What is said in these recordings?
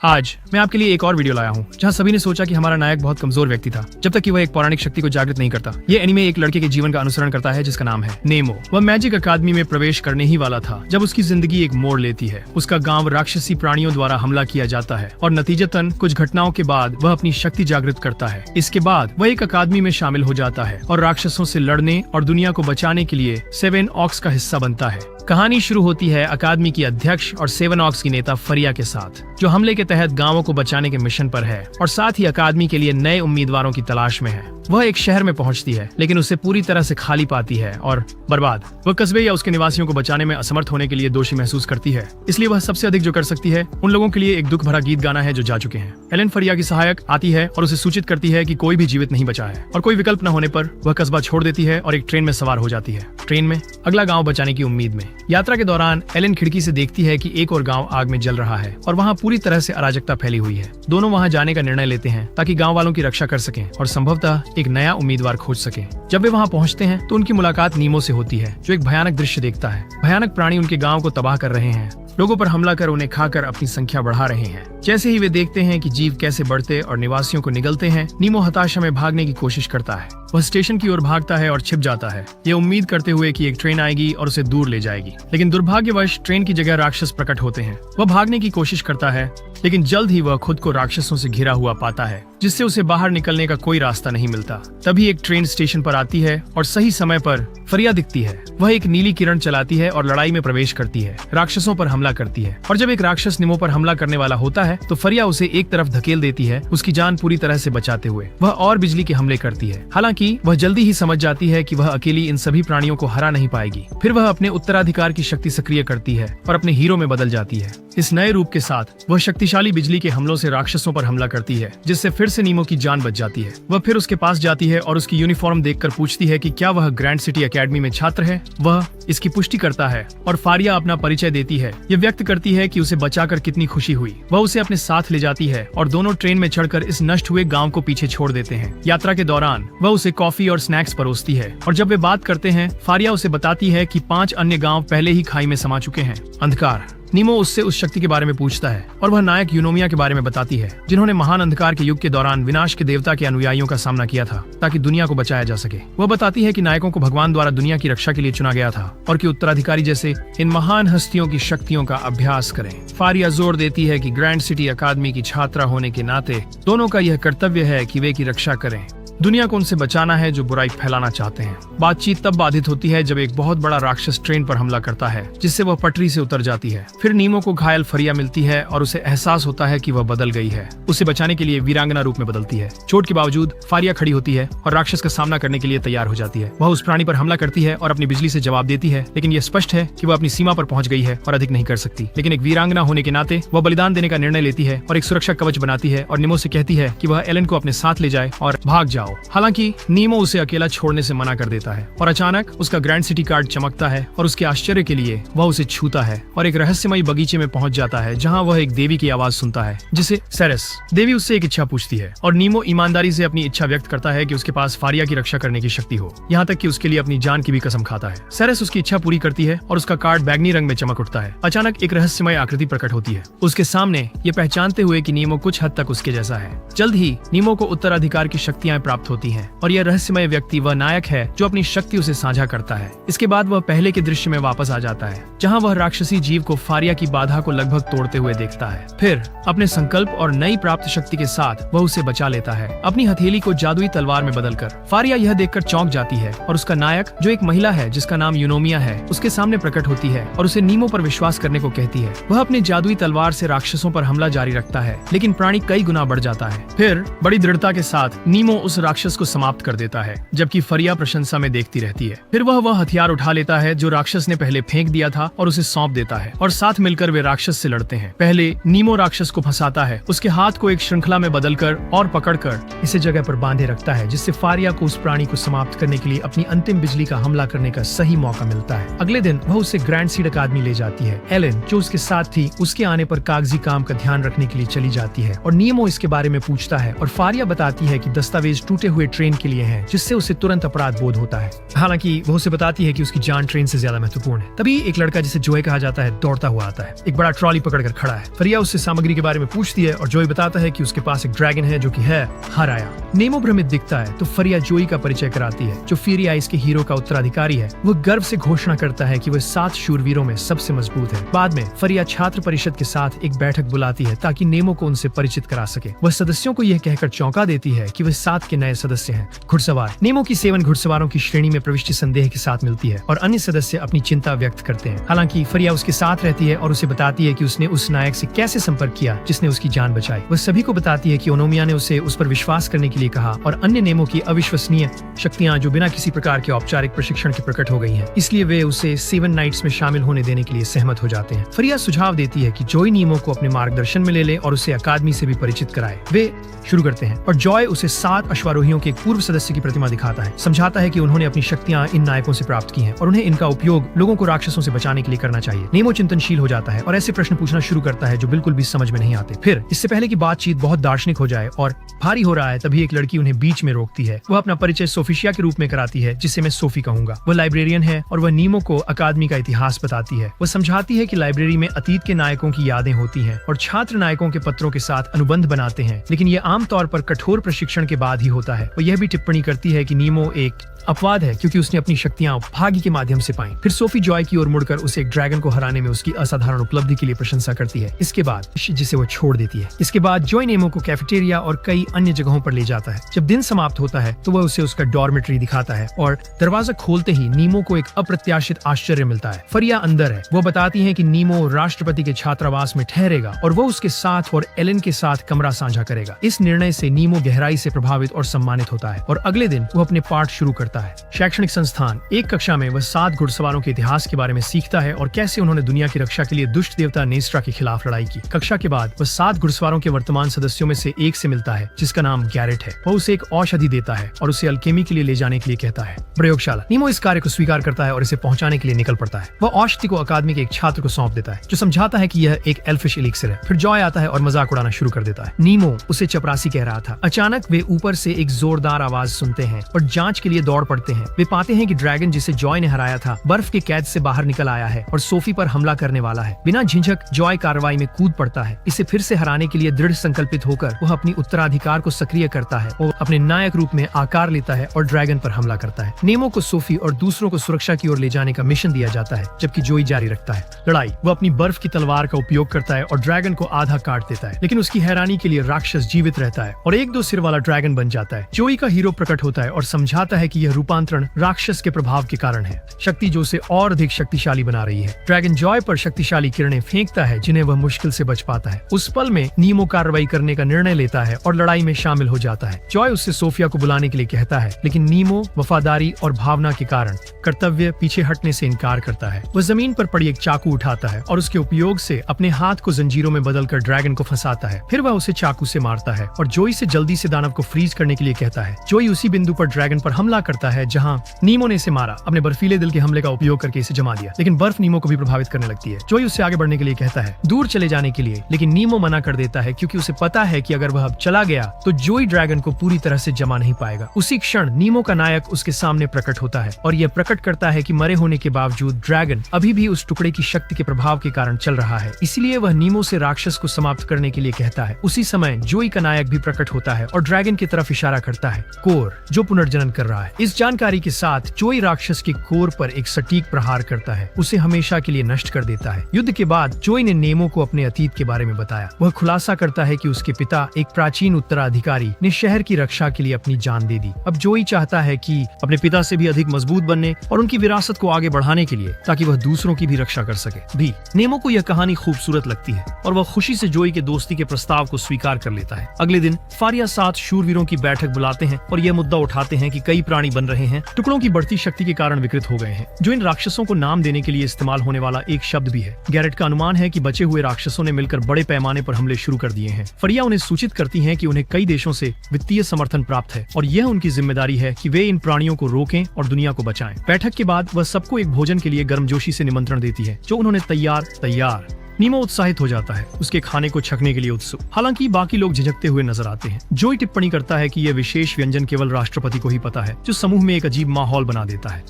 आज मैं आपके लिए एक और वीडियो लाया हूँ जहाँ सभी ने सोचा कि हमारा नायक बहुत कमजोर व्यक्ति था जब तक कि वह एक पौराणिक शक्ति को जागृत नहीं करता। ये एनीमे एक लड़के के जीवन का अनुसरण करता है जिसका नाम है नेमो। वह मैजिक अकादमी में प्रवेश करने ही वाला था जब उसकी जिंदगी एक मोड़ लेती है। उसका गांव राक्षसी प्राणियों द्वारा हमला किया जाता है और नतीजतन कुछ घटनाओं के बाद वह अपनी शक्ति जागृत करता है। इसके बाद वह एक अकादमी में शामिल हो जाता है और राक्षसों से लड़ने और दुनिया को बचाने के लिए 7 ऑक्स का हिस्सा बनता है। कहानी शुरू होती है अकादमी की अध्यक्ष और 7 ऑक्स की नेता फरिया के साथ, जो हमले के तहत गांवों को बचाने के मिशन पर है और साथ ही अकादमी के लिए नए उम्मीदवारों की तलाश में है। वह एक शहर में पहुंचती है लेकिन उसे पूरी तरह से खाली पाती है और बर्बाद। वह कस्बे या उसके निवासियों को बचाने में असमर्थ होने के लिए दोषी महसूस करती है, इसलिए वह सबसे अधिक जो कर सकती है उन लोगों के लिए एक दुख भरा गीत गाना है जो जा चुके हैं। एलन फरिया की सहायक आती है और उसे सूचित करती है कि कोई भी जीवित नहीं बचा है और कोई विकल्प न होने पर वह कस्बा छोड़ देती है और एक ट्रेन में सवार हो जाती है। ट्रेन में अगला गाँव बचाने की उम्मीद में। यात्रा के दौरान एलन खिड़की से देखती है कि एक और गांव आग में जल रहा है और वहां पूरी तरह से अराजकता फैली हुई है। दोनों वहां जाने का निर्णय लेते हैं ताकि गांव वालों की रक्षा कर सकें और संभवतः एक नया उम्मीदवार खोज सकें। जब वे वहां पहुंचते हैं तो उनकी मुलाकात नीमो से होती है, जो एक भयानक दृश्य देखता है। भयानक प्राणी उनके गांव को तबाह कर रहे हैं, लोगों पर हमला कर उन्हें खाकर अपनी संख्या बढ़ा रहे हैं। जैसे ही वे देखते हैं कि जीव कैसे बढ़ते और निवासियों को निगलते हैं, नीमो हताशा में भागने की कोशिश करता है। वह स्टेशन की ओर भागता है और छिप जाता है, ये उम्मीद करते हुए कि एक ट्रेन आएगी और उसे दूर ले जाएगी। लेकिन दुर्भाग्यवश ट्रेन की जगह राक्षस प्रकट होते हैं। वह भागने की कोशिश करता है लेकिन जल्द ही वह खुद को राक्षसों से घिरा हुआ पाता है, जिससे उसे बाहर निकलने का कोई रास्ता नहीं मिलता। तभी एक ट्रेन स्टेशन पर आती है और सही समय पर फरिया दिखती है। वह एक नीली किरण चलाती है और लड़ाई में प्रवेश करती है, राक्षसों पर हमला करती है। और जब एक राक्षस निमो पर हमला करने वाला होता है तो फरिया उसे एक तरफ धकेल देती है, उसकी जान पूरी तरह से बचाते हुए। वह और बिजली के हमले करती है, हालांकि वह जल्दी ही समझ जाती है कि वह अकेली इन सभी प्राणियों को हरा नहीं पाएगी। फिर वह अपने उत्तराधिकार की शक्ति सक्रिय करती है और अपने हीरो में बदल जाती है। इस नए रूप के साथ वह शक्तिशाली बिजली के हमलों से राक्षसों पर हमला करती है, जिससे फिर से नीमो की जान बच जाती है। वह फिर उसके पास जाती है और उसकी यूनिफॉर्म देखकर पूछती है कि क्या वह ग्रैंड सिटी एकेडमी में छात्र है। वह इसकी पुष्टि करता है और फारिया अपना परिचय देती है। ये व्यक्त करती है कि उसे बचाकर कितनी खुशी हुई। वह उसे अपने साथ ले जाती है और दोनों ट्रेन में चढ़कर इस नष्ट हुए गांव को पीछे छोड़ देते हैं। यात्रा के दौरान वह उसे कॉफी और स्नैक्स परोसती है और जब वे बात करते हैं, फारिया उसे बताती है कि 5 अन्य गांव पहले ही खाई में समा चुके हैं। अंधकार। नीमो उससे उस शक्ति के बारे में पूछता है और वह नायक यूनोमिया के बारे में बताती है, जिन्होंने महान अंधकार के युग के दौरान विनाश के देवता के अनुयायियों का सामना किया था ताकि दुनिया को बचाया जा सके। वह बताती है कि नायकों को भगवान द्वारा दुनिया की रक्षा के लिए चुना गया था और कि उत्तराधिकारी जैसे इन महान हस्तियों की शक्तियों का अभ्यास करें। फारिया जोर देती है कि ग्रैंड सिटी अकादमी की छात्रा होने के नाते दोनों का यह कर्तव्य है कि वे की रक्षा करें। दुनिया को उनसे बचाना है जो बुराई फैलाना चाहते हैं। बातचीत तब बाधित होती है जब एक बहुत बड़ा राक्षस ट्रेन पर हमला करता है, जिससे वह पटरी से उतर जाती है। फिर नीमो को घायल फरिया मिलती है और उसे एहसास होता है कि वह बदल गई है। उसे बचाने के लिए वीरांगना रूप में बदलती है। चोट के बावजूद फारिया खड़ी होती है और राक्षस का सामना करने के लिए तैयार हो जाती है। वह उस प्राणी पर हमला करती है और अपनी बिजली से जवाब देती है, लेकिन यह स्पष्ट है कि वह अपनी सीमा पर पहुंच गई है और अधिक नहीं कर सकती। लेकिन एक वीरांगना होने के नाते वह बलिदान देने का निर्णय लेती है और एक सुरक्षा कवच बनाती है और नीमो से कहती है कि वह एलन को अपने साथ ले जाए और भाग जाओ। हालांकि नीमो उसे अकेला छोड़ने से मना कर देता है और अचानक उसका ग्रैंड सिटी कार्ड चमकता है और उसके आश्चर्य के लिए वह उसे छूता है और एक रहस्यमयी बगीचे में पहुंच जाता है, जहां वह एक देवी की आवाज सुनता है, जिसे सेरेस। देवी उससे एक इच्छा पूछती है और नीमो ईमानदारी से अपनी इच्छा व्यक्त करता है कि उसके पास फारिया की रक्षा करने की शक्ति हो, यहाँ तक कि उसके लिए अपनी जान की भी कसम खाता है। सेरेस उसकी इच्छा पूरी करती है और उसका कार्ड बैगनी रंग में चमक उठता है। अचानक एक रहस्यमय आकृति प्रकट होती है उसके सामने, ये पहचानते हुए कि नीमो कुछ हद तक उसके जैसा है। जल्द ही नीमो को उत्तराधिकार की शक्तियां प्राप्त होती हैं और यह रहस्यमय व्यक्ति वह नायक है जो अपनी शक्ति उसे साझा करता है। इसके बाद वह पहले के दृश्य में वापस आ जाता है, जहां वह राक्षसी जीव को फारिया की बाधा को लगभग तोड़ते हुए देखता है। फिर अपने संकल्प और नई प्राप्त शक्ति के साथ वह उसे बचा लेता है, अपनी हथेली को जादुई तलवार में बदलकर। फारिया यह देखकर चौंक जाती है और उसका नायक, जो एक महिला है जिसका नाम यूनोमिया है, उसके सामने प्रकट होती है और उसे नीमो पर विश्वास करने को कहती है। वह अपने जादुई तलवार से राक्षसों पर हमला जारी रखता है, लेकिन प्राणी कई गुना बढ़ जाता है। फिर बड़ी दृढ़ता के साथ नीमो उस राक्षस को समाप्त कर देता है, जबकि फरिया प्रशंसा में देखती रहती है। फिर वह हथियार उठा लेता है जो राक्षस ने पहले फेंक दिया था और उसे सौंप देता है और साथ मिलकर वे राक्षस से लड़ते हैं। पहले नीमो राक्षस को फंसाता है, उसके हाथ को एक श्रृंखला में बदलकर और पकड़कर इसे जगह पर बांधे रखता है, जिससे फारिया को उस प्राणी को समाप्त करने के लिए अपनी अंतिम बिजली का हमला करने का सही मौका मिलता है। अगले दिन वह उसे ग्रैंड सीड अकादमी ले जाती है। एलन, जो उसके साथ थी, उसके आने पर कागजी काम का ध्यान रखने के लिए चली जाती है और नीमो इसके बारे में पूछता है और फारिया बताती है कि दस्तावेज टूटे हुए ट्रेन के लिए हैं, जिससे उसे तुरंत अपराध बोध होता है। हालांकि वो उसे बताती है कि उसकी जान ट्रेन से ज्यादा महत्वपूर्ण है। तभी एक लड़का जिसे जोए कहा जाता है दौड़ता हुआ आता है। एक बड़ा ट्रॉली पकड़कर खड़ा है। फरिया उससे सामग्री के बारे में पूछती है और जोए बताता है कि उसके पास एक ड्रैगन है जो कि है हराया। नेमो भ्रमित दिखता है तो फरिया जोई का परिचय कराती है, जो फेरी आइस के हीरो का उत्तराधिकारी है। वह गर्व से घोषणा करता है कि वह 7 शूरवीरों में सबसे मजबूत है। बाद में फरिया छात्र परिषद के साथ एक बैठक बुलाती है ताकि नेमो को उनसे परिचित करा सके। वह सदस्यों को यह कहकर चौंका देती है कि वह 7 के नए सदस्य हैं। घुड़सवार नेमो की 7 घुड़सवारों की श्रेणी में प्रविष्टि संदेह के साथ मिलती है और अन्य सदस्य अपनी चिंता व्यक्त करते हैं। हालांकि फरिया उसके साथ रहती है और उसे बताती है कि उसने उस नायक से कैसे संपर्क किया जिसने उसकी जान बचाई। वह सभी को बताती है कि ओनोमिया ने उसे उस पर विश्वास करने के लिए कहा और अन्य नेमो की अविश्वसनीय शक्तियां जो बिना किसी प्रकार के औपचारिक प्रशिक्षण के प्रकट हो गई हैं, इसलिए वे उसे 7 नाइट्स में शामिल होने देने के लिए सहमत हो जाते हैं। फरिया सुझाव देती है कि जॉय नेमो को अपने मार्गदर्शन में ले ले और उसे अकादमी से भी परिचित कराए। वे शुरू करते हैं और जॉय उसे 7 अश्वारोहियों के एक पूर्व सदस्य की प्रतिमा दिखाता है। समझाता है कि उन्होंने अपनी शक्तियां इन नायकों से प्राप्त की हैं और उन्हें इनका उपयोग लोगों को राक्षसों से बचाने के लिए करना चाहिए। नेमो चिंतनशील हो जाता है और ऐसे प्रश्न पूछना शुरू करता है जो बिल्कुल भी समझ में नहीं आते। फिर इससे पहले कि बातचीत बहुत दार्शनिक हो जाए और भारी हो रहा है, तभी एक लड़की उन्हें बीच में रोकती है। वह अपना परिचय सोफिशिया के रूप में कराती है, जिसे मैं सोफी कहूंगा। वह लाइब्रेरियन है और वह नीमो को अकादमी का इतिहास बताती है। वह समझाती है कि लाइब्रेरी में अतीत के नायकों की यादें होती हैं और छात्र नायकों के पत्रों के साथ अनुबंध बनाते हैं, लेकिन ये आमतौर पर कठोर प्रशिक्षण के बाद ही होता है। वह यह भी टिप्पणी करती है कि नीमो एक अपवाद है क्योंकि उसने अपनी शक्तियां भाग्य के माध्यम से पाई। फिर सोफी जॉय की ओर मुड़कर उसे एक ड्रैगन को हराने में उसकी असाधारण उपलब्धि के लिए प्रशंसा करती है। इसके बाद जिसे वो छोड़ देती है। इसके बाद जॉय नेमो को कैफेटेरिया और कई अन्य जगहों पर ले जाता है। जब दिन समाप्त होता है तो वह उसे उसका डॉर्मेट्री दिखाता है और दरवाजा खोलते ही नीमो को एक अप्रत्याशित आश्चर्य मिलता है। फरिया अंदर है। वह बताती है कि नीमो राष्ट्रपति के छात्रावास में ठहरेगा और वो उसके साथ और एलन के साथ कमरा साझा करेगा। इस निर्णय से नीमो गहराई से प्रभावित और सम्मानित होता है और अगले दिन वो अपने पाठ शुरू करता है। शैक्षणिक संस्थान एक कक्षा में वह 7 घुड़सवारों के इतिहास के बारे में सीखता है और कैसे उन्होंने दुनिया की रक्षा के लिए दुष्ट देवता नेस्ट्रा के खिलाफ लड़ाई की। कक्षा के बाद वह 7 घुड़सवारों के वर्तमान सदस्यों में से एक से मिलता है जिसका नाम गैरेट है। वह उसे एक औषधि देता है और उसे अल्केमी के लिए ले जाने के लिए कहता है। प्रयोगशाला नीमो इस कार्य को स्वीकार करता है और इसे पहुंचाने के लिए निकल पड़ता है। वह औषधि को अकादमी के एक छात्र को सौंप देता है जो समझाता है कि यह एक एल्फिश एलिक्सिर है। फिर जॉय आता है और मजाक उड़ाना शुरू कर देता है। नीमो उसे चपरासी कह रहा था। अचानक वे ऊपर से एक जोरदार आवाज सुनते हैं और जांच के लिए दौड़ पड़ते हैं। वे पाते हैं कि ड्रैगन जिसे जॉय ने हराया था बर्फ के कैद से बाहर निकल आया है और सोफी पर हमला करने वाला है। बिना झिझक जॉय कार्रवाई में कूद पड़ता है। इसे फिर से हराने के लिए दृढ़ संकल्पित होकर वह अपनी उत्तराधिकार को सक्रिय करता है और अपने नायक रूप में आकार लेता है और ड्रैगन पर हमला करता है। नेमो को सोफी और दूसरों को सुरक्षा की ओर ले जाने का मिशन दिया जाता है जबकि जॉय जारी रखता है लड़ाई। वह अपनी बर्फ की तलवार का उपयोग करता है और ड्रैगन को आधा काट देता है, लेकिन उसकी हैरानी के लिए राक्षस जीवित रहता है और 1-2 सिर वाला ड्रैगन बन जाता है। जॉय का हीरो प्रकट होता है और समझाता है कि यह रूपांतरण राक्षस के प्रभाव के कारण है, शक्ति जो उसे और अधिक शक्तिशाली बना रही है। ड्रैगन जॉय पर शक्तिशाली किरणें फेंकता है जिन्हें वह मुश्किल से बच पाता है। उस पल में नीमो कार्रवाई करने का निर्णय लेता है और लड़ाई में शामिल हो जाता है। जॉय उससे सोफिया को बुलाने के लिए कहता है, लेकिन नीमो वफादारी और भावना के कारण कर्तव्य पीछे हटने से इनकार करता है। वह जमीन पर पड़ी एक चाकू उठाता है और उसके उपयोग से अपने हाथ को जंजीरों में बदलकर ड्रैगन को फंसाता है। फिर वह उसे चाकू से मारता है और जॉय से जल्दी से दानव को फ्रीज करने के लिए कहता है। जॉय उसी बिंदु पर ड्रैगन पर हमला करता है जहां नीमो ने इसे मारा। अपने बर्फीले दिल के हमले का उपयोग करके इसे जमा दिया, लेकिन बर्फ नीमो को भी प्रभावित करने लगती है। जॉय उससे आगे बढ़ने के लिए कहता है, दूर चले जाने के लिए, लेकिन नीमो मना कर देता है क्योंकि उसे पता है कि अगर वह अब चला गया तो जॉय ड्रैगन को पूरी तरह से जमा नहीं पाएगा। उसी क्षण नीमो का नायक उसके सामने प्रकट होता है और यह प्रकट करता है कि मरे होने के बावजूद ड्रैगन अभी भी उस टुकड़े की शक्ति के प्रभाव के कारण चल रहा है। इसलिए वह नीमो से राक्षस को समाप्त करने के लिए कहता है। उसी समय जॉय का नायक भी प्रकट होता है और ड्रैगन की तरफ इशारा करता है, कोर जो पुनर्जनन कर रहा है। इस जानकारी के साथ जॉय राक्षस के कोर पर एक सटीक प्रहार करता है, उसे हमेशा के लिए नष्ट कर देता है। युद्ध के बाद जॉय ने नेमो को अपने अतीत के बारे में बताया। वह खुलासा करता है कि उसके पिता एक प्राचीन उत्तराधिकारी ने शहर की रक्षा के लिए अपनी जान दे दी। अब जॉय चाहता है कि अपने पिता से भी अधिक मजबूत बनने और उनकी विरासत को आगे बढ़ाने के लिए, ताकि वह दूसरों की भी रक्षा कर सके। भी नेमो को यह कहानी खूबसूरत लगती है और वह खुशी से जॉय के दोस्ती के प्रस्ताव को स्वीकार कर लेता है। अगले दिन फारिया 7 शूरवीरों की बैठक बुलाते हैं और यह मुद्दा उठाते हैं कि कई प्राणी बन रहे हैं, टुकड़ों की बढ़ती शक्ति के कारण विकृत हो गए हैं, जो इन राक्षसों को नाम देने के लिए इस्तेमाल होने वाला एक शब्द भी है। गैरेट का अनुमान है कि बचे हुए राक्षसों ने मिलकर बड़े पैमाने पर हमले शुरू कर दिए हैं। फरिया उन्हें सूचित करती हैं कि उन्हें कई देशों से वित्तीय समर्थन प्राप्त है और यह उनकी जिम्मेदारी है कि वे इन प्राणियों को रोकें और दुनिया को बचाएं। बैठक के बाद वह सबको एक भोजन के लिए गर्मजोशी से निमंत्रण देती है जो उन्होंने तैयार नीमो उत्साहित हो जाता है, उसके खाने को छकने के लिए उत्सुक। हालांकि बाकी लोग झिझकते हुए नजर आते हैं। जोई टिप्पणी करता है कि यह विशेष व्यंजन केवल राष्ट्रपति को ही पता है, जो समूह में एक अजीब माहौल बना देता है।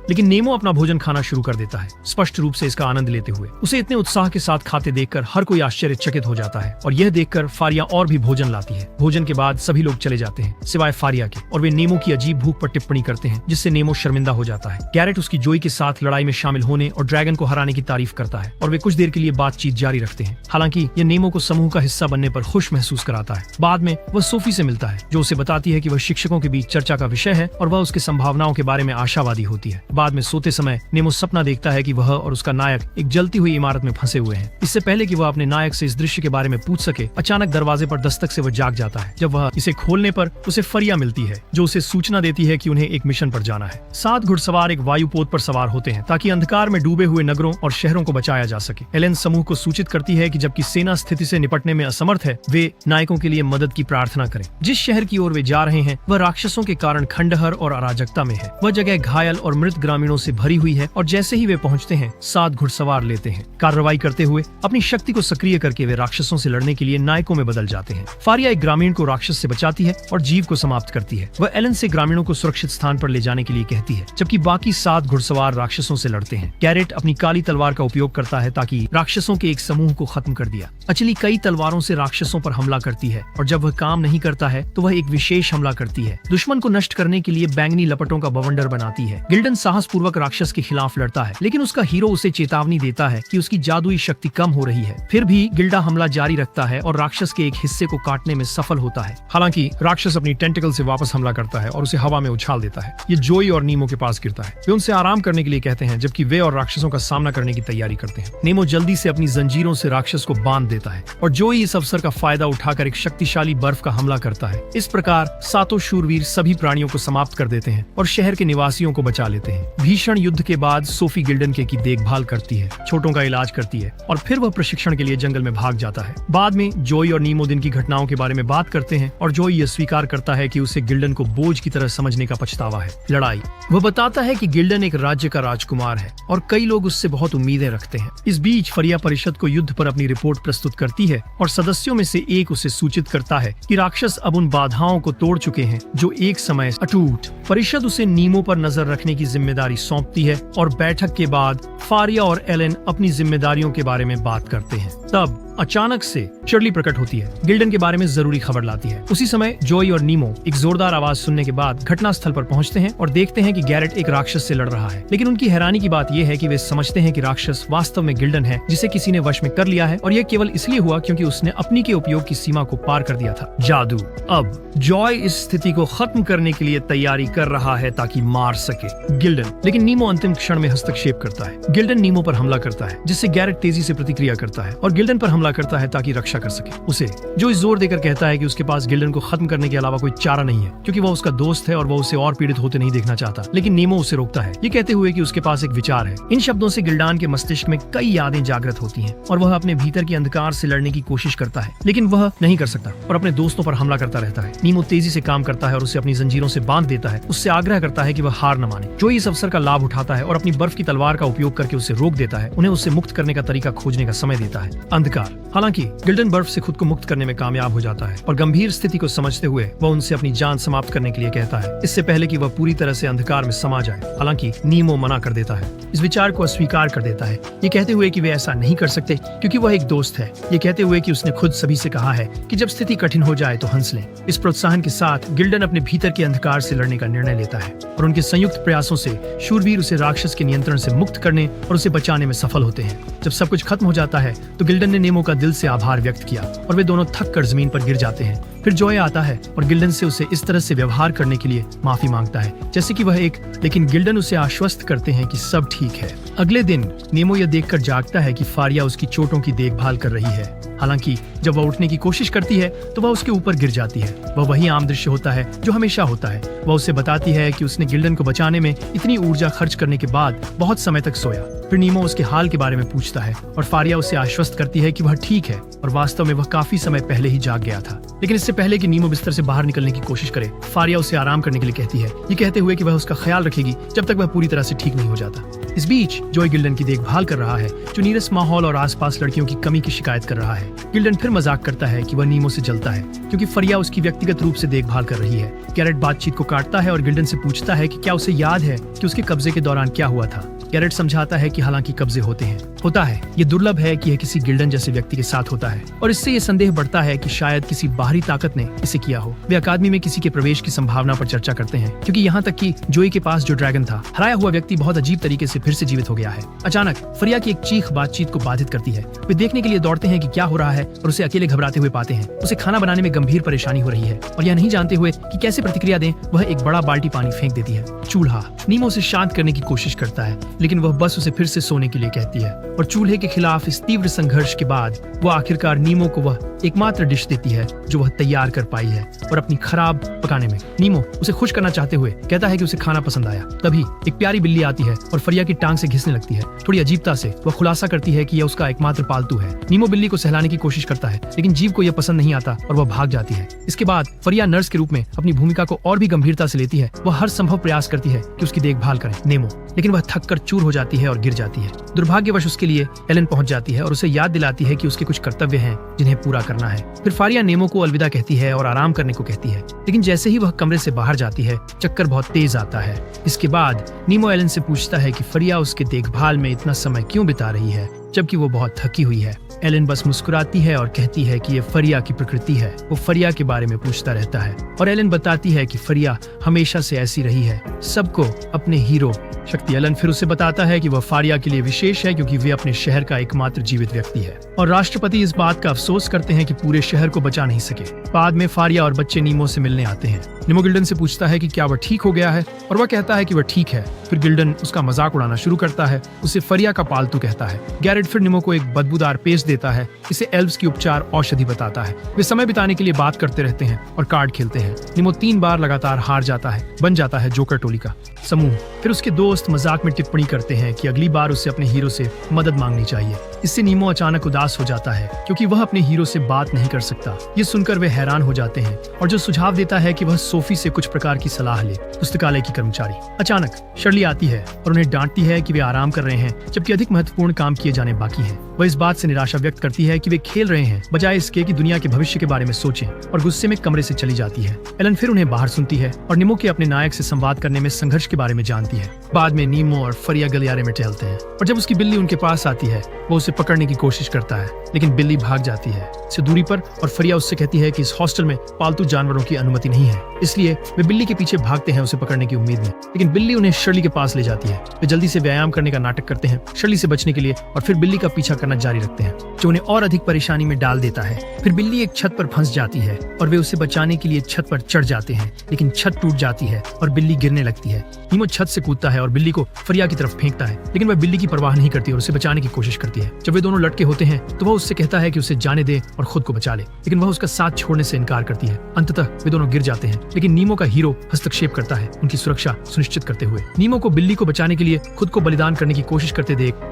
लेकिन नेमो अपना भोजन खाना शुरू कर देता है, स्पष्ट रूप से इसका आनंद लेते हुए। उसे इतने उत्साह के साथ खाते देखकर हर कोई आश्चर्यचकित हो जाता है और यह देखकर फारिया और भी भोजन लाती है। भोजन के बाद सभी लोग चले जाते हैं सिवाय फारिया के, और वे नेमो की अजीब भूख पर टिप्पणी करते हैं, जिससे नेमो शर्मिंदा हो जाता है। गैरेट उसकी जोई के साथ लड़ाई में शामिल होने और ड्रैगन को हराने की तारीफ करता है और वे कुछ देर के लिए बातचीत जारी रखते हैं। हालांकि यह नेमो को समूह का हिस्सा बनने पर खुश महसूस कराता है। बाद में वह सोफी से मिलता है, जो उसे बताती है कि वह शिक्षकों के बीच चर्चा का विषय है और वह उसकी संभावनाओं के बारे में आशावादी होती है। बाद में सोते समय नेमो सपना देखता है कि वह और उसका नायक एक जलती हुई इमारत में फंसे हुए हैं। इससे पहले कि वह अपने नायक से इस दृश्य के बारे में पूछ सके, अचानक दरवाजे पर दस्तक से वह जाग जाता है। जब वह इसे खोलने पर उसे फरिया मिलती है, जो उसे सूचना देती है कि उन्हें एक मिशन पर जाना है। 7 घुड़सवार एक वायुपोत पर सवार होते हैं ताकि अंधकार में डूबे हुए नगरों और शहरों को बचाया जा सके। एलेन समूह को सूचित करती है कि जबकि सेना स्थिति से निपटने में असमर्थ है, वे नायकों के लिए मदद की प्रार्थना करें। जिस शहर की ओर वे जा रहे हैं वह राक्षसों के कारण खंडहर और अराजकता में है। वह जगह घायल और मृत ग्रामीणों से भरी हुई है और जैसे ही वे पहुंचते हैं 7 घुड़सवार लेते हैं। कार्रवाई करते हुए अपनी शक्ति को सक्रिय करके वे राक्षसों से लड़ने के लिए नायकों में बदल जाते हैं। फारिया एक ग्रामीण को राक्षस से बचाती है और जीव को समाप्त करती है। वह एलन से ग्रामीणों को सुरक्षित स्थान पर ले जाने के लिए कहती है, जबकि बाकी 7 घुड़सवार राक्षसों से लड़ते हैं। गैरेट अपनी काली तलवार का उपयोग करता है ताकि राक्षसों के एक समूह को खत्म कर दिया। अचली कई तलवारों से राक्षसों पर हमला करती है और जब वह काम नहीं करता है तो वह एक विशेष हमला करती है। दुश्मन को नष्ट करने के लिए बैंगनी लपटों का बवंडर बनाती है। गिल्डन साहस पूर्वक राक्षस के खिलाफ लड़ता है, लेकिन उसका हीरो उसे चेतावनी देता है कि उसकी जादुई शक्ति कम हो रही है। फिर भी गिल्डा हमला जारी रखता है और राक्षस के एक हिस्से को काटने में सफल होता है। हालांकि राक्षस अपनी टेंटिकल से वापस हमला करता है और उसे हवा में उछाल देता है। ये जोई और नीमो के पास गिरता है। वे उनसे आराम करने के लिए कहते हैं, जबकि वे और राक्षसों का सामना करने की तैयारी करते हैं। नेमो जल्दी से अपनी जंजीरों से राक्षस को बांध देता है और जोई इस अवसर का फायदा उठाकर एक शक्तिशाली बर्फ का हमला करता है। इस प्रकार 7 शूरवीर सभी प्राणियों को समाप्त कर देते हैं और शहर के निवासियों को बचा लेते हैं। भीषण युद्ध के बाद सोफी गिल्डन की देखभाल करती है, छोटों का इलाज करती है और फिर वह प्रशिक्षण के लिए जंगल में भाग जाता है। बाद में जोई और नीमो दिन की घटनाओं के बारे में बात करते हैं और जोई यह स्वीकार करता है कि उसे गिल्डन को बोझ की तरह समझने का पछतावा है। लड़ाई। वह बताता है कि गिल्डन एक राज्य का राजकुमार है और कई लोग उससे बहुत उम्मीदें रखते हैं। इस बीच फरिया परिषद को युद्ध पर अपनी रिपोर्ट प्रस्तुत करती है और सदस्यों में से एक उसे सूचित करता है कि राक्षस अब उन बाधाओं को तोड़ चुके हैं जो एक समय अटूट। परिषद उसे नीमो पर नजर रखने की जिम्मेदारी सौंपती है और बैठक के बाद फारिया और एलेन अपनी जिम्मेदारियों के बारे में बात करते हैं। तब अचानक से शर्ली प्रकट होती है, गिल्डन के बारे में जरूरी खबर लाती है। उसी समय जोई और नीमो एक जोरदार आवाज सुनने के बाद घटना स्थल पर पहुंचते हैं और देखते हैं कि गैरेट एक राक्षस से लड़ रहा है। लेकिन उनकी हैरानी की बात यह है कि वे समझते हैं कि राक्षस वास्तव में गिल्डन है, जिसे किसी ने वश में कर लिया है और यह केवल इसलिए हुआ क्योंकि उसने अपनी के उपयोग की सीमा को पार कर दिया था। जादू। अब जॉय इस स्थिति को खत्म करने के लिए तैयारी कर रहा है ताकि मार सके गिल्डन, लेकिन नीमो अंतिम क्षण में हस्तक्षेप करता है। गिल्डन नीमो पर हमला करता है, जिससे गैरेट तेजी से प्रतिक्रिया करता है और गिल्डन पर हमला करता है ताकि रक्षा कर सके उसे। जो इस जोर देकर कहता है कि उसके पास गिल्डन को खत्म करने के अलावा कोई चारा नहीं है, क्योंकि वह उसका दोस्त है और वह उसे और पीड़ित होते नहीं देखना चाहता। लेकिन नीमो उसे रोकता है, ये कहते हुए कि उसके पास एक विचार है। इन शब्दों से गिल्डान के मस्तिष्क में कई यादें जागृत होती हैं और वह अपने भीतर के अंधकार से लड़ने की कोशिश करता है, लेकिन वह नहीं कर सकता और अपने दोस्तों पर हमला करता रहता है। नीमो तेजी से काम करता है और उसे अपनी जंजीरों से बांध देता है, उससे आग्रह करता है कि वह हार न माने। जो इस अवसर का लाभ उठाता है और अपनी बर्फ की तलवार का उपयोग करके उसे रोक देता है, उन्हें उससे मुक्त करने का तरीका खोजने का समय देता है। अंधकार। हालांकि गिल्डन बर्फ से खुद को मुक्त करने में कामयाब हो जाता है और गंभीर स्थिति को समझते हुए वह उनसे अपनी जान समाप्त करने के लिए कहता है, इससे पहले कि वह पूरी तरह से अंधकार में समा जाए। हालांकि नीमो मना कर देता है, इस विचार को अस्वीकार कर देता है, ये कहते हुए कि वे ऐसा नहीं कर सकते क्योंकि वह एक दोस्त है। ये कहते हुए कि उसने खुद सभी से कहा है कि जब स्थिति कठिन हो जाए तो हंस लें। इस प्रोत्साहन के साथ गिल्डन अपने भीतर के अंधकार से लड़ने का निर्णय लेता है और उनके संयुक्त प्रयासों से शूरवीर उसे राक्षस के नियंत्रण से मुक्त करने और उसे बचाने में सफल होते हैं। जब सब कुछ खत्म हो जाता है तो गिल्डन ने नेमो का दिल से आभार व्यक्त किया और वे दोनों थक कर जमीन पर गिर जाते हैं। फिर जॉय आता है और गिल्डन से उसे इस तरह से व्यवहार करने के लिए माफी मांगता है जैसे कि वह लेकिन गिल्डन उसे आश्वस्त करते हैं कि सब ठीक है। अगले दिन नेमो यह देखकर जागता है कि फारिया उसकी चोटों की देखभाल कर रही है। हालांकि जब वह उठने की कोशिश करती है तो वह उसके ऊपर गिर जाती है। वह वही आम दृश्य होता है जो हमेशा होता है। वह उसे बताती है कि उसने गिल्डन को बचाने में इतनी ऊर्जा खर्च करने के बाद बहुत समय तक सोया। फिर नीमो उसके हाल के बारे में पूछता है और फारिया उसे आश्वस्त करती है कि वह ठीक है और वास्तव में वह काफी समय पहले ही जाग गया था। लेकिन इससे पहले कि नीमो बिस्तर से बाहर निकलने की कोशिश करे, फारिया उसे आराम करने के लिए कहती है, ये कहते हुए कि वह उसका ख्याल रखेगी जब तक वह पूरी तरह से ठीक नहीं हो जाता। इस बीच जॉय गिल्डन की देखभाल कर रहा है, जो नीरस माहौल और आसपास लड़कियों की कमी की शिकायत कर रहा है। गिल्डन फिर मजाक करता है कि वह नीमो से जलता है क्योंकि फरिया उसकी व्यक्तिगत रूप से देखभाल कर रही है। गैरेट बातचीत को काटता है और गिल्डन से पूछता है कि क्या उसे याद है कि उसके कब्जे के दौरान क्या हुआ था। गैरेट समझाता है कि हालांकि कब्जे होता है, ये दुर्लभ है कि यह किसी गिल्डन जैसे व्यक्ति के साथ होता है और इससे ये संदेह बढ़ता है कि शायद किसी बाहरी ताकत ने इसे किया हो। वे अकादमी में किसी के प्रवेश की संभावना पर चर्चा करते हैं क्योंकि यहाँ तक कि जोई के पास जो ड्रैगन था, हराया हुआ व्यक्ति बहुत अजीब तरीके से फिर से जीवित हो गया है। अचानक फरिया की एक चीख बातचीत को बाधित करती है। वे देखने के लिए दौड़ते हैं कि क्या हो रहा है और उसे अकेले घबराते हुए पाते हैं। उसे खाना बनाने में गंभीर परेशानी हो रही है और यह नहीं जानते हुए कि कैसे प्रतिक्रिया दें, वह एक बड़ा बाल्टी पानी फेंक देती है। चूल्हा नीमो उसे शांत करने की कोशिश करता है, लेकिन वह बस उसे फिर से सोने के लिए कहती है और चूल्हे के खिलाफ इस तीव्र संघर्ष के बाद वह आखिरकार नीमो को वह एकमात्र डिश देती है जो वह तैयार कर पाई है। और अपनी खराब पकाने में नीमो उसे खुश करना चाहते हुए कहता है कि उसे खाना पसंद आया। तभी एक प्यारी बिल्ली आती है और फरिया की टांग से घिसने लगती है। थोड़ी अजीबता से वह खुलासा करती है कि यह उसका एकमात्र पालतू है। नीमो बिल्ली को सहलाने की कोशिश करता है, लेकिन जीव को यह पसंद नहीं आता और वह भाग जाती है। इसके बाद फरिया नर्स के रूप में अपनी भूमिका को और भी गंभीरता से लेती है। वह हर संभव प्रयास करती है कि उसकी देखभाल करे नेमो, लेकिन वह थक कर चूर हो जाती है और गिर जाती है। दुर्भाग्यवश उसके लिए एलन पहुंच जाती है और उसे याद दिलाती है कि उसके कुछ कर्तव्य हैं जिन्हें पूरा करना है। फिर फारिया नेमो को अलविदा कहती है और आराम करने को कहती है, लेकिन जैसे ही वह कमरे से बाहर जाती है, चक्कर बहुत तेज आता है। इसके बाद नीमो एलन से पूछता है कि फरिया उसके देखभाल में इतना समय क्यों बिता रही है जबकि वो बहुत थकी हुई है। एलन बस मुस्कुराती है और कहती है कि ये फरिया की प्रकृति है। वो फरिया के बारे में पूछता रहता है और एलन बताती है कि फरिया हमेशा से ऐसी रही है, सबको अपने हीरो शक्ति। एलन फिर उसे बताता है कि वह फारिया के लिए विशेष है क्योंकि वे अपने शहर का एकमात्र जीवित व्यक्ति है और राष्ट्रपति इस बात का अफसोस करते हैं कि पूरे शहर को बचा नहीं सके। बाद में फारिया और बच्चे नीमो से मिलने आते हैं। नीमो गिल्डन से पूछता है कि क्या वह ठीक हो गया है और वह कहता है कि वह ठीक है। फिर गिल्डन उसका मजाक उड़ाना शुरू करता है, उसे फरिया का पालतू कहता है। गैरेट फिर नीमो को एक बदबूदार पेस्ट देता है, इसे एल्व्स की उपचार औषधि बताता है। वे समय बिताने के लिए बात करते रहते हैं और कार्ड खेलते हैं। नीमो 3 बार लगातार हार जाता है, बन जाता है जोकर टोली का समूह। फिर उसके दोस्त मजाक में टिप्पणी करते हैं कि अगली बार उसे अपने हीरो से मदद मांगनी चाहिए। इससे नीमो अचानक उदास हो जाता है क्योंकि वह अपने हीरो से बात नहीं कर सकता। ये सुनकर वे हैरान हो जाते हैं और जो सुझाव देता है कि वह सोफी से कुछ प्रकार की सलाह ले। पुस्तकालय की कर्मचारी अचानक शर्ली आती है और उन्हें डांटती है कि वे आराम कर रहे हैं जबकि अधिक महत्वपूर्ण काम किए जाने बाकी हैं। वह इस बात से निराशा व्यक्त करती है कि वे खेल रहे हैं बजाय इसके कि दुनिया के भविष्य के बारे में सोचें, और गुस्से में कमरे से चली जाती है। एलन फिर उन्हें बाहर सुनती है और नीमो के अपने नायक से संवाद करने में संघर्ष के बारे में जानती है। बाद में नीमो और फरिया गलियारे में टहलते हैं और जब उसकी बिल्ली उनके पास आती है, वो उसे पकड़ने की कोशिश करता है, लेकिन बिल्ली भाग जाती है से दूरी पर और फरिया उससे कहती है कि इस हॉस्टल में पालतू जानवरों की अनुमति नहीं है। इसलिए वे बिल्ली के पीछे भागते हैं उसे पकड़ने की उम्मीद में, लेकिन बिल्ली उन्हें शर्ली के पास ले जाती है। वे जल्दी से व्यायाम करने का नाटक करते हैं शर्ली से बचने के लिए और फिर बिल्ली का पीछा करना जारी रखते हैं, जो उन्हें और अधिक परेशानी में डाल देता है। फिर बिल्ली एक छत पर फंस जाती है और वे उसे बचाने के लिए छत पर चढ़ जाते हैं, लेकिन छत टूट जाती है और बिल्ली गिरने लगती है। नीमो छत से कूदता है और बिल्ली को फरिया की तरफ फेंकता है, लेकिन वह बिल्ली की परवाह नहीं करती और उसे बचाने की कोशिश करती है। जब वे दोनों लड़के होते हैं तो वह उससे कहता है कि उसे जाने दे और खुद को बचा ले, लेकिन वह उसका साथ छोड़ने से इनकार करती है। अंततः वे दोनों गिर जाते हैं, लेकिन नीमो का हीरो हस्तक्षेप करता है उनकी सुरक्षा सुनिश्चित करते हुए। नीमो को बिल्ली को बचाने के लिए खुद को बलिदान करने की कोशिश करते देख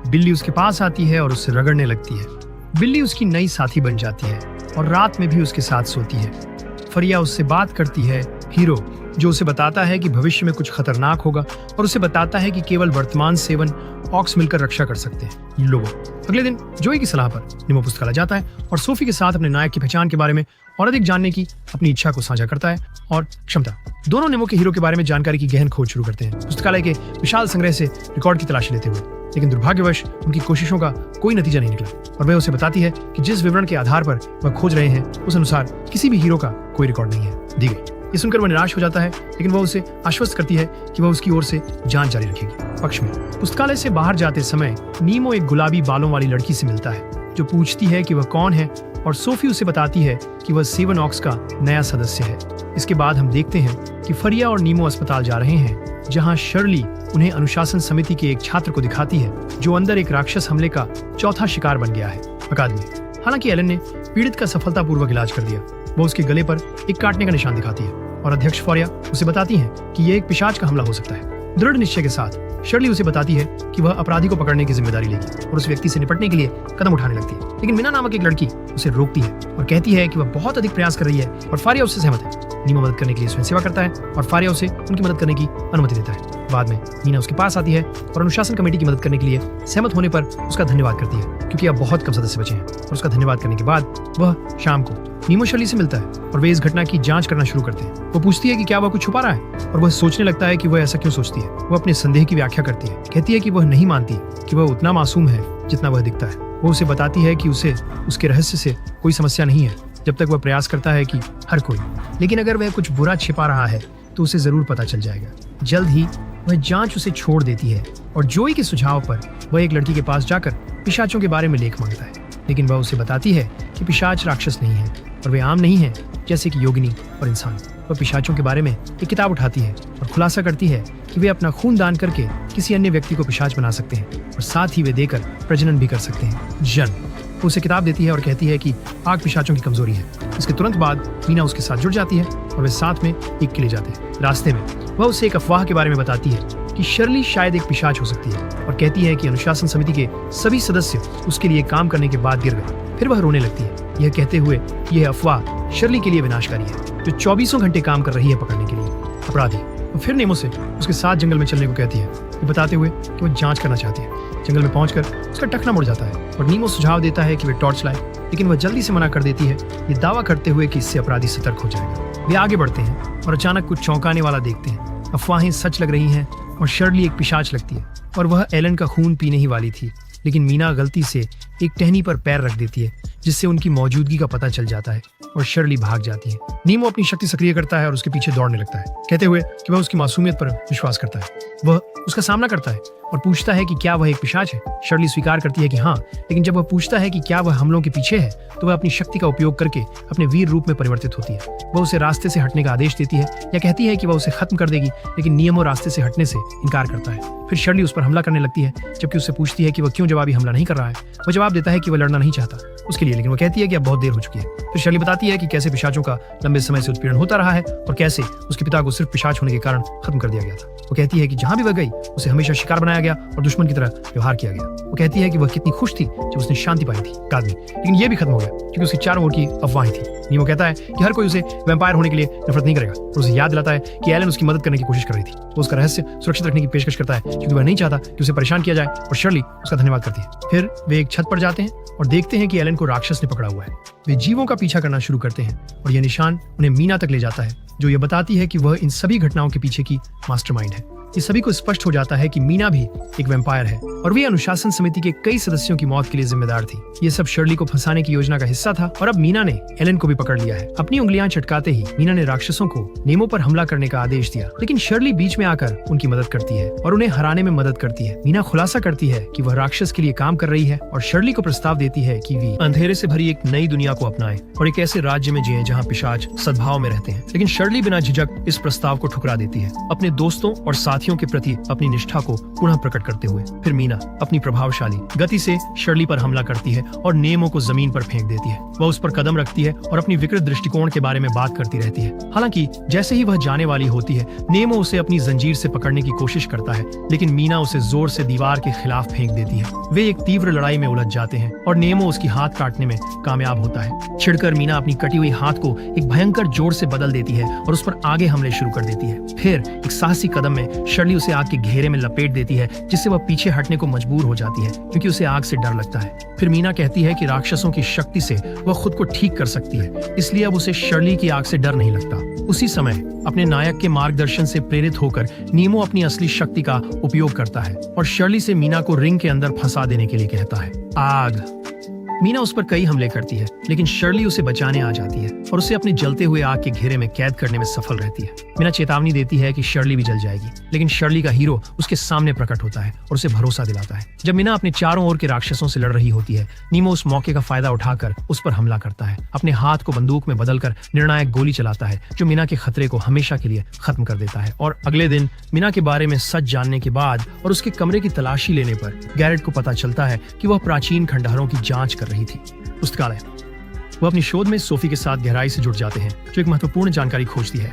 बिल्ली उसके पास आती है और उससे रगड़ने लगती है। बिल्ली उसकी नई साथी बन जाती है और रात में भी उसके साथ सोती है। फरिया उससे बात करती है हीरो, जो उसे बताता है कि भविष्य में कुछ खतरनाक होगा और उसे बताता है कि केवल वर्तमान सेवन ऑक्स मिलकर रक्षा कर सकते हैं लोगों। अगले दिन जोई की सलाह पर नीमो पुस्तकालय जाता है और सोफी के साथ अपने नायक की पहचान के बारे में और अधिक जानने की अपनी इच्छा को साझा करता है और क्षमता। दोनों नीमो के हीरो के बारे में जानकारी की गहन खोज शुरू करते हैं, पुस्तकालय के विशाल संग्रह से रिकॉर्ड की तलाशी लेते हुए। लेकिन दुर्भाग्यवश उनकी कोशिशों का कोई नतीजा नहीं निकला और वह उसे बताती है कि जिस विवरण के आधार पर वह खोज रहे हैं उस अनुसार किसी भी हीरो का कोई रिकॉर्ड नहीं है दी गई। ये सुनकर वह निराश हो जाता है, लेकिन वह उसे आश्वस्त करती है कि वह उसकी ओर से जांच जारी रखेगी। पक्ष में पुस्तकालय से बाहर जाते समय नीमो एक गुलाबी बालों वाली लड़की से मिलता है जो पूछती है कि वह कौन है और सोफी उसे बताती है कि वह सेवन ऑक्स का नया सदस्य है। इसके बाद हम देखते हैं कि फरिया और नीमो अस्पताल जा रहे हैं जहां शर्ली उन्हें अनुशासन समिति के एक छात्र को दिखाती है जो अंदर एक राक्षस हमले का चौथा शिकार बन गया है अकादमी। हालांकि एलन ने पीड़ित का सफलतापूर्वक इलाज कर दिया। वो उसके गले पर एक काटने का निशान दिखाती है और अध्यक्ष फौरिया उसे बताती हैं कि यह एक पिशाच का हमला हो सकता है। दृढ़ निश्चय के साथ शर्ली उसे बताती है कि वह अपराधी को पकड़ने की जिम्मेदारी लेगी और उस व्यक्ति से निपटने के लिए कदम उठाने लगती है। लेकिन मीना नामक एक लड़की उसे रोकती है और कहती है कि वह बहुत अधिक प्रयास कर रही है और फारिया उससे सहमत है। नीमो मदद करने के लिए स्वयं सेवा करता है और फारिया उसे उनकी मदद करने की अनुमति देता है। बाद में मीना उसके पास आती है और अनुशासन कमेटी की मदद करने के लिए सहमत होने पर उसका धन्यवाद करती है क्योंकि अब बहुत कम सदस्य बचे हैं। और उसका धन्यवाद करने के बाद वह शाम को नीमो शर्ली से मिलता है और वे इस घटना की जांच करना शुरू करते हैं। वो पूछती है कि क्या वह कुछ छुपा रहा है और वह सोचने लगता है कि वह ऐसा क्यों सोचती है। वह अपने संदेह की व्याख्या करती है, कहती है कि वह नहीं मानती कि वह उतना मासूम है जितना वह दिखता है। वो उसे बताती है कि उसे उसके रहस्य से कोई समस्या नहीं है जब तक वह प्रयास करता है कि हर कोई, लेकिन अगर वह कुछ बुरा छिपा रहा है तो उसे जरूर पता चल जाएगा। जल्द ही वह जांच उसे छोड़ देती है और जोई के सुझाव पर वह एक लड़की के पास जाकर पिशाचों के बारे में लेख मांगता है। लेकिन वह उसे बताती है कि पिशाच राक्षस नहीं है और वे आम नहीं है जैसे कि योगिनी और इंसान। वह पिशाचों के बारे में एक किताब उठाती है और खुलासा करती है कि वे अपना खून दान करके किसी अन्य व्यक्ति को पिशाच बना सकते हैं और साथ ही वे देकर प्रजनन भी कर सकते हैं। जन्म वो उसे किताब देती है और कहती है कि आग पिशाचों की कमजोरी है। इसके तुरंत बाद मीना उसके साथ जुड़ जाती है और वे साथ में एक किले जाते हैं। रास्ते में वह उसे एक अफवाह के बारे में बताती है कि शर्ली शायद एक पिशाच हो सकती है और कहती है कि अनुशासन समिति के सभी सदस्य उसके लिए काम करने के बाद गिर गए। फिर वह रोने लगती है, यह कहते हुए कि यह अफवाह शर्ली के लिए विनाशकारी है जो 24 घंटे काम कर रही है पकड़ने के लिए अपराधी। और फिर नेमो से उसके साथ जंगल में चलने को कहती है, ये बताते हुए कि वह जांच करना चाहती है। जंगल में पहुंचकर उसका टखना मुड़ जाता है और नीमो सुझाव देता है कि वे टॉर्च लाए, लेकिन वह जल्दी से मना कर देती है, ये दावा करते हुए कि इससे अपराधी सतर्क हो जाएगा। वे आगे बढ़ते हैं और अचानक कुछ चौंकाने वाला देखते हैं। अफवाहें सच लग रही हैं और शर्ली एक पिशाच लगती है और वह एलन का खून पीने ही वाली थी। लेकिन मीना गलती से एक टहनी पर पैर रख देती है जिससे उनकी मौजूदगी का पता चल जाता है और शर्ली भाग जाती है। नीमो अपनी शक्ति सक्रिय करता है और उसके पीछे दौड़ने लगता है, कहते हुए कि वह उसकी मासूमियत पर विश्वास करता है। वह उसका सामना करता है और पूछता है कि क्या वह एक पिशाच है। शर्ली स्वीकार करती है कि हाँ, लेकिन जब वह पूछता है कि क्या वह हमलों के पीछे है तो वह अपनी शक्ति का उपयोग करके अपने वीर रूप में परिवर्तित होती है। वह उसे रास्ते से हटने का आदेश देती है या कहती है कि वह उसे खत्म कर देगी, लेकिन नियमों रास्ते से हटने से इनकार करता है। फिर शर्ली उस पर हमला करने लगती है, जबकि उससे पूछती है कि वह क्यों जवाबी हमला नहीं कर रहा है। वह जवाब देता है कि वह लड़ना नहीं चाहता उसके लिए, लेकिन वह कहती है कि अब बहुत देर हो चुकी है। फिर शर्ली बताती है कि कैसे पिशाचों का लंबे समय से उत्पीड़न होता रहा है और कैसे उसके पिता को सिर्फ पिशाच होने के कारण खत्म कर दिया गया था। वो कहती है कि जहां भी वह गई उसे हमेशा शिकार बनाया गया और दुश्मन की तरह व्यवहार किया गया। वो कहती है कि वह कितनी खुश थी जब उसने शांति पाई थी आदमी, लेकिन यह भी खत्म हो गया क्योंकि उसके चारों ओर की अफवाहें थी। नीमो कहता है कि हर कोई उसे वैम्पायर होने के लिए नफरत नहीं करेगा और उसे याद दिलाता है कि एलन उसकी मदद करने की कोशिश कर रही थी। वो उसका रहस्य सुरक्षित रखने की पेशकश करता है क्योंकि वह नहीं चाहता कि उसे परेशान किया जाए और शर्ली उसका धन्यवाद करती है। फिर वे एक छत पर जाते हैं और देखते हैं कि एलन को राक्षस ने पकड़ा हुआ है। वे जीवों का पीछा करना शुरू करते हैं और यह निशान उन्हें मीना तक ले जाता है जो ये बताती है कि वह इन सभी घटनाओं के पीछे की मास्टरमाइंड है। ये सभी को स्पष्ट हो जाता है कि मीना भी एक वैम्पायर है और वे अनुशासन समिति के कई सदस्यों की मौत के लिए जिम्मेदार थी। ये सब शर्ली को फंसाने की योजना का हिस्सा था और अब मीना ने एलन को भी पकड़ लिया है। अपनी उंगलियां चटकाते ही मीना ने राक्षसों को नेमो पर हमला करने का आदेश दिया, लेकिन शर्ली बीच में आकर उनकी मदद करती है और उन्हें हराने में मदद करती है। मीना खुलासा करती है कि वह राक्षस के लिए काम कर रही है और शर्ली को प्रस्ताव देती है कि वे अंधेरे से भरी एक नई दुनिया को अपनाएं और एक ऐसे राज्य में जिए जहाँ पिशाच सद्भाव में रहते हैं। लेकिन शर्ली बिना झिझक इस प्रस्ताव को ठुकरा देती है, अपने दोस्तों और साथियों के प्रति अपनी निष्ठा को पुनः प्रकट करते हुए। फिर मीना अपनी प्रभावशाली गति से शर्ली पर हमला करती है और नेमो को जमीन पर फेंक देती है। वह उस पर कदम रखती है और अपनी विकृत दृष्टिकोण के बारे में बात करती रहती है। हालांकि जैसे ही वह जाने वाली होती है, नेमो उसे अपनी जंजीर से पकड़ने की कोशिश करता है, लेकिन मीना उसे जोर से दीवार के खिलाफ फेंक देती है। वे एक तीव्र लड़ाई में उलझ जाते हैं और नेमो उसकी हाथ काटने में कामयाब होता है। छिड़कर मीना अपनी कटी हुई हाथ को एक भयंकर जोर से बदल देती है और उस पर आगे हमले शुरू कर देती है। फिर एक साहसी कदम में शर्ली उसे आग के घेरे में लपेट देती है, जिससे वह पीछे हटने को मजबूर हो जाती है क्योंकि उसे आग से डर लगता है। फिर मीना कहती है कि राक्षसों की शक्ति से वह खुद को ठीक कर सकती है, इसलिए अब उसे शर्ली की आग से डर नहीं लगता। उसी समय अपने नायक के मार्गदर्शन से प्रेरित होकर नीमो अपनी असली शक्ति का उपयोग करता है और शर्ली से मीना को रिंग के अंदर फंसा देने के लिए कहता है। आग मीना उस पर कई हमले करती है, लेकिन शर्ली उसे बचाने आ जाती है और उसे अपने जलते हुए आग के घेरे में कैद करने में सफल रहती है। मीना चेतावनी देती है कि शर्ली भी जल जाएगी, लेकिन शर्ली का हीरो उसके सामने प्रकट होता है और उसे भरोसा दिलाता है। जब मीना अपने चारों ओर के राक्षसों से लड़ रही होती है, नीमो उस मौके का फायदा उठाकर उस पर हमला करता है। अपने हाथ को बंदूक में बदलकर निर्णायक गोली चलाता है, जो मीना के खतरे को हमेशा के लिए खत्म कर देता है। और अगले दिन मीना के बारे में सच जानने के बाद और उसके कमरे की तलाशी लेने पर गैरेट को पता चलता है कि वह प्राचीन खंडहरों की जांच कर रही थी। पुस्तकालय। वह अपनी शोध में सोफी के साथ गहराई से जुड़ जाते हैं, जो एक महत्वपूर्ण जानकारी खोजती है।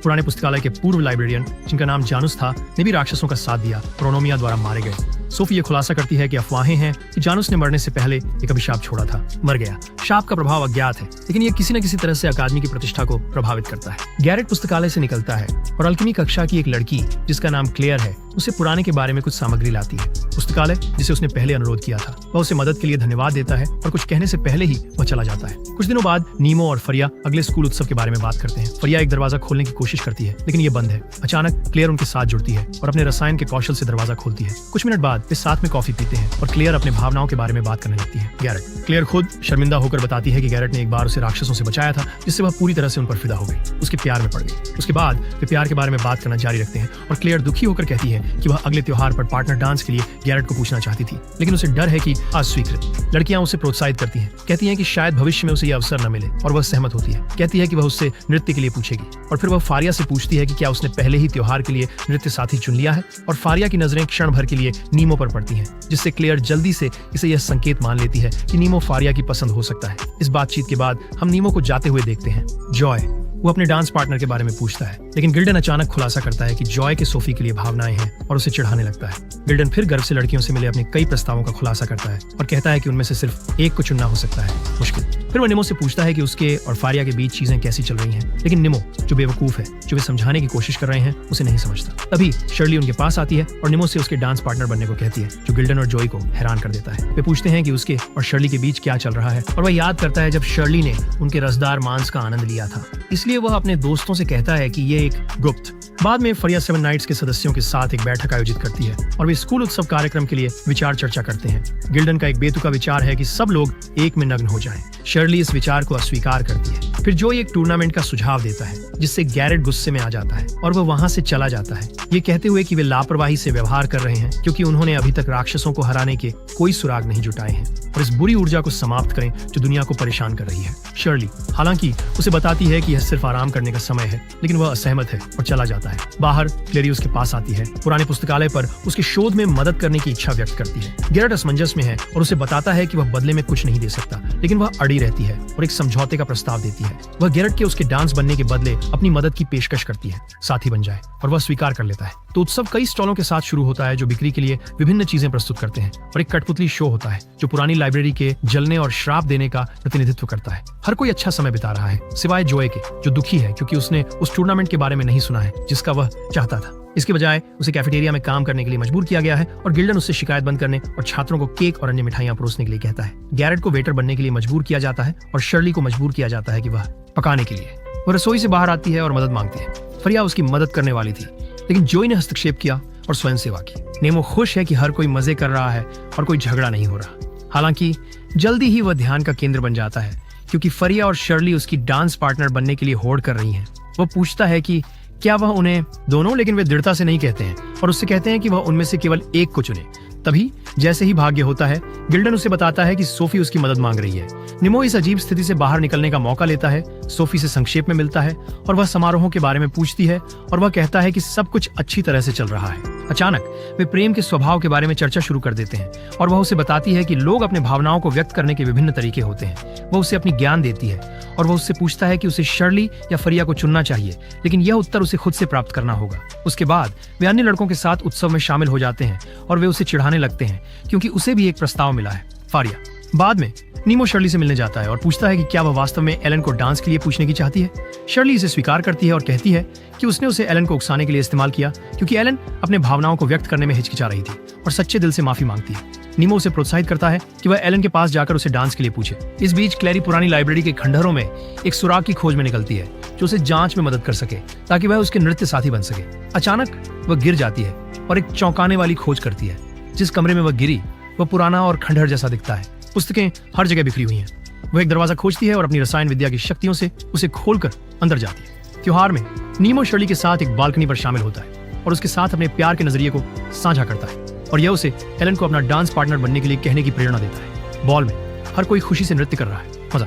पुराने पुस्तकालय के पूर्व लाइब्रेरियन, जिनका नाम जानूस था, ने भी राक्षसों का साथ दिया और ओनोमिया द्वारा मारे गए। सोफी ये खुलासा करती है कि अफवाहें हैं कि जानूस ने मरने से पहले एक अभिशाप छोड़ा था, मर गया। शाप का प्रभाव अज्ञात है, लेकिन ये किसी न किसी तरह से अकादमी की प्रतिष्ठा को प्रभावित करता है। गैरेट पुस्तकालय से निकलता है और अल्केमी कक्षा की एक लड़की, जिसका नाम क्लेयर है, उसे पुराने के बारे में कुछ सामग्री लाती है। पुस्तकालय, जिसे उसने पहले अनुरोध किया था, वह उसे मदद के लिए धन्यवाद देता है और कुछ कहने से पहले ही वह चला जाता है। कुछ दिनों बाद नीमो और फरिया अगले स्कूल उत्सव के बारे में बात करते हैं। फरिया एक दरवाजा खोलने की कोशिश करती है, लेकिन ये बंद है। अचानक क्लेयर उनके साथ जुड़ती है और अपने रसायन के कौशल से दरवाजा खोलती है। कुछ मिनट बाद वे साथ में कॉफी पीते हैं और क्लेयर अपने भावनाओं के बारे में बात करने लगती है। गैरेट। क्लेयर खुद शर्मिंदा होकर बताती है कि गैरेट ने एक बार उसे राक्षसों से बचाया था, जिससे वह पूरी तरह से उन पर फिदा हो गई, उसके प्यार में पड़ गई। उसके बाद वे प्यार के बारे में बात करना जारी रखते हैं और क्लेयर दुखी होकर कहती है कि वह अगले त्योहार पर पार्टनर डांस के लिए गैरेट को पूछना चाहती थी, लेकिन उसे डर है कि अस्वीकृत। लड़कियां उसे प्रोत्साहित करती हैं, कहती हैं कि शायद भविष्य में उसे यह अवसर न मिले, और वह सहमत होती है। कहती है कि वह उससे नृत्य के लिए पूछेगी, और फिर वह फारिया से पूछती है कि क्या उसने पहले ही त्योहार के लिए नृत्य साथी चुन लिया है। और फारिया की नजरें क्षण भर के लिए नीमो पर पड़ती हैं, जिससे क्लेयर जल्दी से इसे यह संकेत मान लेती है कि नीमो फारिया की पसंद हो सकता है। इस बातचीत के बाद हम नीमो को जाते हुए देखते हैं। जॉय। वो अपने डांस पार्टनर के बारे में पूछता है, लेकिन गिल्डन अचानक खुलासा करता है कि जॉय के सोफी के लिए भावनाएं हैं और उसे चिढ़ाने लगता है। गिल्डन फिर गर्व से लड़कियों से मिले अपने कई प्रस्तावों का खुलासा करता है और कहता है कि उनमें से सिर्फ एक को चुनना हो सकता है, मुश्किल। फिर वो निमो से पूछता है कि उसके और फारिया के बीच चीजें कैसी चल रही हैं, लेकिन निमो, जो बेवकूफ है, जो वे समझाने की कोशिश कर रहे हैं, उसे नहीं समझता। तभी शर्ली उनके पास आती है और निमो से उसके डांस पार्टनर बनने को कहती है, जो गिल्डन और जॉय को हैरान कर देता है। वे पूछते हैं कि उसके और शर्ली के बीच क्या चल रहा है, और वह याद करता है जब शर्ली ने उनके रसदार मांस का आनंद लिया था। इसलिए वह अपने दोस्तों से कहता है कि ये एक गुप्त। बाद में फरिया 7 नाइट्स के सदस्यों के साथ एक बैठक आयोजित करती है और वे स्कूल उत्सव कार्यक्रम के लिए विचार चर्चा करते हैं। गिल्डन का एक बेतुका विचार है कि सब लोग एक में नग्न हो जाएं। शर्ली इस विचार को अस्वीकार करती है। फिर जो एक टूर्नामेंट का सुझाव देता है, जिससे गैरेट गुस्से में आ जाता है और वह वहां से चला जाता है, ये कहते हुए कि वे लापरवाही से व्यवहार कर रहे हैं, क्योंकि उन्होंने अभी तक राक्षसों को हराने के कोई सुराग नहीं जुटाए हैं, और इस बुरी ऊर्जा को समाप्त करें जो दुनिया को परेशान कर रही है। शर्ली हालांकि उसे बताती है कि यह सिर्फ आराम करने का समय है, लेकिन वह असहमत है और चला जाता है। बाहर क्लेरी उसके पास आती है, पुराने पुस्तकालय पर उसके शोध में मदद करने की इच्छा व्यक्त करती है। गैरेट असमंजस में है और उसे बताता है कि वह बदले में कुछ नहीं दे सकता, लेकिन वह अड़ी रहती है और एक समझौते का प्रस्ताव देती है। वह गैरेट के उसके डांस बनने के बदले अपनी मदद की पेशकश करती है, साथी बन जाए, और वह स्वीकार कर लेता है। तो उत्सव कई स्टॉलों के साथ शुरू होता है, जो बिक्री के लिए विभिन्न चीजें प्रस्तुत करते हैं, और एक कठपुतली शो होता है जो पुरानी लाइब्रेरी के जलने और श्राप देने का प्रतिनिधित्व करता है। हर कोई अच्छा समय बिता रहा है, सिवाय जॉय के, जो दुखी है क्योंकि उसने उस टूर्नामेंट के बारे में नहीं सुना है जिसका वह चाहता था। इसके बजाय उसे कैफेटेरिया में काम करने के लिए मजबूर किया गया है, और गिल्डन उससे शिकायत बंद करने और छात्रों को केक और अन्य मिठाइयां परोसने के लिए कहता है। गैरेट को वेटर बनने के लिए मजबूर किया जाता है और शर्ली को मजबूर किया जाता है कि वह पकाने के लिए। वह रसोई से बाहर आती है और मदद मांगती है। फरिया उसकी मदद करने वाली थी, लेकिन जॉय ने हस्तक्षेप किया और स्वयं सेवा की। नेमो खुश है कि हर कोई मजे कर रहा है और कोई झगड़ा नहीं हो रहा। हालांकि जल्दी ही वह ध्यान का केंद्र बन जाता है, क्योंकि फरिया और शर्ली उसकी डांस पार्टनर बनने के लिए होड़ कर रही हैं। वह पूछता है कि क्या वह उन्हें दोनों, लेकिन वे दृढ़ता से नहीं कहते हैं और उससे कहते हैं कि वह उनमें से केवल एक को चुने। तभी जैसे ही भाग्य होता है, गिल्डन उसे बताता है कि सोफी उसकी मदद मांग रही है। निमो इस अजीब स्थिति से बाहर निकलने का मौका लेता है, सोफी से संक्षेप में मिलता है और वह समारोहों के बारे में पूछती है, और वह कहता है कि सब कुछ अच्छी तरह से चल रहा है। अचानक वे प्रेम के स्वभाव के बारे में चर्चा शुरू कर देते हैं, और वह उसे बताती है कि लोग अपने भावनाओं को व्यक्त करने के विभिन्न तरीके होते हैं। वह उसे अपनी ज्ञान देती है और वह उससे पूछता है कि उसे शर्ली या फरिया को चुनना चाहिए, लेकिन यह उत्तर उसे खुद से प्राप्त करना होगा। उसके बाद वे अन्य लड़कों के साथ उत्सव में शामिल हो जाते हैं और वे उसे चिढ़ाने लगते हैं, क्योंकि उसे भी एक प्रस्ताव मिला है। फारिया। बाद में नीमो शर्ली से मिलने जाता है और पूछता है कि क्या वह वास्तव में एलन को डांस के लिए पूछने की चाहती है। शर्ली इसे स्वीकार करती है और कहती है कि उसने उसे एलन को उकसाने के लिए इस्तेमाल किया, क्योंकि एलन अपने भावनाओं को व्यक्त करने में हिचकिचा रही थी और सच्चे दिल से माफी मांगती है। नीमो उसे प्रोत्साहित करता है कि वह एलन के पास जाकर उसे डांस के लिए पूछे। इस बीच क्लेरी पुरानी लाइब्रेरी के खंडहरों में एक सुराग की खोज में निकलती है, जो उसे जांच में मदद कर सके, ताकि वह उसके नृत्य साथी बन सके। अचानक वह गिर जाती है और एक चौंकाने वाली खोज करती है। जिस कमरे में वह गिरी वह पुराना और खंडहर जैसा दिखता है। पुस्तकें हर जगह बिखरी हुई हैं। वो एक दरवाजा खोजती है और अपनी रसायन विद्या की शक्तियों से उसे खोलकर अंदर जाती है। त्योहार में नीमो शर्ली के साथ एक बालकनी पर शामिल होता है और उसके साथ अपने प्यार के नजरिए को साझा करता है और यह उसे एलन को अपना डांस पार्टनर बनने के लिए कहने की प्रेरणा देता है। बॉल में हर कोई खुशी से नृत्य कर रहा है। मजा।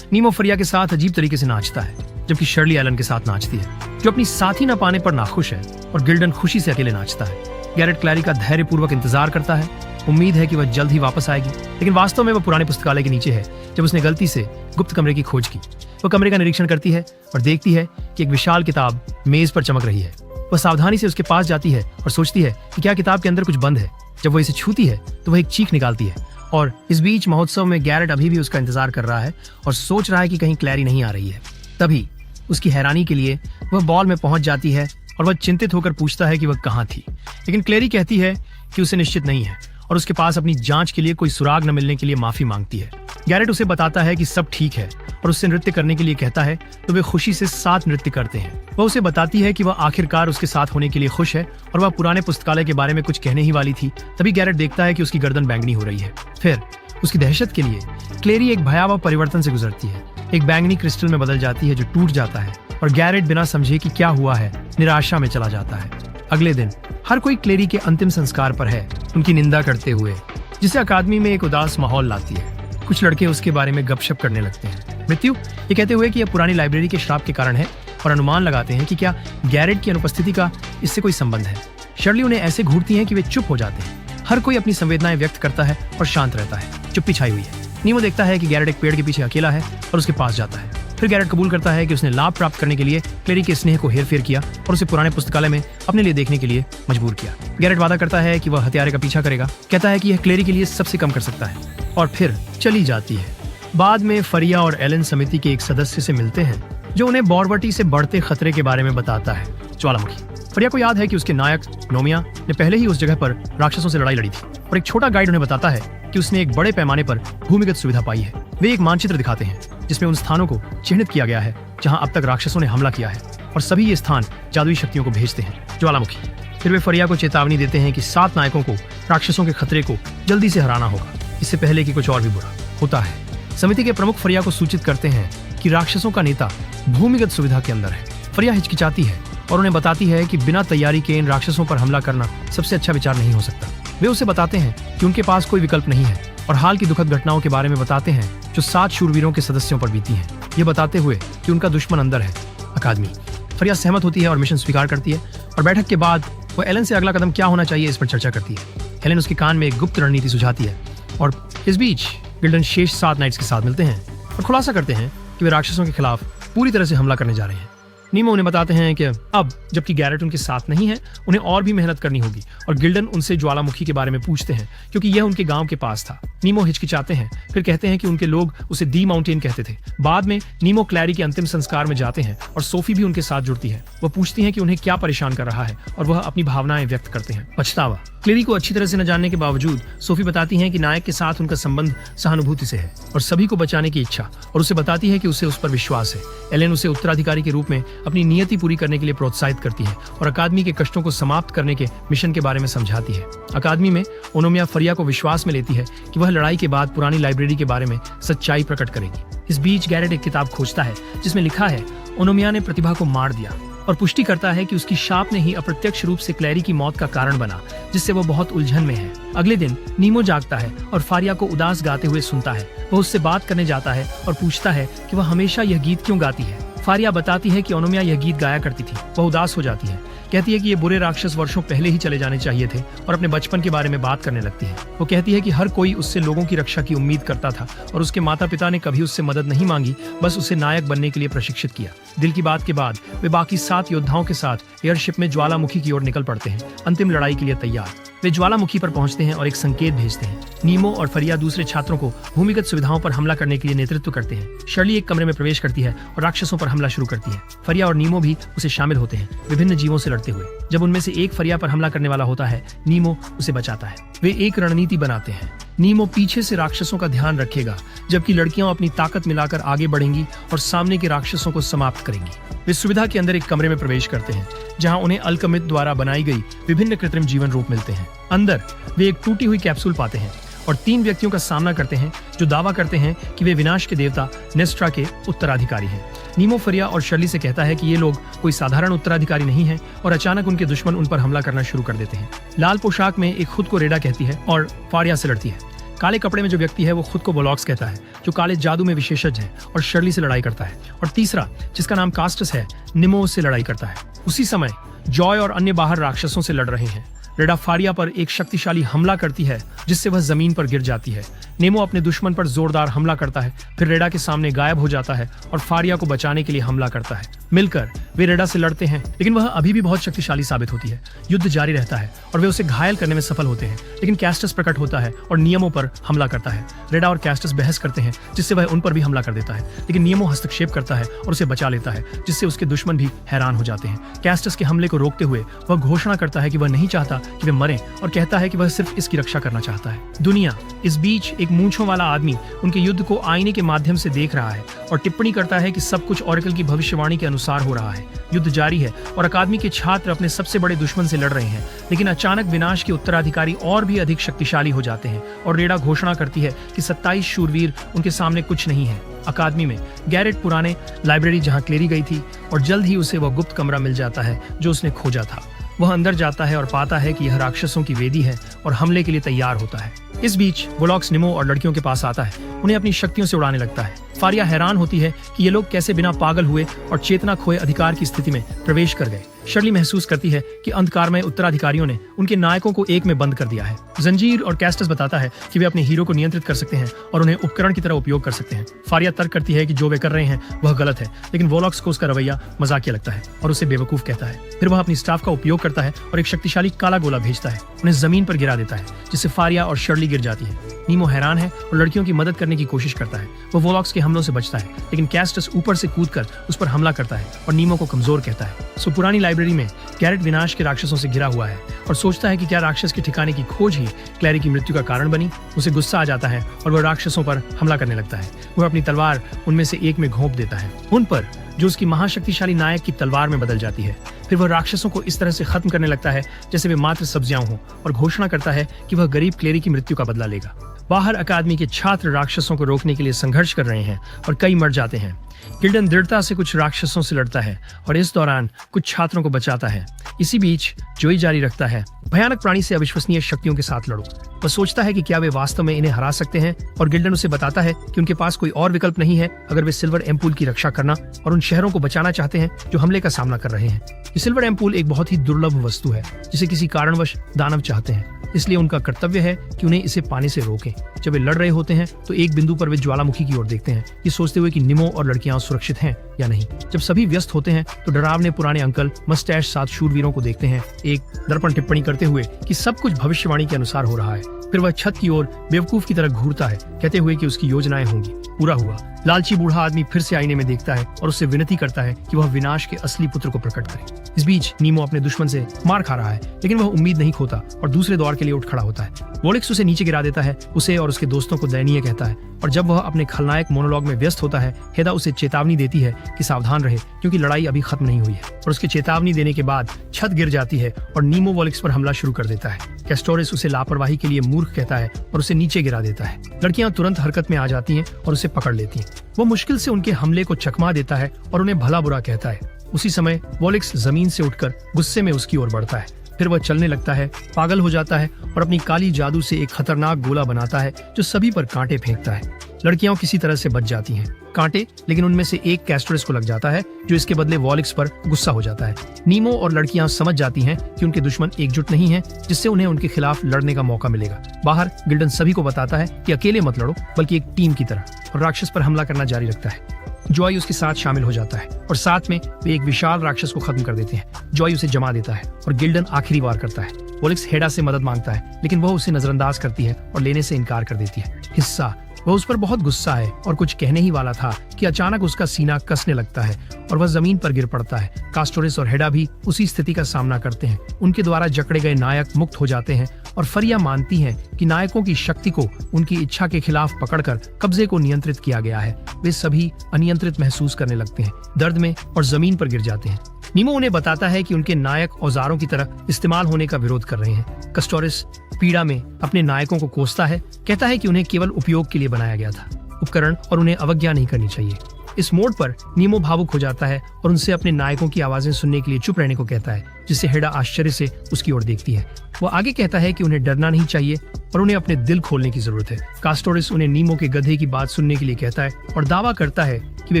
नीमो फरिया के साथ अजीब तरीके से नाचता है जबकि शर्ली एलन के साथ नाचती है, जो अपनी साथी न पाने पर नाखुश है, और गिल्डन खुशी से अकेले नाचता है। गैरेट क्लैरी का धैर्यपूर्वक इंतजार करता है, उम्मीद है कि वह जल्द ही वापस आएगी, लेकिन वास्तव में वह पुराने पुस्तकालय के नीचे है जब उसने गलती से गुप्त कमरे की खोज की। वह कमरे का निरीक्षण करती है और देखती है कि एक विशाल किताब मेज पर चमक रही है। वह सावधानी से उसके पास जाती है और सोचती है कि क्या किताब के अंदर कुछ बंद है। जब वह इसे छूती है तो वह एक चीख निकालती है, और इस बीच महोत्सव में गैरेट अभी भी उसका इंतजार कर रहा है और सोच रहा है कि कहीं क्लैरी नहीं आ रही है। तभी उसकी हैरानी के लिए वह बॉल में पहुंच जाती है और वह चिंतित होकर पूछता है कि वह कहाँ थी, लेकिन क्लैरी कहती है कि उसे निश्चित नहीं है और उसके पास अपनी जांच के लिए कोई सुराग न मिलने के लिए माफी मांगती है। गैरेट उसे बताता है कि सब ठीक है और उससे नृत्य करने के लिए कहता है, तो वे खुशी से साथ नृत्य करते हैं। वह उसे बताती है कि वह आखिरकार उसके साथ होने के लिए खुश है और वह पुराने पुस्तकालय के बारे में कुछ कहने ही वाली थी। तभी गैरेट देखता है कि उसकी गर्दन बैंगनी हो रही है। फिर उसकी दहशत के लिए क्लैरी एक भयावह परिवर्तन से गुजरती है। एक बैंगनी क्रिस्टल में बदल जाती है जो टूट जाता है और गैरेट बिना समझे कि क्या हुआ है निराशा में चला जाता है। अगले दिन हर कोई क्लैरी के अंतिम संस्कार पर है, उनकी निंदा करते हुए, जिसे अकादमी में एक उदास माहौल लाती है। कुछ लड़के उसके बारे में गपशप करने लगते हैं, मृत्यु ये कहते हुए कि यह पुरानी लाइब्रेरी के श्राप के कारण है, और अनुमान लगाते हैं कि क्या गैरेट की अनुपस्थिति का इससे कोई संबंध है। शर्ली उन्हें ऐसे घूरती है कि वे चुप हो जाते हैं। हर कोई अपनी संवेदनाएं व्यक्त करता है और शांत रहता है। चुप्पी छाई हुई है। नीमो देखता है कि गैरेट एक पेड़ के पीछे अकेला है और उसके पास जाता है। फिर गैरेट कबूल करता है कि उसने लाभ प्राप्त करने के लिए क्लैरी के स्नेह को हेरफेर किया और उसे पुराने पुस्तकालय में अपने लिए देखने के लिए मजबूर किया। गैरेट वादा करता है कि वह हत्यारे का पीछा करेगा, कहता है कि यह क्लैरी के लिए सबसे कम कर सकता है, और फिर चली जाती है। बाद में फरिया और एलन समिति के एक सदस्य से मिलते हैं जो उन्हें बॉरबटी से बढ़ते खतरे के बारे में बताता है। ज्वालामुखी। फरिया को याद है कि उसके नायक नोमिया ने पहले ही उस जगह पर राक्षसों से लड़ाई लड़ी थी, और एक छोटा गाइड उन्हें बताता है कि उसने एक बड़े पैमाने पर भूमिगत सुविधा पाई है। वे एक मानचित्र दिखाते हैं जिसमें उन स्थानों को चिन्हित किया गया है जहां अब तक राक्षसों ने हमला किया है, और सभी ये स्थान जादुई शक्तियों को भेजते हैं। ज्वालामुखी। फिर वे फरिया को चेतावनी देते हैं कि 7 नायकों को राक्षसों के खतरे को जल्दी से हराना होगा, इससे पहले कि कुछ और भी बुरा होता है। समिति के प्रमुख फरिया को सूचित करते हैं कि राक्षसों का नेता भूमिगत सुविधा के अंदर है। फरिया हिचकिचाती है और उन्हें बताती है कि बिना तैयारी के इन राक्षसों पर हमला करना सबसे अच्छा विचार नहीं हो सकता। वे उसे बताते हैं कि उनके पास कोई विकल्प नहीं है और हाल की दुखद घटनाओं के बारे में बताते हैं जो 7 शूरवीरों के सदस्यों पर बीती हैं, ये बताते हुए कि उनका दुश्मन अंदर है, अकादमी। फरिया सहमत होती है और मिशन स्वीकार करती है, और बैठक के बाद वह एलन से अगला कदम क्या होना चाहिए इस पर चर्चा करती है। एलन उसके कान में एक गुप्त रणनीति सुझाती है, और इस बीच गिल्डन शेष 7 नाइट्स के साथ मिलते हैं और खुलासा करते हैं कि वे राक्षसों के खिलाफ पूरी तरह से हमला करने जा रहे हैं। नीमो उन्हें बताते हैं कि अब जबकि गैरेट उनके साथ नहीं है, उन्हें और भी मेहनत करनी होगी, और गिल्डन उनसे ज्वालामुखी के बारे में पूछते हैं क्योंकि यह उनके गांव के पास था। नीमो हिचकिचाते हैं, फिर कहते हैं कि उनके लोग उसे दी माउंटेन कहते थे। बाद में नीमो क्लैरी के अंतिम संस्कार में जाते हैं और सोफी भी उनके साथ जुड़ती है। वह पूछती है कि उन्हें क्या परेशान कर रहा है और वह अपनी भावनाएं व्यक्त करते हैं। पछतावा। क्लैरी को अच्छी तरह से न जानने के बावजूद सोफी बताती है कि नायक के साथ उनका संबंध सहानुभूति से है और सभी को बचाने की इच्छा, और उसे बताती है कि उसे उस पर विश्वास है। एलेन उसे उत्तराधिकारी के रूप में अपनी नियति पूरी करने के लिए प्रोत्साहित करती है और अकादमी के कष्टों को समाप्त करने के मिशन के बारे में समझाती है। अकादमी में ओनोमिया फरिया को विश्वास में लेती है कि वह लड़ाई के बाद पुरानी लाइब्रेरी के बारे में सच्चाई प्रकट करेगी। इस बीच गैरेट एक किताब खोजता है जिसमें लिखा है ओनोमिया ने प्रतिभा को मार दिया, और पुष्टि करता है कि उसकी शाप ने ही अप्रत्यक्ष रूप से क्लैरी की मौत का कारण बना, जिससे वो बहुत उलझन में है। अगले दिन नीमो जागता है और फारिया को उदास गाते हुए सुनता है। वह उससे बात करने जाता है और पूछता है कि वह हमेशा यह गीत क्यों गाती है। फारिया बताती है कि ओनोमिया यह गीत गाया करती थी। वह उदास हो जाती है, कहती है कि ये बुरे राक्षस वर्षों पहले ही चले जाने चाहिए थे, और अपने बचपन के बारे में बात करने लगती है। वो कहती है कि हर कोई उससे लोगों की रक्षा की उम्मीद करता था और उसके माता पिता ने कभी उससे मदद नहीं मांगी, बस उसे नायक बनने के लिए प्रशिक्षित किया। दिल की बात के बाद वे बाकी 7 योद्धाओं के साथ एयरशिप में ज्वालामुखी की ओर निकल पड़ते हैं, अंतिम लड़ाई के लिए तैयार। वे ज्वालामुखी पर पहुंचते हैं और एक संकेत भेजते हैं। नीमो और फरिया दूसरे छात्रों को भूमिगत सुविधाओं पर हमला करने के लिए नेतृत्व करते हैं। शर्ली एक कमरे में प्रवेश करती है और राक्षसों पर हमला शुरू करती है। फरिया और नीमो भी उसे शामिल होते हैं, विभिन्न जीवों से लड़ते हुए। जब उनमें से एक फरिया पर हमला करने वाला होता है, नीमो उसे बचाता है। वे एक रणनीति बनाते हैं। नीमो पीछे से राक्षसों का ध्यान रखेगा, जबकि लड़कियां अपनी ताकत मिलाकर आगे बढ़ेंगी और सामने के राक्षसों को समाप्त करेंगी। वे सुविधा के अंदर एक कमरे में प्रवेश करते हैं जहां उन्हें अल्केमिस्ट द्वारा बनाई गई विभिन्न कृत्रिम जीवन रूप मिलते हैं। अंदर वे एक टूटी हुई कैप्सूल पाते हैं और 3 व्यक्तियों का सामना करते हैं जो दावा करते हैं कि वे विनाश के देवता नेस्ट्रा के उत्तराधिकारी हैं। नीमो फरिया और शर्ली से कहता है कि ये लोग कोई साधारण उत्तराधिकारी नहीं हैं और अचानक उनके दुश्मन उन पर हमला करना शुरू कर देते हैं। लाल पोशाक में एक खुद को रेडा कहती है और फारिया से लड़ती है। काले कपड़े में जो व्यक्ति है वो खुद को वोलॉक्स कहता है, जो काले जादू में विशेषज्ञ है और शर्ली से लड़ाई करता है। और तीसरा, जिसका नाम कास्टस है, निमो से लड़ाई करता है। उसी समय जॉय और अन्य बाहर राक्षसों से लड़ रहे हैं। रेडा फारिया पर एक शक्तिशाली हमला करती है जिससे वह जमीन पर गिर जाती है। नेमो अपने दुश्मन पर जोरदार हमला करता है, फिर रेडा के सामने गायब हो जाता है और फारिया को बचाने के लिए हमला करता है। मिलकर वे रेडा से लड़ते हैं, लेकिन वह अभी भी बहुत शक्तिशाली साबित होती है। युद्ध जारी रहता है और वे उसे घायल करने में सफल होते हैं, लेकिन कैस्टस प्रकट होता है और नियमों पर हमला करता है। रेडा और कैस्टस बहस करते हैं, जिससे वह उन पर भी हमला कर देता है, लेकिन नियमो हस्तक्षेप करता है और उसे बचा लेता है, जिससे उसके दुश्मन भी हैरान हो जाते हैं। कैस्टस के हमले को रोकते हुए वह घोषणा करता है कि वह नहीं चाहता कि वे मरें और कहता है कि वह सिर्फ इसकी रक्षा करना चाहता है। दुनिया इस बीच एक मूंछों वाला आदमी उनके युद्ध को आईने के माध्यम से देख रहा है और टिप्पणी करता है कि सब कुछ ऑरेकल की भविष्यवाणी के अनुसार हो रहा है। युद्ध जारी है और अकादमी के छात्र अपने सबसे बड़े दुश्मन से लड़ रहे हैं, लेकिन अचानक विनाश के उत्तराधिकारी और भी अधिक शक्तिशाली हो जाते हैं और रेडा घोषणा करती है कि 27 शूरवीर उनके सामने कुछ नहीं है। अकादमी में गैरेट पुराने लाइब्रेरी जहां क्लेरी गई थी और जल्द ही उसे वह गुप्त कमरा मिल जाता है जो उसने खोजा था। वह अंदर जाता है और पाता है कि यह राक्षसों की वेदी है और हमले के लिए तैयार होता है। इस बीच वोलॉक्स निमो और लड़कियों के पास आता है, उन्हें अपनी शक्तियों से उड़ाने लगता है। फारिया हैरान होती है कि ये लोग कैसे बिना पागल हुए और चेतना खोए अधिकार की स्थिति में प्रवेश कर गए। शर्ली महसूस करती है कि अंधकारमय उत्तराधिकारियों ने उनके नायकों को एक में बंद कर दिया है। जंजीर और कैस्टस बताता है कि वे अपने हीरो को नियंत्रित कर सकते हैं और उन्हें उपकरण की तरह उपयोग कर सकते हैं। फारिया तर्क करती है कि जो वे कर रहे हैं वह गलत है, लेकिन वोलॉक्स को उसका रवैया मजाकिया लगता है और उसे बेवकूफ कहता है। फिर वह अपनी स्टाफ का उपयोग करता है और एक शक्तिशाली काला गोला भेजता है, उन्हें जमीन पर गिरा देता है, जिससे फारिया और शर्ली गिर जाती है। नीमो हैरान है और लड़कियों की मदद करने की कोशिश करता है। वो वोलॉक्स के हमलों से बचता है, लेकिन कैस्टस ऊपर से कूदकर उस पर हमला करता है और नीमो को कमजोर कहता है। सो पुरानी लाइब्रेरी में गैरेट विनाश के राक्षसों से घिरा हुआ है और सोचता है कि क्या राक्षस के ठिकाने की खोज ही क्लैरी की मृत्यु का कारण बनी। उसे गुस्सा आ जाता है और वह राक्षसों पर हमला करने लगता है। वह अपनी तलवार उनमें से एक में घोंप देता है, उन पर जो उसकी महाशक्तिशाली नायक की तलवार में बदल जाती है। फिर वह राक्षसों को इस तरह से खत्म करने लगता है जैसे वे मात्र सब्जियां हों और घोषणा करता है कि वह गरीब क्लेरी की मृत्यु का बदला लेगा। बाहर अकादमी के छात्र राक्षसों को रोकने के लिए संघर्ष कर रहे हैं और कई मर जाते हैं। गिल्डन दृढ़ता से कुछ राक्षसों से लड़ता है और इस दौरान कुछ छात्रों को बचाता है। इसी बीच जोई जारी रखता है, भयानक प्राणी से अविश्वसनीय शक्तियों के साथ लड़ो। वह सोचता है कि क्या वे वास्तव में इन्हें हरा सकते हैं और गिल्डन उसे बताता है कि उनके पास कोई और विकल्प नहीं है अगर वे सिल्वर एम्पूल की रक्षा करना और उन शहरों को बचाना चाहते हैं जो हमले का सामना कर रहे हैं। ये सिल्वर एम्पूल एक बहुत ही दुर्लभ वस्तु है जिसे किसी कारणवश दानव चाहते हैं, इसलिए उनका कर्तव्य है कि उन्हें इसे पाने से रोकें। जब वे लड़ रहे होते हैं तो एक बिंदु पर वे ज्वालामुखी की ओर देखते हैं, ये सोचते हुए कि निमो और लड़कियां सुरक्षित हैं या नहीं। जब सभी व्यस्त होते हैं तो डरावने पुराने अंकल मस्टैश 7 शूरवीरों को देखते हैं, एक दर्पण टिप्पणी करते हुए कि सब कुछ भविष्यवाणी के अनुसार हो रहा है। फिर वह छत की ओर बेवकूफ की तरह घूरता है, कहते हुए कि उसकी योजनाएं होंगी। पूरा हुआ। लालची बूढ़ा आदमी फिर से आईने में देखता है और उससे विनती करता है कि वह विनाश के असली पुत्र को प्रकट करे। इस बीच नीमो अपने दुश्मन से मार खा रहा है, लेकिन वह उम्मीद नहीं खोता और दूसरे दौर के लिए उठ खड़ा होता है। वोलिक्स उसे नीचे गिरा देता है, उसे और उसके दोस्तों को दयनीय कहता है और जब वह अपने खलनायक मोनोलॉग में व्यस्त होता है, हेदा उसे चेतावनी देती है कि सावधान रहे क्योंकि लड़ाई अभी खत्म नहीं हुई है। और उसके चेतावनी देने के बाद छत गिर जाती है और नीमो वोलिक्स पर हमला शुरू कर देता है। कैस्टोरिस उसे लापरवाही के लिए मूर्ख कहता है और उसे नीचे गिरा देता है। लड़कियां तुरंत हरकत में आ जाती हैं और उसे पकड़ लेती हैं। वो मुश्किल से उनके हमले को चकमा देता है और उन्हें भला बुरा कहता है। उसी समय वोलिक्स जमीन से उठकर गुस्से में उसकी ओर बढ़ता है। फिर वह चलने लगता है, पागल हो जाता है और अपनी काली जादू से एक खतरनाक गोला बनाता है जो सभी पर कांटे फेंकता है। लड़कियां किसी तरह से बच जाती हैं कांटे, लेकिन उनमें से एक कैस्टोरिस को लग जाता है जो इसके बदले वोलिक्स पर गुस्सा हो जाता है। नीमो और लड़कियां समझ जाती हैं कि उनके दुश्मन एकजुट नहीं हैं, जिससे उन्हें उनके खिलाफ लड़ने का मौका मिलेगा। बाहर गिल्डन सभी को बताता है कि अकेले मत लड़ो बल्कि एक टीम की तरह, और राक्षस पर हमला करना जारी रखता है। जॉय उसके साथ शामिल हो जाता है और साथ में वे एक विशाल राक्षस को खत्म कर देते हैं। जॉय उसे जमा देता है और गिल्डन आखिरी वार करता है। वोलिक्स हेडा से मदद मांगता है, लेकिन वह उसे नजरअंदाज करती है और लेने से इनकार कर देती है। हिस्सा वह उस पर बहुत गुस्सा है और कुछ कहने ही वाला था कि अचानक उसका सीना कसने लगता है और वह जमीन पर गिर पड़ता है। कास्टोरिस और हेडा भी उसी स्थिति का सामना करते हैं। उनके द्वारा जकड़े गए नायक मुक्त हो जाते हैं और फरिया मानती है कि नायकों की शक्ति को उनकी इच्छा के खिलाफ पकड़कर कब्जे को नियंत्रित किया गया है। वे सभी अनियंत्रित महसूस करने लगते हैं, दर्द में और जमीन पर गिर जाते हैं। नीमो उन्हें बताता है कि उनके नायक औजारों की तरह इस्तेमाल होने का विरोध कर रहे हैं। कस्टोरिस पीड़ा में अपने नायकों को कोसता है, कहता है कि उन्हें केवल उपयोग के लिए बनाया गया था, उपकरण, और उन्हें अवज्ञा नहीं करनी चाहिए। इस मोड़ पर नीमो भावुक हो जाता है और उनसे अपने नायकों की आवाजें सुनने के लिए चुप रहने को कहता है, जिससे हेडा आश्चर्य से उसकी ओर देखती है। वो आगे कहता है कि उन्हें डरना नहीं चाहिए और उन्हें अपने दिल खोलने की जरूरत है। कास्टोरिस उन्हें नीमो के गधे की बात सुनने के लिए कहता है और दावा करता है कि वे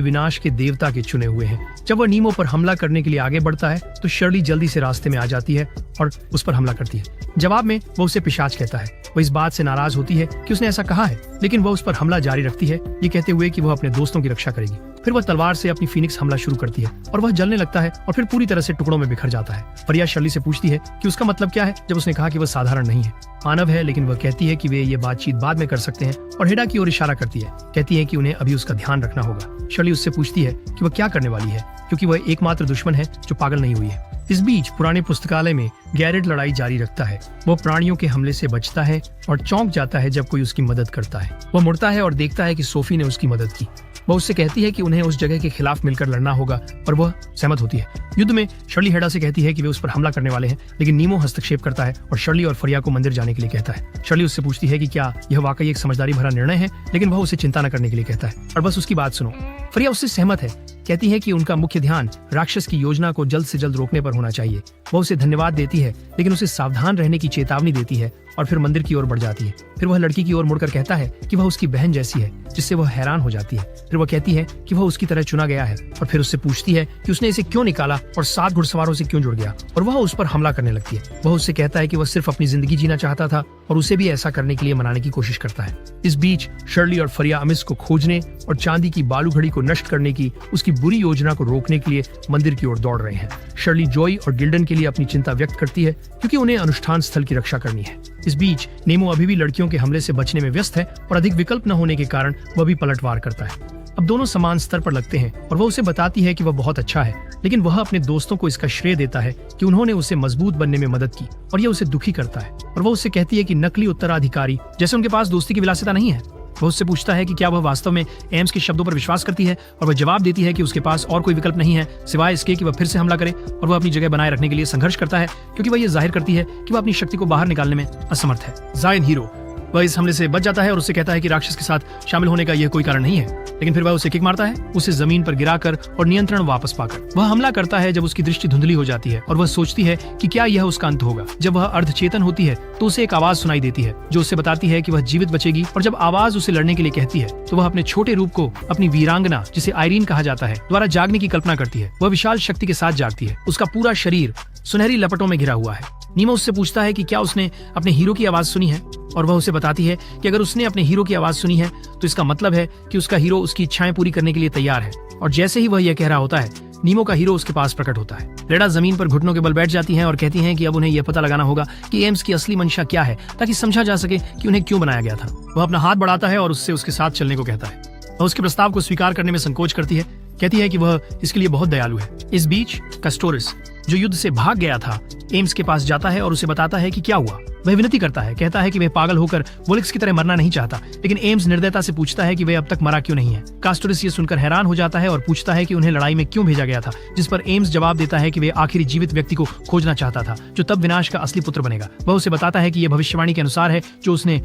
विनाश के देवता के चुने हुए हैं। जब वह नीमो पर हमला करने के लिए आगे बढ़ता है तो शर्ली जल्दी से रास्ते में आ जाती है और उस पर हमला करती है। जवाब में वो उसे पिशाच कहता है। वह इस बात से नाराज होती है कि उसने ऐसा कहा है, लेकिन वह उस पर हमला जारी रखती है, ये कहते हुए कि वह अपने दोस्तों की रक्षा करेगी। फिर वह तलवार से अपनी फीनिक्स हमला शुरू करती है और वह जलने लगता है और फिर पूरी तरह से टुकड़ों में बिखर जाता है। फरिया शर्ली से पूछती है कि उसका मतलब क्या है, जब उसने कहा कि वह साधारण नहीं है, मानव है, लेकिन वह कहती है कि वे ये बातचीत बाद में कर सकते हैं और हेडा की ओर इशारा करती है, कहती है कि उन्हें अभी उसका ध्यान रखना होगा। शर्ली उससे पूछती है कि वह क्या करने वाली है, क्योंकि वह एकमात्र दुश्मन है जो पागल नहीं हुई है। इस बीच पुराने पुस्तकालय में गैरेट लड़ाई जारी रखता है। वह प्राणियों के हमले से बचता है और चौंक जाता है जब कोई उसकी मदद करता है। वह मुड़ता है और देखता है कि सोफी ने उसकी मदद की। वह उससे कहती है कि उन्हें उस जगह के खिलाफ मिलकर लड़ना होगा और वह सहमत होती है। युद्ध में शर्ली हेडा से कहती है कि वे उस पर हमला करने वाले हैं, लेकिन नीमो हस्तक्षेप करता है और शर्ली और फरिया को मंदिर जाने के लिए कहता है। शर्ली उससे पूछती है कि क्या यह वाकई एक समझदारी भरा निर्णय है, लेकिन वह उसे चिंता न करने के लिए कहता है और बस उसकी बात सुनो। फरिया उससे सहमत है, कहती है कि उनका मुख्य ध्यान राक्षस की योजना को जल्द से जल्द रोकने पर होना चाहिए। वह उसे धन्यवाद देती है, लेकिन उसे सावधान रहने की चेतावनी देती है और फिर मंदिर की ओर बढ़ जाती है। फिर वह लड़की की ओर मुड़कर कहता है कि वह उसकी बहन जैसी है, जिससे वह हैरान हो जाती है। फिर वह कहती है कि वह उसकी तरह चुना गया है और फिर उससे पूछती है कि उसने इसे क्यों निकाला और 7 घुड़सवारों से क्यों जुड़ गया, और वह उस पर हमला करने लगती है। वह उससे कहता है कि वह सिर्फ अपनी जिंदगी जीना चाहता था और उसे भी ऐसा करने के लिए मनाने की कोशिश करता है। इस बीच शर्ली और फरिया अमिस को खोजने और चांदी की बालू घड़ी को नष्ट करने की उसकी बुरी योजना को रोकने के लिए मंदिर की ओर दौड़ रहे हैं। शर्ली जॉय और गिल्डन के लिए अपनी चिंता व्यक्त करती है, क्योंकि उन्हें अनुष्ठान स्थल की रक्षा करनी है। इस बीच नेमो अभी भी लड़कियों के हमले से बचने में व्यस्त है और अधिक विकल्प न होने के कारण वह भी पलटवार करता है। अब दोनों समान स्तर पर लगते हैं और वह उसे बताती है कि वह बहुत अच्छा है, लेकिन वह अपने दोस्तों को इसका श्रेय देता है कि उन्होंने उसे मजबूत बनने में मदद की, और यह उसे दुखी करता है। और वह उससे कहती है कि नकली उत्तराधिकारी जैसे उनके पास दोस्ती की विलासिता नहीं है। वह उससे पूछता है कि क्या वह वास्तव में एम्स के शब्दों पर विश्वास करती है, और वह जवाब देती है कि उसके पास और कोई विकल्प नहीं है सिवाय इसके कि वह फिर से हमला करे, और वह अपनी जगह बनाए रखने के लिए संघर्ष करता है, क्योंकि वह यह जाहिर करती है कि वह अपनी शक्ति को बाहर निकालने में असमर्थ है। जायन हीरो वह इस हमले से बच जाता है और उससे कहता है कि राक्षस के साथ शामिल होने का यह कोई कारण नहीं है, लेकिन फिर वह उसे किक मारता है, उसे जमीन पर गिराकर और नियंत्रण वापस पाकर। वह हमला करता है जब उसकी दृष्टि धुंधली हो जाती है और वह सोचती है कि क्या यह उसका अंत होगा। जब वह अर्धचेतन होती है तो उसे एक आवाज सुनाई देती है जो उसे बताती है कि वह जीवित बचेगी, और जब आवाज उसे लड़ने के लिए कहती है तो वह अपने छोटे रूप को अपनी वीरांगना, जिसे आयरीन कहा जाता है, द्वारा जागने की कल्पना करती है। वह विशाल शक्ति के साथ जागती है। उसका पूरा शरीर सुनहरी लपटों में घिरा हुआ है। नीमो उससे पूछता है कि क्या उसने अपने हीरो की आवाज सुनी है, और वह उसे बताती है कि अगर उसने अपने हीरो की आवाज सुनी है तो इसका मतलब है कि उसका हीरो उसकी इच्छाएं पूरी करने के लिए तैयार है। और जैसे ही वह यह कह रहा होता है, नीमो का हीरो उसके पास प्रकट होता है। रेडा जमीन पर घुटनों के बल बैठ जाती हैं और कहती हैं कि अब उन्हें यह पता लगाना होगा कि एम्स की असली मंशा क्या है, ताकि समझा जा सके कि उन्हें क्यों बनाया गया था। वह अपना हाथ बढ़ाता है और उससे उसके साथ चलने को कहता है। वह उसके प्रस्ताव को स्वीकार करने में संकोच करती है, कहती है कि वह इसके लिए बहुत दयालु है। इस बीच कस्टोरिस, जो युद्ध से भाग गया था, एम्स के पास जाता है और उसे बताता है कि क्या हुआ। वह विनती करता है, कहता है कि वह पागल होकर वोलिक्स की तरह मरना नहीं चाहता, लेकिन एम्स निर्दयता से पूछता है कि वह अब तक मरा क्यों नहीं है। कास्टोरिस ये सुनकर हैरान हो जाता है और पूछता है कि उन्हें लड़ाई में क्यों भेजा गया था, जिस पर एम्स जवाब देता है कि वह आखिरी जीवित व्यक्ति को खोजना चाहता था, जो तब विनाश का असली पुत्र बनेगा। वह उसे बताता है कि यह भविष्यवाणी के अनुसार है जो उसने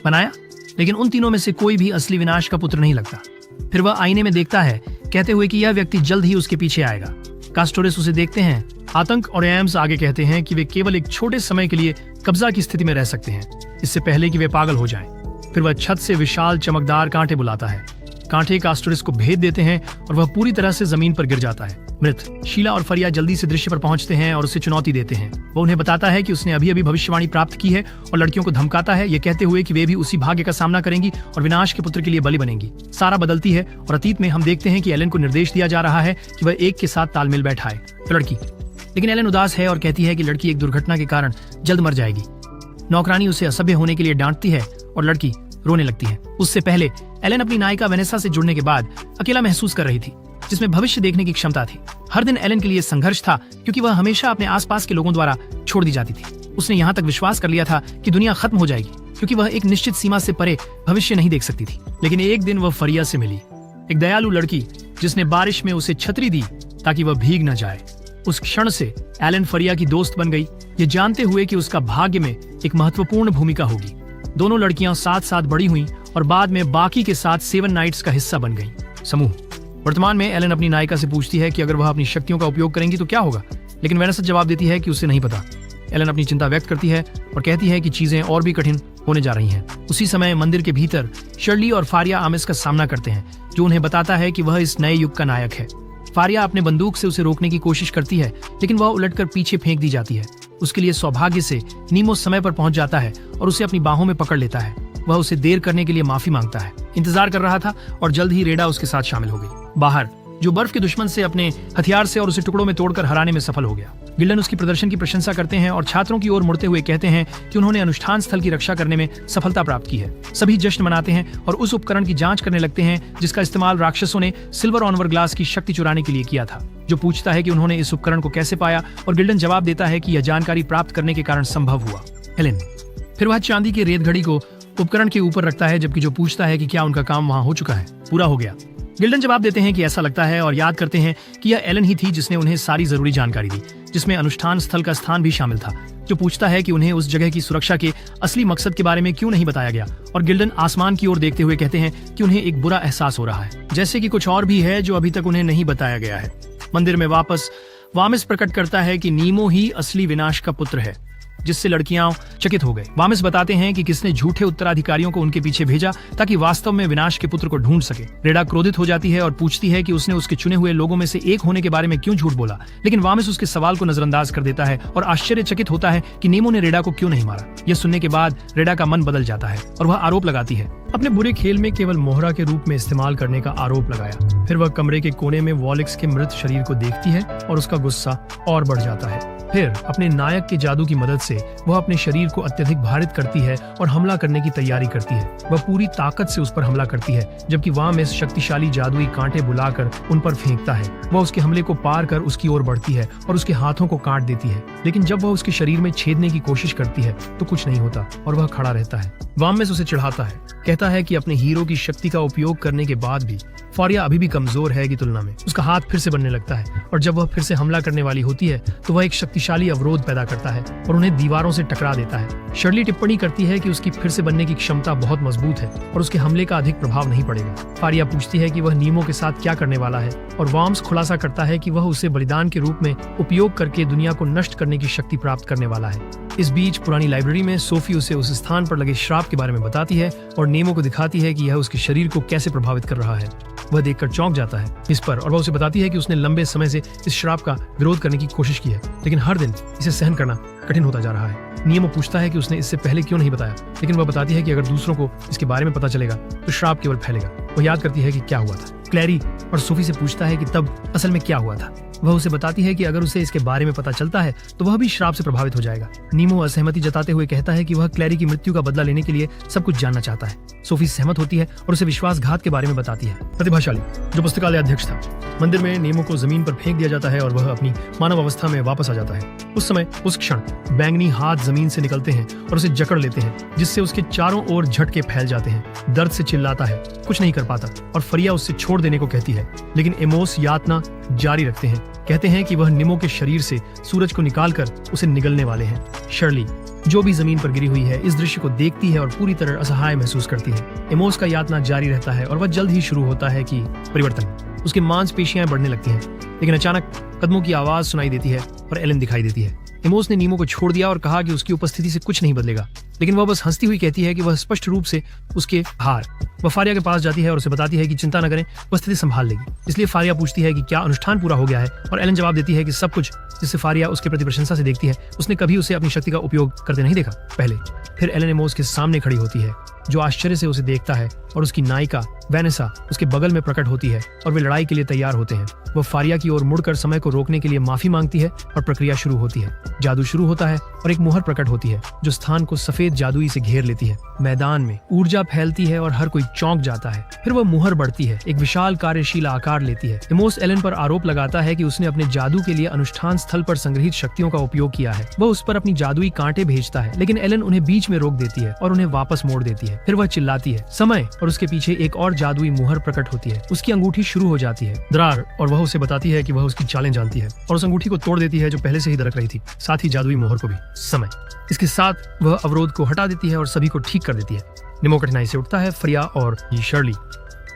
बनाया, लेकिन उन तीनों में से कोई भी असली विनाश का पुत्र नहीं लगता। फिर वह आईने में देखता है, कहते हुए कि यह व्यक्ति जल्द ही उसके पीछे आएगा। कास्टोरिस उसे देखते हैं। आतंक और एम्स आगे कहते हैं कि वे केवल एक छोटे समय के लिए कब्जा की स्थिति में रह सकते हैं, इससे पहले कि वे पागल हो जाएं। फिर वह छत से विशाल चमकदार कांटे बुलाता है। कांटे कास्टोरिस को भेद देते हैं और वह पूरी तरह से जमीन पर गिर जाता है मृत। शीला और फरिया जल्दी से दृश्य पर पहुंचते हैं और उसे चुनौती देते हैं। वह उन्हें बताता है कि उसने अभी अभी भविष्यवाणी प्राप्त की है और लड़कियों को धमकाता है, ये कहते हुए कि वे भी उसी भाग्य का सामना करेंगी और विनाश के पुत्र के लिए बलि बनेंगी। सारा बदलती है और अतीत में हम देखते हैं कि एलन को निर्देश दिया जा रहा है कि वह एक के साथ तालमेल बैठाए लड़की, लेकिन एलन उदास है और कहती है कि लड़की एक दुर्घटना के कारण जल्द मर जाएगी। नौकरानी उसे असभ्य होने के लिए डांटती है और लड़की रोने लगती है। उससे पहले एलन अपनी नायिका वेनेसा से जुड़ने के बाद अकेला महसूस कर रही थी, जिसमें भविष्य देखने की क्षमता थी। हर दिन एलन के लिए संघर्ष था, क्योंकि वह हमेशा अपने आसपास के लोगों द्वारा छोड़ दी जाती थी। उसने यहाँ तक विश्वास कर लिया था कि दुनिया खत्म हो जाएगी, क्योंकि वह एक निश्चित सीमा से परे भविष्य नहीं देख सकती थी। लेकिन एक दिन वह फरिया से मिली, एक दयालु लड़की जिसने बारिश में उसे छतरी दी ताकि वह भीग न जाए। उस क्षण से एलन फरिया की दोस्त बन गई, ये जानते हुए कि उसका भाग्य में एक महत्वपूर्ण भूमिका होगी। दोनों लड़कियां साथ साथ बड़ी हुईं और बाद में बाकी के साथ 7 नाइट्स का हिस्सा बन गईं। समूह। वर्तमान में एलन अपनी नायिका से पूछती है कि अगर वह अपनी शक्तियों का उपयोग करेंगी तो क्या होगा, लेकिन वेनेसा जवाब देती है कि उसे नहीं पता। एलन अपनी चिंता व्यक्त करती है और कहती है कि चीजें और भी कठिन होने जा रही हैं। उसी समय मंदिर के भीतर शर्ली और फारिया आमिस का सामना करते हैं, जो उन्हें बताता है कि वह इस नए युग का नायक है। फारिया अपने बंदूक से उसे रोकने की कोशिश करती है, लेकिन वह उलटकर पीछे फेंक दी जाती है। उसके लिए सौभाग्य से नीमो समय पर पहुंच जाता है और उसे अपनी बाहों में पकड़ लेता है। वह उसे देर करने के लिए माफी मांगता है, इंतजार कर रहा था और जल्द ही रेडा उसके साथ शामिल हो गई। बाहर जो बर्फ के दुश्मन से अपने हथियार से और उसे टुकड़ों में तोड़कर हराने में सफल हो गया। गिल्डन उसकी प्रदर्शन की प्रशंसा करते हैं और छात्रों की ओर मुड़ते हुए कहते हैं कि उन्होंने अनुष्ठान स्थल की रक्षा करने में सफलता प्राप्त की है। सभी जश्न मनाते हैं और उस उपकरण की जांच करने लगते हैं जिसका इस्तेमाल राक्षसों ने सिल्वर ऑनवर ग्लास की शक्ति चुराने के लिए किया था। जो पूछता है कि उन्होंने इस उपकरण को कैसे पाया, और गिल्डन जवाब देता है कि यह जानकारी प्राप्त करने के कारण संभव हुआ। एलन फिर वह चांदी की रेत घड़ी को उपकरण के ऊपर रखता है, जबकि जो पूछता है कि क्या उनका काम वहां हो चुका है, पूरा हो गया। गिल्डन जवाब देते हैं कि ऐसा लगता है और याद करते हैं कि यह एलन ही थी जिसने उन्हें सारी जरूरी जानकारी दी, जिसमें अनुष्ठान स्थल का स्थान भी शामिल था। जो पूछता है कि उन्हें उस जगह की सुरक्षा के असली मकसद के बारे में क्यों नहीं बताया गया, और गिल्डन आसमान की ओर देखते हुए कहते हैं कि उन्हें एक बुरा एहसास हो रहा है, जैसे कि कुछ और भी है जो अभी तक उन्हें नहीं बताया गया है। मंदिर में वापस वामिस प्रकट करता है कि नीमो ही असली विनाश का पुत्र है, जिससे लड़कियां चकित हो गए। वामिस बताते हैं कि किसने झूठे उत्तराधिकारियों को उनके पीछे भेजा ताकि वास्तव में विनाश के पुत्र को ढूंढ सके। रेडा क्रोधित हो जाती है और पूछती है कि उसने उसके चुने हुए लोगों में से एक होने के बारे में क्यों झूठ बोला, लेकिन वामिस उसके सवाल को नजरअंदाज कर देता है और आश्चर्यचकित होता है कि नीमो ने रेडा को क्यों नहीं मारा। यह सुनने के बाद रेडा का मन बदल जाता है और वह आरोप लगाती है, अपने बुरे खेल में केवल मोहरा के रूप में इस्तेमाल करने का आरोप लगाया। फिर वह कमरे के कोने में वॉलिक्स के मृत शरीर को देखती है और उसका गुस्सा और बढ़ जाता है। फिर अपने नायक के जादू की मदद से वह अपने शरीर को अत्यधिक भारित करती है और हमला करने की तैयारी करती है। वह पूरी ताकत से उस पर हमला करती है, जबकि वामिस शक्तिशाली जादुई कांटे बुलाकर उन पर फेंकता है। वह उसके हमले को पार कर उसकी ओर बढ़ती है और उसके हाथों को काट देती है, लेकिन जब वह उसके शरीर में छेदने की कोशिश करती है तो कुछ नहीं होता और वह खड़ा रहता है। वामिस उसे चिढ़ाता है, कहता है कि अपने हीरो की शक्ति का उपयोग करने के बाद भी फारिया अभी भी कमजोर है की तुलना में। उसका हाथ फिर से बनने लगता है और जब वह फिर से हमला करने वाली होती है तो वह एक शक्तिशाली अवरोध पैदा करता है और उन्हें दीवारों से टकरा देता है। शर्ली टिप्पणी करती है कि उसकी फिर से बनने की क्षमता बहुत मजबूत है और उसके हमले का अधिक प्रभाव नहीं पड़ेगा। फारिया पूछती है कि वह नीमो के साथ क्या करने वाला है और वाम्स खुलासा करता है कि वह उसे बलिदान के रूप में उपयोग करके दुनिया को नष्ट करने की शक्ति प्राप्त करने वाला है। इस बीच पुरानी लाइब्रेरी में सोफी उसे उस स्थान पर लगे श्राप के बारे में बताती है और नेमो को दिखाती है कि यह उसके शरीर को कैसे प्रभावित कर रहा है। वह देखकर चौंक जाता है इस पर और वह उसे बताती है कि उसने लंबे समय से इस श्राप का विरोध करने की कोशिश की है, लेकिन हर दिन इसे सहन करना कठिन होता जा रहा है। नियमो पूछता है कि उसने इससे पहले क्यों नहीं बताया, लेकिन वह बताती है कि अगर दूसरों को इसके बारे में पता चलेगा तो श्राप केवल फैलेगा। वह याद करती है कि क्या हुआ था। क्लैरी और सोफी से पूछता है कि तब असल में क्या हुआ था। वह उसे बताती है कि अगर उसे इसके बारे में पता चलता है तो वह भी श्राप से प्रभावित हो जाएगा। नीमो असहमति जताते हुए कहता है कि वह क्लैरी की मृत्यु का बदला लेने के लिए सब कुछ जानना चाहता है। सोफी सहमत होती है और उसे विश्वासघात के बारे में बताती है। प्रतिभाशाली जो पुस्तकालय अध्यक्ष था, मंदिर में नीमो को जमीन पर फेंक दिया जाता है और वह अपनी मानव अवस्था में वापस आ जाता है। उस समय उस क्षण बैंगनी हाथ जमीन से निकलते हैं और उसे जकड़ लेते हैं, जिससे उसके चारों ओर झटके फैल जाते हैं। दर्द से चिल्लाता है, कुछ नहीं कर पाता और फरिया उससे छोड़ देने को कहती है, लेकिन एमोस यातना जारी रखते हैं। कहते हैं कि वह निमो के शरीर से सूरज को निकालकर उसे निगलने वाले हैं। शर्ली जो भी जमीन पर गिरी हुई है इस दृश्य को देखती है और पूरी तरह असहाय महसूस करती है। एमोस का यातना जारी रहता है और वह जल्द ही शुरू होता है कि परिवर्तन। उसकी मांसपेशियां बढ़ने लगती हैं, लेकिन अचानक कदमों की आवाज सुनाई देती है और एलन दिखाई देती है। एमोस ने नीमो को छोड़ दिया और कहा कि उसकी उपस्थिति से कुछ नहीं बदलेगा, लेकिन वह बस हंसती हुई कहती है कि वह स्पष्ट रूप से उसके हार। वह फारिया के पास जाती है और उसे बताती है कि चिंता न करें, वह स्थिति संभाल लेगी। इसलिए फारिया पूछती है कि क्या अनुष्ठान पूरा हो गया है, और एलन जवाब देती है कि सब कुछ, जिससे फारिया उसके प्रति प्रशंसा से देखती है। उसने कभी उसे अपनी शक्ति का उपयोग करते नहीं देखा पहले। फिर एलन एमोस के सामने खड़ी होती है, जो आश्चर्य से उसे देखता है, और उसकी नायिका वेनेसा उसके बगल में प्रकट होती है और वे लड़ाई के लिए तैयार होते हैं। वह फारिया की ओर मुड़कर समय को रोकने के लिए माफी मांगती है और प्रक्रिया शुरू होती है। जादू शुरू होता है और एक मुहर प्रकट होती है जो स्थान को सफेद जादुई से घेर लेती है। मैदान में ऊर्जा फैलती है और हर कोई चौंक जाता है। फिर वह मुहर बढ़ती है, एक विशाल कार्यशील आकार लेती है। एमोस एलन पर आरोप लगाता है कि उसने अपने जादू के लिए अनुष्ठान स्थल पर संग्रहित शक्तियों का उपयोग किया है। वह उस पर अपनी जादुई कांटे भेजता है, लेकिन एलन उन्हें बीच में रोक देती है और उन्हें वापस मोड़ देती है। फिर वह चिल्लाती है समय, और उसके पीछे एक और जादुई मुहर प्रकट होती है। उसकी अंगूठी शुरू हो जाती है दरार, और वह उसे बताती है कि वह उसकी चालें जानती है और उस अंगूठी को तोड़ देती है जो पहले से ही दरक रही थी, साथ ही जादुई मुहर को भी। समय इसके साथ वह अवरोध को हटा देती है और सभी को ठीक कर देती है। नेमो कठिनाई से उठता है। फरिया और शर्ली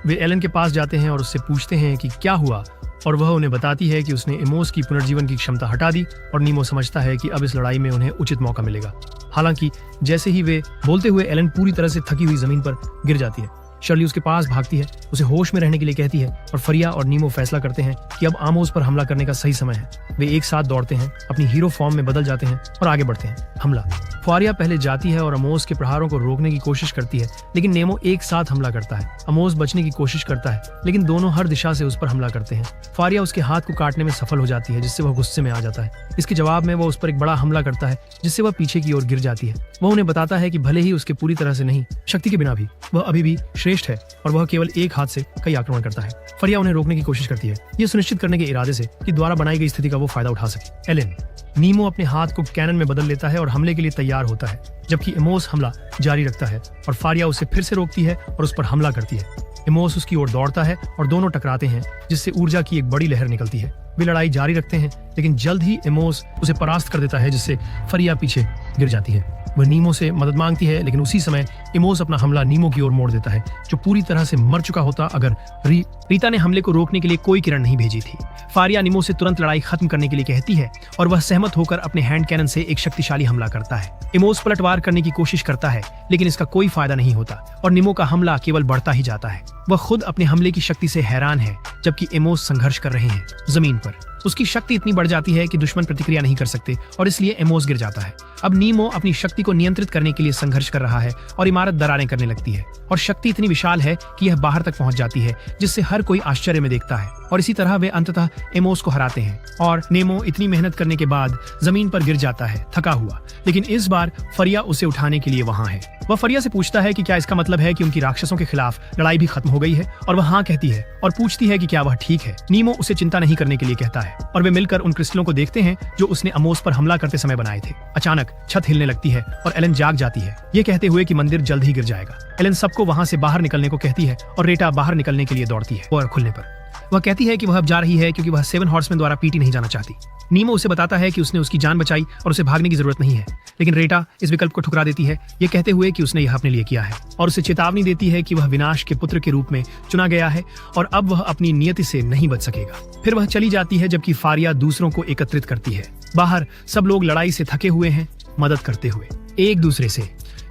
वे एलन के पास जाते हैं और उससे पूछते हैं कि क्या हुआ, और वह उन्हें बताती है कि उसने एमोस की पुनर्जीवन की क्षमता हटा दी और नीमो समझता है कि अब इस लड़ाई में उन्हें उचित मौका मिलेगा। हालांकि जैसे ही वे बोलते हुए एलन पूरी तरह से थकी हुई जमीन पर गिर जाती है। शर्ली उसके पास भागती है, उसे होश में रहने के लिए कहती है और फरिया और नीमो फैसला करते हैं कि अब आमोस पर हमला करने का सही समय है। वे एक साथ दौड़ते हैं, अपनी हीरो फॉर्म में बदल जाते हैं और आगे बढ़ते हैं। हमला फारिया पहले जाती है और अमोस के प्रहारों को रोकने की कोशिश करती है, लेकिन नेमो एक साथ हमला करता है। अमोस बचने की कोशिश करता है, लेकिन दोनों हर दिशा से उस पर हमला करते हैं। फारिया उसके हाथ को काटने में सफल हो जाती है, जिससे वह गुस्से में आ जाता है। इसके जवाब में वह उस पर एक बड़ा हमला करता है, जिससे वह पीछे की ओर गिर जाती है। वह उन्हें बताता है कि भले ही उसके पूरी तरह से नहीं, शक्ति के बिना भी वह अभी भी श्रेष्ठ है और वह केवल एक हाथ से कई आक्रमण करता है। फरिया उन्हें रोकने की कोशिश करती है, यह सुनिश्चित करने के इरादे से कि द्वारा बनाई गई स्थिति का वो फायदा उठा सके। एलन नीमो अपने हाथ को कैनन में बदल लेता है और हमले के लिए तैयार होता है, जबकि एमोस हमला जारी रखता है और फारिया उसे फिर से रोकती है और उस पर हमला करती है। एमोस उसकी ओर दौड़ता है और दोनों टकराते हैं, जिससे ऊर्जा की एक बड़ी लहर निकलती है। वे लड़ाई जारी रखते हैं, लेकिन जल्द ही एमोस उसे परास्त कर देता है, जिससे फरिया पीछे गिर जाती है। वह नीमो से मदद मांगती है, लेकिन उसी समय एमोस अपना हमला नीमो की ओर मोड़ देता है, जो पूरी तरह से मर चुका होता अगर रीता ने हमले को रोकने के लिए कोई किरण नहीं भेजी थी। फारिया नीमो से तुरंत लड़ाई खत्म करने के लिए कहती है और वह सहमत होकर अपने हैंड कैनन से एक शक्तिशाली हमला करता है। एमोस पलटवार करने की कोशिश करता है, लेकिन इसका कोई फायदा नहीं होता और नीमो का हमला केवल बढ़ता ही जाता है। वह खुद अपने हमले की शक्ति से हैरान है, जबकि एमोस संघर्ष कर रहे हैं। जमीन पर उसकी शक्ति इतनी बढ़ जाती है कि दुश्मन प्रतिक्रिया नहीं कर सकते और इसलिए एमोस गिर जाता है। अब नीमो अपनी शक्ति को नियंत्रित करने के लिए संघर्ष कर रहा है और इमारत दरारें करने लगती है और शक्ति इतनी विशाल है कि यह बाहर तक पहुंच जाती है, जिससे हर कोई आश्चर्य में देखता है और इसी तरह वे अंततः एमोस को हराते हैं और नेमो इतनी मेहनत करने के बाद जमीन पर गिर जाता है थका हुआ। लेकिन इस बार फरिया उसे उठाने के लिए वहां है। वह फरिया से पूछता है कि क्या इसका मतलब है कि उनकी राक्षसों के खिलाफ लड़ाई भी खत्म हो गई है, और वह हाँ कहती है और पूछती है कि क्या वह ठीक है। नीमो उसे चिंता नहीं करने के लिए कहता है और वे मिलकर उन क्रिस्टलों को देखते हैं जो उसने अमोस पर हमला करते समय बनाए थे। अचानक छत हिलने लगती है और एलन जाग जाती है, ये कहते हुए कि मंदिर जल्द ही गिर जाएगा। एलन सबको वहां से बाहर निकलने को कहती है और रेटा बाहर निकलने के लिए दौड़ती है और खुलने पर वह कहती है कि वह अब जा रही है क्योंकि वह 7 हॉर्समैन द्वारा पीटी नहीं जाना चाहती। नीमो उसे बताता है कि उसने उसकी जान बचाई और उसे भागने की जरूरत नहीं है, लेकिन रेटा इस विकल्प को ठुकरा देती है, ये कहते हुए कि उसने यह अपने लिए किया है और उसे चेतावनी देती है कि वह विनाश के पुत्र के रूप में चुना गया है और अब वह अपनी नियति से नहीं बच सकेगा। फिर वह चली जाती है, जबकि फारिया दूसरों को एकत्रित करती है। बाहर सब लोग लड़ाई से थके हुए हैं, मदद करते हुए एक दूसरे से।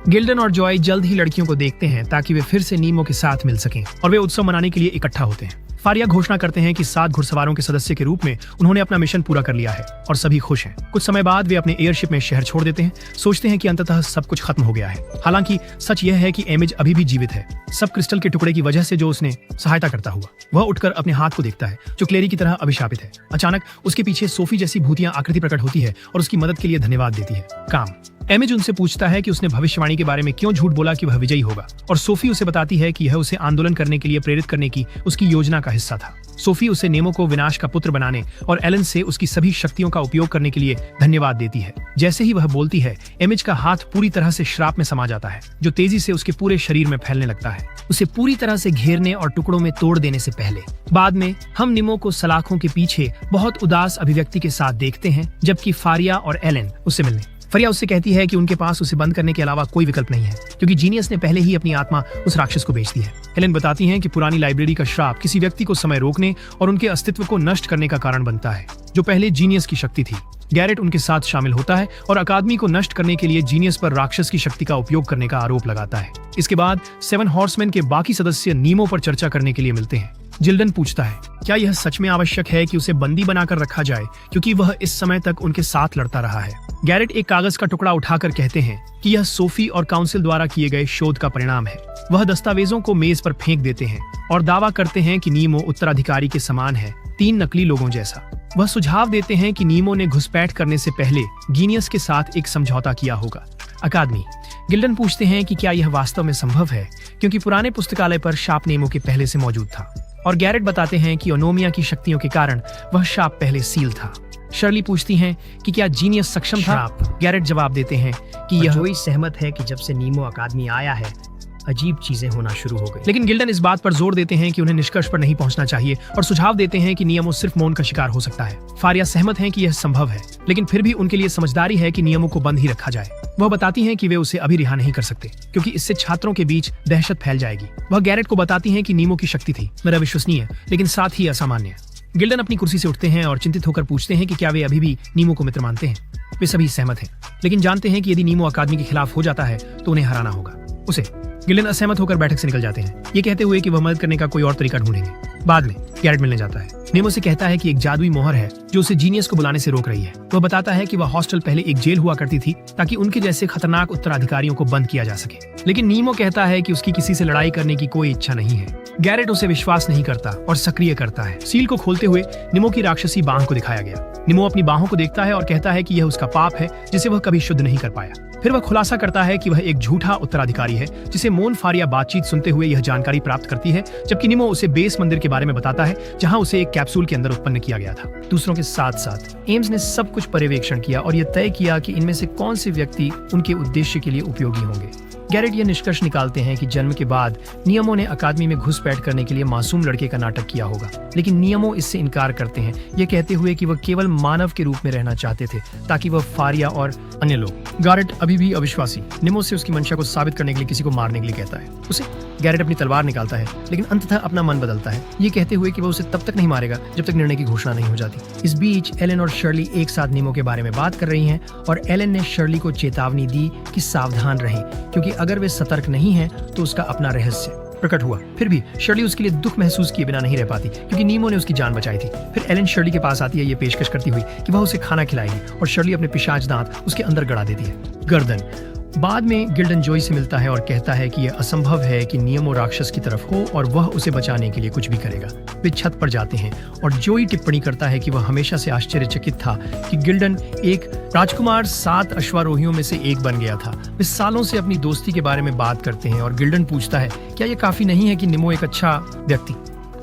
गिल्डन और जॉय जल्द ही लड़कियों को देखते हैं ताकि वे फिर से नीमो के साथ मिल सकें और वे उत्सव मनाने के लिए इकट्ठा होते हैं। फारिया घोषणा करते हैं कि 7 घुड़सवारों के सदस्य के रूप में उन्होंने अपना मिशन पूरा कर लिया है और सभी खुश हैं। कुछ समय बाद वे अपने एयरशिप में शहर छोड़ देते हैं, सोचते हैं कि अंततः सब कुछ खत्म हो गया है। हालांकि सच यह है कि एमिज अभी भी जीवित है, सब क्रिस्टल के टुकड़े की वजह से जो उसने सहायता करता हुआ। वह उठकर अपने हाथ को देखता है जो क्लेरी की तरह अभिशापित है। अचानक उसके पीछे सोफी जैसी भूतिया आकृति प्रकट होती है और उसकी मदद के लिए धन्यवाद देती है। काम एमिज उनसे पूछता है कि उसने भविष्यवाणी के बारे में क्यों झूठ बोला कि वह विजयी होगा, और सोफी उसे बताती है कि यह उसे आंदोलन करने के लिए प्रेरित करने की उसकी योजना का हिस्सा था। सोफी उसे नेमो को विनाश का पुत्र बनाने और एलन से उसकी सभी शक्तियों का उपयोग करने के लिए धन्यवाद देती है। जैसे ही वह बोलती है, एमिज का हाथ पूरी तरह से श्राप में समा जाता है, जो तेजी से उसके पूरे शरीर में फैलने लगता है, उसे पूरी तरह से घेरने और टुकड़ों में तोड़ देने से पहले। बाद में हम निमो को सलाखों के पीछे बहुत उदास अभिव्यक्ति के साथ देखते हैं, जबकि फारिया और एलन उससे मिलने। फरिया उससे कहती है कि उनके पास उसे बंद करने के अलावा कोई विकल्प नहीं है, क्योंकि जीनियस ने पहले ही अपनी आत्मा उस राक्षस को बेच दी है। हेलेन बताती हैं कि पुरानी लाइब्रेरी का श्राप किसी व्यक्ति को समय रोकने और उनके अस्तित्व को नष्ट करने का कारण बनता है, जो पहले जीनियस की शक्ति थी। गैरेट उनके साथ शामिल होता है और अकादमी को नष्ट करने के लिए जीनियस पर राक्षस की शक्ति का उपयोग करने का आरोप लगाता है। इसके बाद 7 हॉर्समैन के बाकी सदस्य नीमो पर चर्चा करने के लिए मिलते हैं। जिल्डन पूछता है क्या यह सच में आवश्यक है कि उसे बंदी बनाकर रखा जाए, क्योंकि वह इस समय तक उनके साथ लड़ता रहा है। गैरेट एक कागज का टुकड़ा उठाकर कहते हैं कि यह सोफी और काउंसिल द्वारा किए गए शोध का परिणाम है। वह दस्तावेजों को मेज पर फेंक देते हैं और दावा करते हैं कि नीमो उत्तराधिकारी के समान है, 3 नकली लोगों जैसा। वह सुझाव देते हैं कि नीमो ने घुसपैठ करने से पहले जीनियस के साथ एक समझौता किया होगा। अकादमी गिल्डन पूछते हैं कि क्या यह वास्तव में संभव है, क्योंकि पुराने पुस्तकालय पर शाप नेमो के पहले से मौजूद था, और गैरेट बताते हैं कि ओनोमिया की शक्तियों के कारण वह शाप पहले सील था। शर्ली पूछती हैं कि क्या जीनियस सक्षम था। गैरेट जवाब देते हैं कि यह जोई सहमत है कि जब से नीमो अकादमी आया है अजीब चीजें होना शुरू हो गई। लेकिन गिल्डन इस बात पर जोर देते हैं कि उन्हें निष्कर्ष पर नहीं पहुंचना चाहिए और सुझाव देते हैं कि नियमों सिर्फ मौन का शिकार हो सकता है। फारिया सहमत हैं कि यह संभव है, लेकिन फिर भी उनके लिए समझदारी है कि नियमों को बंद ही रखा जाए। वह बताती हैं कि वे उसे अभी रिहा नहीं कर सकते क्योंकि इससे छात्रों के बीच दहशत फैल जाएगी। वह गैरेट को बताती हैं कि नीमो की शक्ति थी मेरा विश्वसनीय लेकिन साथ ही असामान्य। गिल्डन अपनी कुर्सी से उठते हैं और चिंतित होकर पूछते हैं कि क्या वे अभी भी नीमो को मित्र मानते हैं। वे सभी सहमत हैं, लेकिन जानते हैं कि यदि नीमो अकादमी के खिलाफ हो जाता है तो उन्हें हराना होगा उसे। गिल्डन असहमत होकर बैठक से निकल जाते हैं, ये कहते हुए कि वह मदद करने का कोई और तरीका ढूंढेंगे। बाद में गैरेट मिलने जाता है। नेमो से कहता है कि एक जादुई मोहर है जो उसे जीनियस को बुलाने से रोक रही है। वह बताता है कि वह हॉस्टल पहले एक जेल हुआ करती थी ताकि उनके जैसे खतरनाक उत्तराधिकारियों को बंद किया जा सके। लेकिन नीमो कहता है कि उसकी किसी से लड़ाई करने की कोई इच्छा नहीं है। गैरेट उसे विश्वास नहीं करता और सक्रिय करता है। सील को खोलते हुए निमो की राक्षसी बांह को दिखाया गया। निमो अपनी बाहों को देखता है और कहता है कि यह उसका पाप है जिसे वह कभी शुद्ध नहीं कर पाया। फिर वह खुलासा करता है कि वह एक झूठा उत्तराधिकारी है जिसे मोन फारिया बातचीत सुनते हुए यह जानकारी प्राप्त करती है, जबकि निमो उसे बेस मंदिर के बारे में बताता है जहां उसे एक कैप्सूल के अंदर उत्पन्न किया गया था। दूसरों के साथ साथ एम्स ने सब कुछ पर्यवेक्षण किया और यह तय किया कि इनमें से कौन से व्यक्ति उनके उद्देश्य के लिए उपयोगी होंगे। गैरेट यह निष्कर्ष निकालते हैं कि जन्म के बाद नियमों ने अकादमी में घुसपैठ करने के लिए मासूम लड़के का नाटक किया होगा, लेकिन नियमों इससे इनकार करते हैं, ये कहते हुए कि वह केवल मानव के रूप में रहना चाहते थे ताकि वह फारिया और अन्य लोग। गैरेट अभी भी अविश्वासी निमो से उसकी मंशा को साबित करने के लिए किसी को मारने के लिए कहता है। उसे गैरेट अपनी तलवार निकालता है, लेकिन अंततः अपना मन बदलता है, ये कहते हुए कि वह उसे तब तक नहीं मारेगा जब तक निर्णय की घोषणा नहीं हो जाती। इस बीच एलन और शर्ली एक साथ निमो के बारे में बात कर रही हैं और एलन ने शर्ली को चेतावनी दी कि सावधान रहें, क्योंकि अगर वे सतर्क नहीं हैं तो उसका अपना रहस्य प्रकट हुआ। फिर भी शर्ली उसके लिए दुख महसूस किए बिना नहीं रह पाती, क्योंकि नीमो ने उसकी जान बचाई थी। फिर एलन शर्ली के पास आती है ये पेशकश करती हुई कि वह उसे खाना खिलाएगी और शर्ली अपने पिशाच दांत उसके अंदर गड़ा देती है। गर्दन। बाद में गिल्डन जोई से मिलता है और कहता है कि यह असंभव है कि नियमो राक्षस की तरफ हो और वह उसे बचाने के लिए कुछ भी करेगा। वे छत पर जाते हैं और जोई टिप्पणी करता है कि वह हमेशा से आश्चर्यचकित था कि गिल्डन एक राजकुमार 7 अश्वारोहियों में से एक बन गया था। वे सालों से अपनी दोस्ती के बारे में बात करते हैं और गिल्डन पूछता है क्या यह काफी नहीं है कि निमो एक अच्छा व्यक्ति।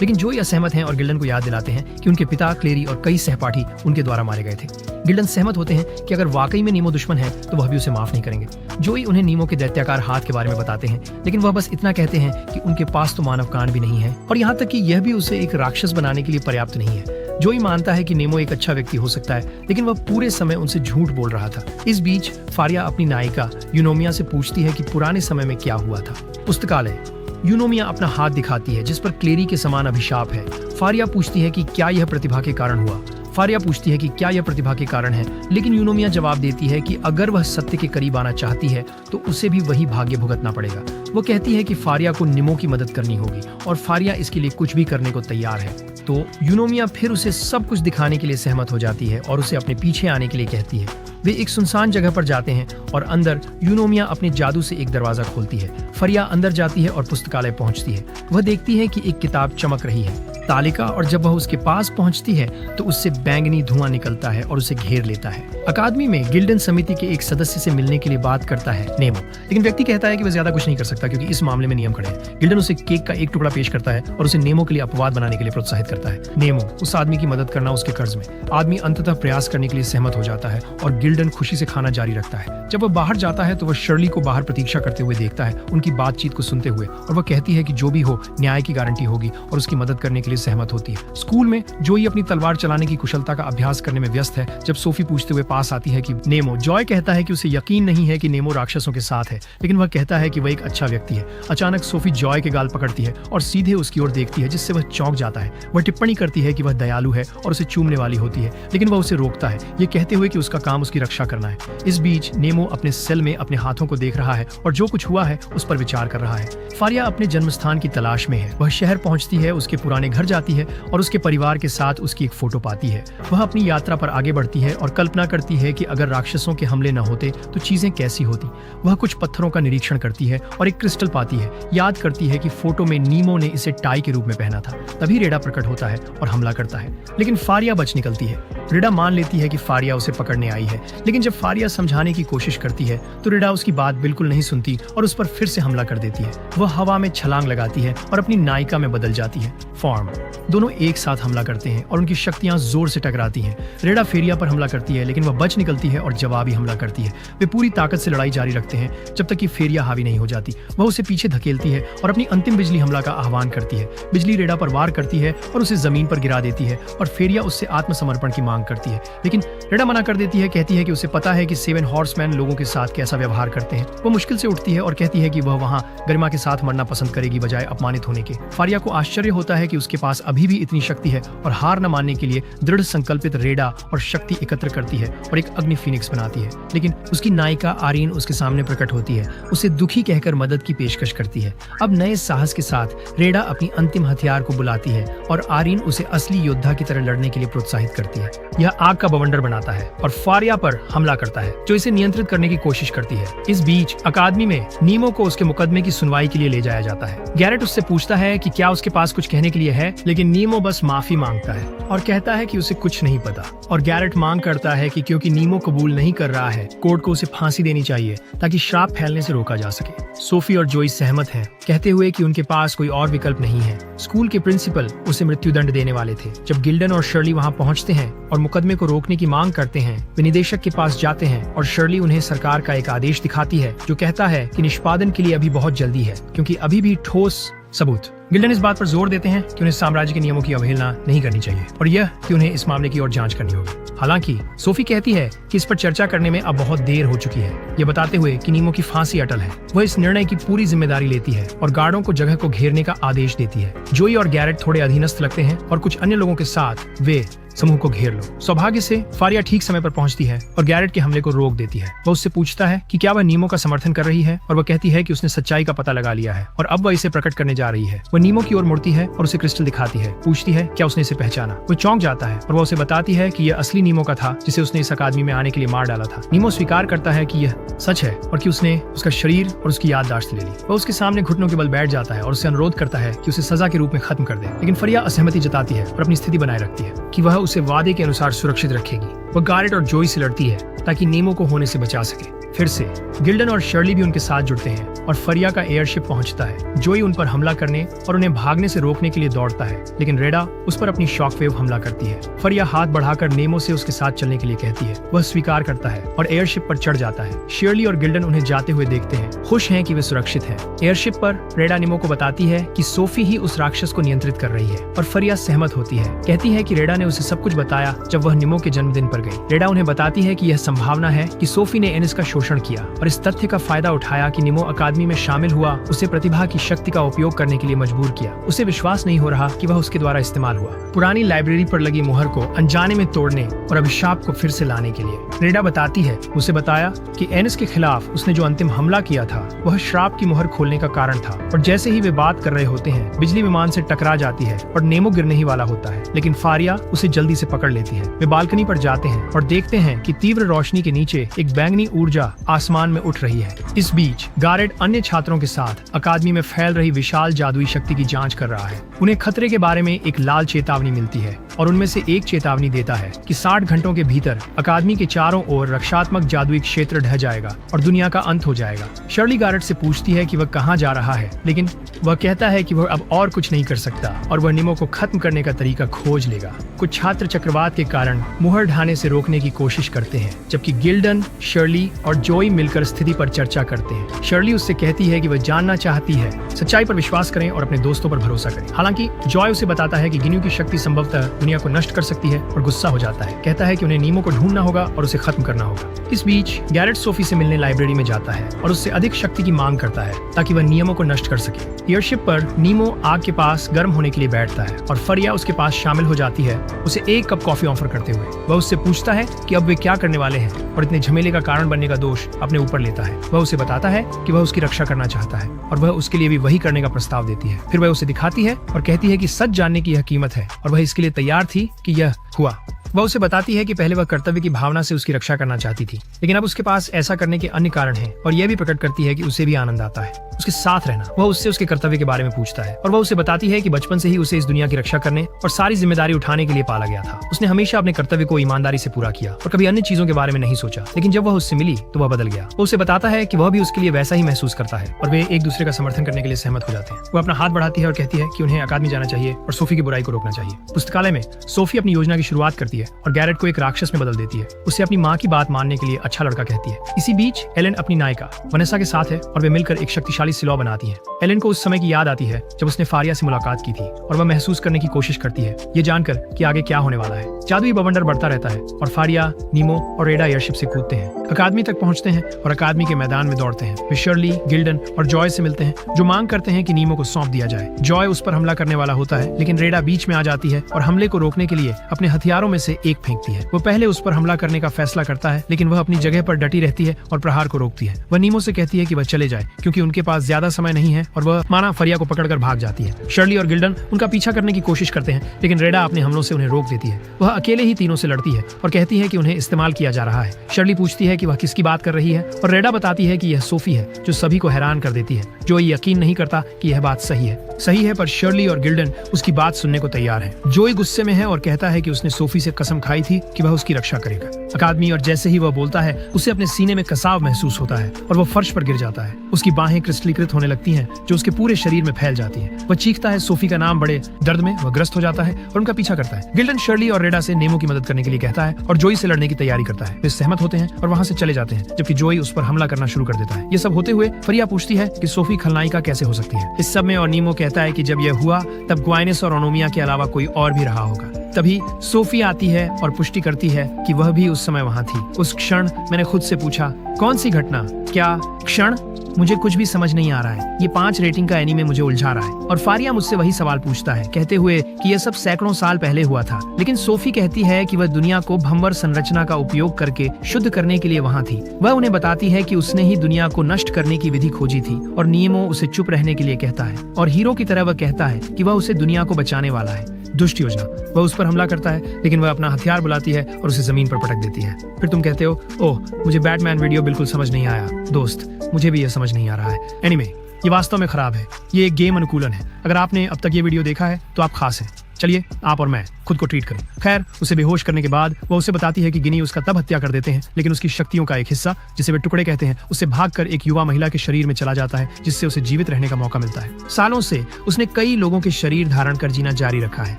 लेकिन जोई असहमत हैं और गिल्डन को याद दिलाते हैं कि उनके पिता, क्लेरी और कई सहपाठी उनके द्वारा मारे गए थे। गिल्डन सहमत होते हैं कि अगर वाकई में नीमो दुश्मन है तो वह भी उसे माफ नहीं करेंगे। जोई उन्हें नीमो के दैत्याकार हाथ के बारे में बताते हैं, लेकिन वह बस इतना कहते हैं कि उनके पास तो मानव कान भी नहीं है और यहाँ तक कि यह भी उसे एक राक्षस बनाने के लिए पर्याप्त नहीं है। जोई मानता है कि नेमो एक अच्छा व्यक्ति हो सकता है, लेकिन वह पूरे समय उनसे झूठ बोल रहा था। इस बीच फारिया अपनी नायिका यूनोमिया से पूछती है कि पुराने समय में क्या हुआ था। पुस्तकालय। यूनोमिया अपना हाथ दिखाती है जिस पर क्लेरी के समान अभिशाप है। फारिया पूछती है कि क्या यह प्रतिभा के कारण हुआ। फारिया पूछती है कि क्या यह प्रतिभा के कारण है, लेकिन यूनोमिया जवाब देती है कि अगर वह सत्य के करीब आना चाहती है तो उसे भी वही भाग्य भुगतना पड़ेगा। वो कहती है कि फारिया को निमो की मदद करनी होगी और फारिया इसके लिए कुछ भी करने को तैयार है। तो यूनोमिया फिर उसे सब कुछ दिखाने के लिए सहमत हो जाती है और उसे अपने पीछे आने के लिए कहती है। वे एक सुनसान जगह पर जाते हैं और अंदर यूनोमिया अपने जादू से एक दरवाजा खोलती है। फरिया अंदर जाती है और पुस्तकालय पहुंचती है। वह देखती है कि एक किताब चमक रही है, तालिका, और जब वह उसके पास पहुंचती है तो उससे बैंगनी धुआं निकलता है और उसे घेर लेता है। अकादमी में गिल्डन समिति के एक सदस्य से मिलने के लिए बात करता है नेमो, लेकिन व्यक्ति कहता है कि वह ज्यादा कुछ नहीं कर सकता क्योंकि इस मामले में नियम खड़े हैं। गिल्डन उसे केक का एक टुकड़ा पेश करता है और उसे नेमो के लिए अपवाद बनाने के लिए प्रोत्साहित करता है। नेमो उस आदमी की मदद करना उसके कर्ज में। आदमी अंततः प्रयास करने के लिए सहमत हो जाता है और गिल्डन खुशी से खाना जारी रखता है। जब वह बाहर जाता है तो वह शर्ली को बाहर प्रतीक्षा करते हुए देखता है, उनकी बातचीत को सुनते हुए, और वह कहती है कि जो भी हो न्याय की गारंटी होगी और उसकी मदद करने के लिए सहमत होती है। स्कूल में जोई अपनी तलवार चलाने की कुशलता का अभ्यास करने में व्यस्त है जब सोफी पूछते हुए पास आती है कि नेमो। जॉय कहता है कि उसे यकीन नहीं है कि नेमो राक्षसों के साथ है, लेकिन वह कहता है कि वह एक अच्छा व्यक्ति है। अचानक सोफी जॉय के गाल पकड़ती है और सीधे उसकी ओर देखती है, जिससे वह चौंक जाता है। वह टिप्पणी करती है कि वह दयालु है और उसे चूमने वाली होती है, लेकिन वह उसे रोकता है, ये कहते हुए कि उसका काम उसकी रक्षा करना है। इस बीच नेमो अपने सेल में अपने हाथों को देख रहा है और जो कुछ हुआ है उस पर विचार कर रहा है। फारिया अपने जन्म स्थान की तलाश में है। वह शहर पहुंचती है, उसके पुराने घर जाती है और उसके परिवार के साथ उसकी एक फोटो पाती है। वह अपनी यात्रा पर आगे बढ़ती है और कल्पना करती है कि अगर राक्षसों के हमले न होते तो चीजें कैसी होती। वह कुछ पत्थरों का निरीक्षण करती है और एक क्रिस्टल पाती है। याद करती है कि फोटो में नीमो ने इसे टाई के रूप में पहना था। तभी रेडा प्रकट होता है और हमला करता है, लेकिन फारिया बच निकलती है। रेडा मान लेती है कि फारिया उसे पकड़ने आई है, लेकिन जब फारिया समझाने की कोशिश करती है तो रेडा उसकी बात बिल्कुल नहीं सुनती और उस पर फिर से हमला कर देती है। वह हवा में छलांग लगाती है और अपनी नायिका में बदल जाती है। फॉर्म। दोनों एक साथ हमला करते हैं और उनकी शक्तियां जोर से टकराती हैं। रेडा फेरिया पर हमला करती है, लेकिन वह बच निकलती है और जवाबी हमला करती है। वे पूरी ताकत से लड़ाई जारी रखते हैं जब तक कि फेरिया हावी नहीं हो जाती। वह उसे पीछे धकेलती है और अपनी अंतिम बिजली हमला का आह्वान करती है। बिजली रेडा पर वार करती है और उसे जमीन पर गिरा देती है और फेरिया उससे आत्मसमर्पण की मांग करती है, लेकिन रेडा मना कर देती है। कहती है कि उसे पता है कि 7 हॉर्समैन लोगों के साथ कैसा व्यवहार करते हैं। वो मुश्किल से उठती है और कहती है कि वह वहां गरिमा के साथ मरना पसंद करेगी बजाय अपमानित होने के। फारिया को आश्चर्य होता है कि उसके पास अभी भी इतनी शक्ति है और हार न मानने के लिए दृढ़ संकल्पित रेडा और शक्ति एकत्र करती है और एक अग्नि फीनिक्स बनाती है। लेकिन उसकी नायिका आरीन उसके सामने प्रकट होती है, उसे दुखी कहकर मदद की पेशकश करती है। अब नए साहस के साथ रेडा अपनी अंतिम हथियार को बुलाती है और आरीन उसे असली योद्धा की तरह लड़ने के लिए प्रोत्साहित करती है। यह आग का बवंडर बनाता है और फारिया पर हमला करता है, जो इसे नियंत्रित करने की कोशिश करती है। इस बीच अकादमी में नीमो को उसके मुकदमे की सुनवाई के लिए ले जाया जाता है। गैरेट उससे पूछता है कि क्या उसके पास कुछ कहने के लिए है, लेकिन नीमो बस माफी मांगता है और कहता है कि उसे कुछ नहीं पता। और गैरेट मांग करता है कि क्योंकि नीमो कबूल नहीं कर रहा है, कोर्ट को उसे फांसी देनी चाहिए ताकि श्राप फैलने से रोका जा सके। सोफी और जोई सहमत हैं, कहते हुए कि उनके पास कोई और विकल्प नहीं है। स्कूल के प्रिंसिपल उसे मृत्युदंड देने वाले थे। जब गिल्डन और शर्ली वहां पहुंचते हैं और मुकदमे को रोकने की मांग करते हैं, वे निदेशक के पास जाते हैं और शर्ली उन्हें सरकार का एक आदेश दिखाती है जो कहता है कि निष्पादन के लिए अभी बहुत जल्दी है, क्योंकि अभी भी ठोस सबूत। गिल्डन इस बात पर जोर देते हैं कि उन्हें साम्राज्य के नियमों की अवहेलना नहीं करनी चाहिए और यह कि उन्हें इस मामले की ओर जांच करनी होगी। हालांकि सोफी कहती है कि इस पर चर्चा करने में अब बहुत देर हो चुकी है, ये बताते हुए कि नीमो की फांसी अटल है। वह इस निर्णय की पूरी जिम्मेदारी लेती है और गार्डों को जगह को घेरने का आदेश देती है। जोई और गैरेट थोड़े अधीनस्थ लगते हैं और कुछ अन्य लोगों के साथ वे समूह को घेर लो। सौभाग्य से फारिया ठीक समय पर पहुंचती है और गैरेट के हमले को रोक देती है। वह उससे पूछता है कि क्या वह नीमो का समर्थन कर रही है और वह कहती है कि उसने सच्चाई का पता लगा लिया है और अब वह इसे प्रकट करने जा रही है। वह नीमो की ओर मुड़ती है और उसे क्रिस्टल दिखाती है, पूछती है क्या उसने इसे पहचाना। वह चौंक जाता है और वह उसे बताती है कि यह असली नीमो का था जिसे उसने इस अकादमी में आने के लिए मार डाला था। नीमो स्वीकार करता है कि यह सच है और कि उसने उसका शरीर और उसकी याददाश्त ले ली। वह उसके सामने घुटनों के बल बैठ जाता है और उससे अनुरोध करता है कि उसे सजा के रूप में खत्म कर दे, लेकिन फारिया असहमति जताती है और अपनी स्थिति बनाए रखती है कि वह उसे वादे के अनुसार सुरक्षित रखेगी। वह गैरेट और जोई से लड़ती है ताकि नीमो को होने से बचा सके। फिर से गिल्डन और शर्ली भी उनके साथ जुड़ते हैं और फारिया का एयरशिप पहुंचता है। जोई उन पर हमला करने और उन्हें भागने से रोकने के लिए दौड़ता है, लेकिन रेडा उस पर अपनी शॉकवेव हमला करती है। फारिया हाथ बढ़ाकर नेमो से उसके साथ चलने के लिए कहती है। वह स्वीकार करता है और एयरशिप पर चढ़ जाता है। शर्ली और गिल्डन उन्हें जाते हुए देखते हैं, खुश हैं कि वे सुरक्षित हैं। एयरशिप पर रेडा नेमो को बताती है कि सोफी ही उस राक्षस को नियंत्रित कर रही है और फारिया सहमत होती है। कहती है कि रेडा ने उसे सब कुछ बताया जब वह नेमो के जन्मदिन पर गई। रेडा उन्हें बताती है कि यह संभावना है कि सोफी ने एनिस का शोषण किया और इस तथ्य का फायदा उठाया कि निमो अकादमी में शामिल हुआ, उसे प्रतिभा की शक्ति का उपयोग करने के लिए मजबूर किया। उसे विश्वास नहीं हो रहा कि वह उसके द्वारा इस्तेमाल हुआ। पुरानी लाइब्रेरी पर लगी मुहर को अनजाने में तोड़ने और अभिशाप को फिर से लाने के लिए। रेडा बताती है उसे बताया कि एनिस के खिलाफ उसने जो अंतिम हमला किया था वह श्राप की मुहर खोलने का कारण था। और जैसे ही वे बात कर रहे होते हैं, बिजली विमान से टकरा जाती है और नेमो गिरने ही वाला होता है, लेकिन फारिया उसे जल्दी से पकड़ लेती है। वे बालकनी पर जाते हैं और देखते हैं कि तीव्र रोशनी के नीचे एक बैंगनी ऊर्जा आसमान में उठ रही है। इस बीच गैरेट अन्य छात्रों के साथ अकादमी में फैल रही विशाल जादुई शक्ति की जांच कर रहा है। उन्हें खतरे के बारे में एक लाल चेतावनी मिलती है और उनमें से एक चेतावनी देता है कि 60 घंटों के भीतर अकादमी के चारों ओर रक्षात्मक जादुई क्षेत्र ढह जाएगा और दुनिया का अंत हो जाएगा। शर्ली गैरेट से पूछती है कि वह कहाँ जा रहा है, लेकिन वह कहता है कि वह अब और कुछ नहीं कर सकता और वह निमो को खत्म करने का तरीका खोज लेगा। कुछ छात्र चक्रवात के कारण मुहर ढाने से रोकने की कोशिश करते हैं, जबकि गिल्डन, शर्ली और जोई मिलकर स्थिति पर चर्चा करते हैं। शर्ली उससे कहती है कि वह जानना चाहती है, सच्चाई पर विश्वास करें और अपने दोस्तों पर भरोसा करें। हालांकि जॉय उसे बताता है कि गिन्यू की शक्ति संभवतः दुनिया को नष्ट कर सकती है और गुस्सा हो जाता है। कहता है कि उन्हें नीमो को ढूंढना होगा और उसे खत्म करना होगा। इस बीच गैरेट सोफी से मिलने लाइब्रेरी में जाता है और उससे अधिक शक्ति की मांग करता है ताकि वह नियमों को नष्ट कर सके। एयरशिप पर नीमो आग के पास गर्म होने के लिए बैठता है और फारिया उसके पास शामिल हो जाती है, उसे 1 कप कॉफी ऑफर करते हुए। वह उससे पूछता है कि अब वे क्या करने वाले हैं और इतने झमेले का कारण बनने का दोष अपने ऊपर लेता है। वह उसे बताता है कि वह उसकी रक्षा करना चाहता है और वह उसके लिए भी वही करने का प्रस्ताव देती है। फिर वह उसे दिखाती है और कहती है कि सच जानने की यह कीमत है और वह इसके लिए तैयार थी कि यह हुआ। वह उसे बताती है कि पहले वह कर्तव्य की भावना से उसकी रक्षा करना चाहती थी, लेकिन अब उसके पास ऐसा करने के अन्य कारण हैं, और यह भी प्रकट करती है कि उसे भी आनंद आता है उसके साथ रहना। वह उससे उसके कर्तव्य के बारे में पूछता है, और वह उसे बताती है कि बचपन से ही उसे इस दुनिया की रक्षा करने और सारी जिम्मेदारी उठाने के लिए पाला गया था। उसने हमेशा अपने कर्तव्य को ईमानदारी से पूरा किया और कभी अन्य चीजों के बारे में नहीं सोचा, लेकिन जब वह उससे मिली तो वह बदल गया। वो उसे बताता है कि वह भी उसके लिए वैसा ही महसूस करता है, और वे एक दूसरे का समर्थन करने के लिए सहमत हो जाते हैं। वह अपना हाथ बढ़ाती है और कहती है कि उन्हें अकादमी जाना चाहिए और सोफी की बुराई को रोकना चाहिए। पुस्तकालय में सोफी अपनी योजना की शुरुआत करती है और गैरेट को एक राक्षस में बदल देती है। उसे अपनी माँ की बात मानने के लिए अच्छा लड़का कहती है। इसी बीच एलेन अपनी नायिका वनेसा के साथ है और वे मिलकर एक शक्तिशाली सिलौ बनाती है। एलेन को उस समय की याद आती है जब उसने फारिया से मुलाकात की थी, और वह महसूस करने की कोशिश करती है ये जानकर कि आगे क्या होने वाला है। जादुई बवंडर बढ़ता रहता है और फारिया, नीमो और रेडा एयरशिप से कूदते हैं, अकादमी तक पहुंचते हैं और अकादमी के मैदान में दौड़ते हैं। वे शर्ली, गिल्डन और जॉय से मिलते हैं, जो मांग करते हैं कि नीमो को सौंप दिया जाए। जॉय उस पर हमला करने वाला होता है, लेकिन रेडा बीच में आ जाती है और हमले को रोकने के लिए अपने हथियारों में से एक फेंकती है। वो पहले उस पर हमला करने का फैसला करता है, लेकिन वह अपनी जगह पर डटी रहती है और प्रहार को रोकती है। वह नीमो से कहती है कि वह चले जाए क्योंकि उनके पास ज्यादा समय नहीं है, और वह माना फरिया को पकड़कर भाग जाती है। शर्ली और गिल्डन उनका पीछा करने की कोशिश करते हैं, लेकिन रेडा अपने हमलों से उन्हें रोक देती है। वह अकेले ही तीनों से लड़ती है और कहती है कि उन्हें इस्तेमाल किया जा रहा है। शर्ली पूछती है कि वह किसकी बात कर रही है, और रेडा बताती है कि यह सोफी है, जो सभी को हैरान कर देती है, जो यकीन नहीं करता कि यह बात सही है, पर शर्ली और गिल्डन उसकी बात सुनने को तैयार हैं। जोई गुस्से में है और कहता है कि उसने सोफी से कसम खाई थी कि वह उसकी रक्षा करेगा। अकादमी, और जैसे ही वह बोलता है उसे अपने सीने में कसाव महसूस होता है और वह फर्श पर गिर जाता है। उसकी बाहें क्रिस्टलीकृत होने लगती हैं, जो उसके पूरे शरीर में फैल जाती हैं। वह चीखता है सोफी का नाम, बड़े दर्द में वह ग्रस्त हो जाता है और उनका पीछा करता है। गिल्डन शर्ली और रेडा से नेमो की मदद करने के लिए कहता है और जोई से लड़ने की तैयारी करता है। वे सहमत होते हैं और वहां से चले जाते हैं, जबकि जोई उस पर हमला करना शुरू कर देता है। ये सब होते हुए फरिया पूछती है कि सोफी खलनायिका कैसे हो सकती है इस सब में, और नीमो कहता है कि जब यह हुआ तब ग्वाइनेस और ओनोमिया के अलावा कोई और भी रहा होगा। तभी सोफी आती है और पुष्टि करती है कि वह भी उस समय वहां थी। उस क्षण मैंने खुद से पूछा, कौन सी घटना, क्या क्षण? मुझे कुछ भी समझ नहीं आ रहा है। ये 5 रेटिंग का एनीमे मुझे उलझा रहा है। और फारिया मुझसे वही सवाल पूछता है, कहते हुए कि यह सब सैकड़ों साल पहले हुआ था, लेकिन सोफी कहती है कि वह दुनिया को भंवर संरचना का उपयोग करके शुद्ध करने के लिए वहां थी। वह उन्हें बताती है कि उसने ही दुनिया को नष्ट करने की विधि खोजी थी, और नियमो उसे चुप रहने के लिए कहता है, और हीरो की तरह वह कहता है कि वह उसे दुनिया को बचाने वाला है। दुष्ट योजना। वह उस पर हमला करता है, लेकिन वह अपना हथियार बुलाती है और उसे जमीन पर पटक देती है। फिर तुम कहते हो, ओह मुझे बैटमैन वीडियो बिल्कुल समझ नहीं आया। दोस्त, मुझे भी यह समझ नहीं आ रहा है। एनीमे, ये वास्तव में खराब है। ये एक गेम अनुकूलन है। अगर आपने अब तक ये वीडियो देखा है तो आप खास हैं। चलिए आप और मैं खुद को ट्रीट करें। खैर, उसे बेहोश करने के बाद वह उसे बताती है कि गिनी उसका तब हत्या कर देते हैं, लेकिन उसकी शक्तियों का एक हिस्सा, जिसे वे टुकड़े कहते हैं, उससे भागकर एक युवा महिला के शरीर में चला जाता है, जिससे उसे जीवित रहने का मौका मिलता है। सालों से उसने कई लोगों के शरीर धारण कर जीना जारी रखा है।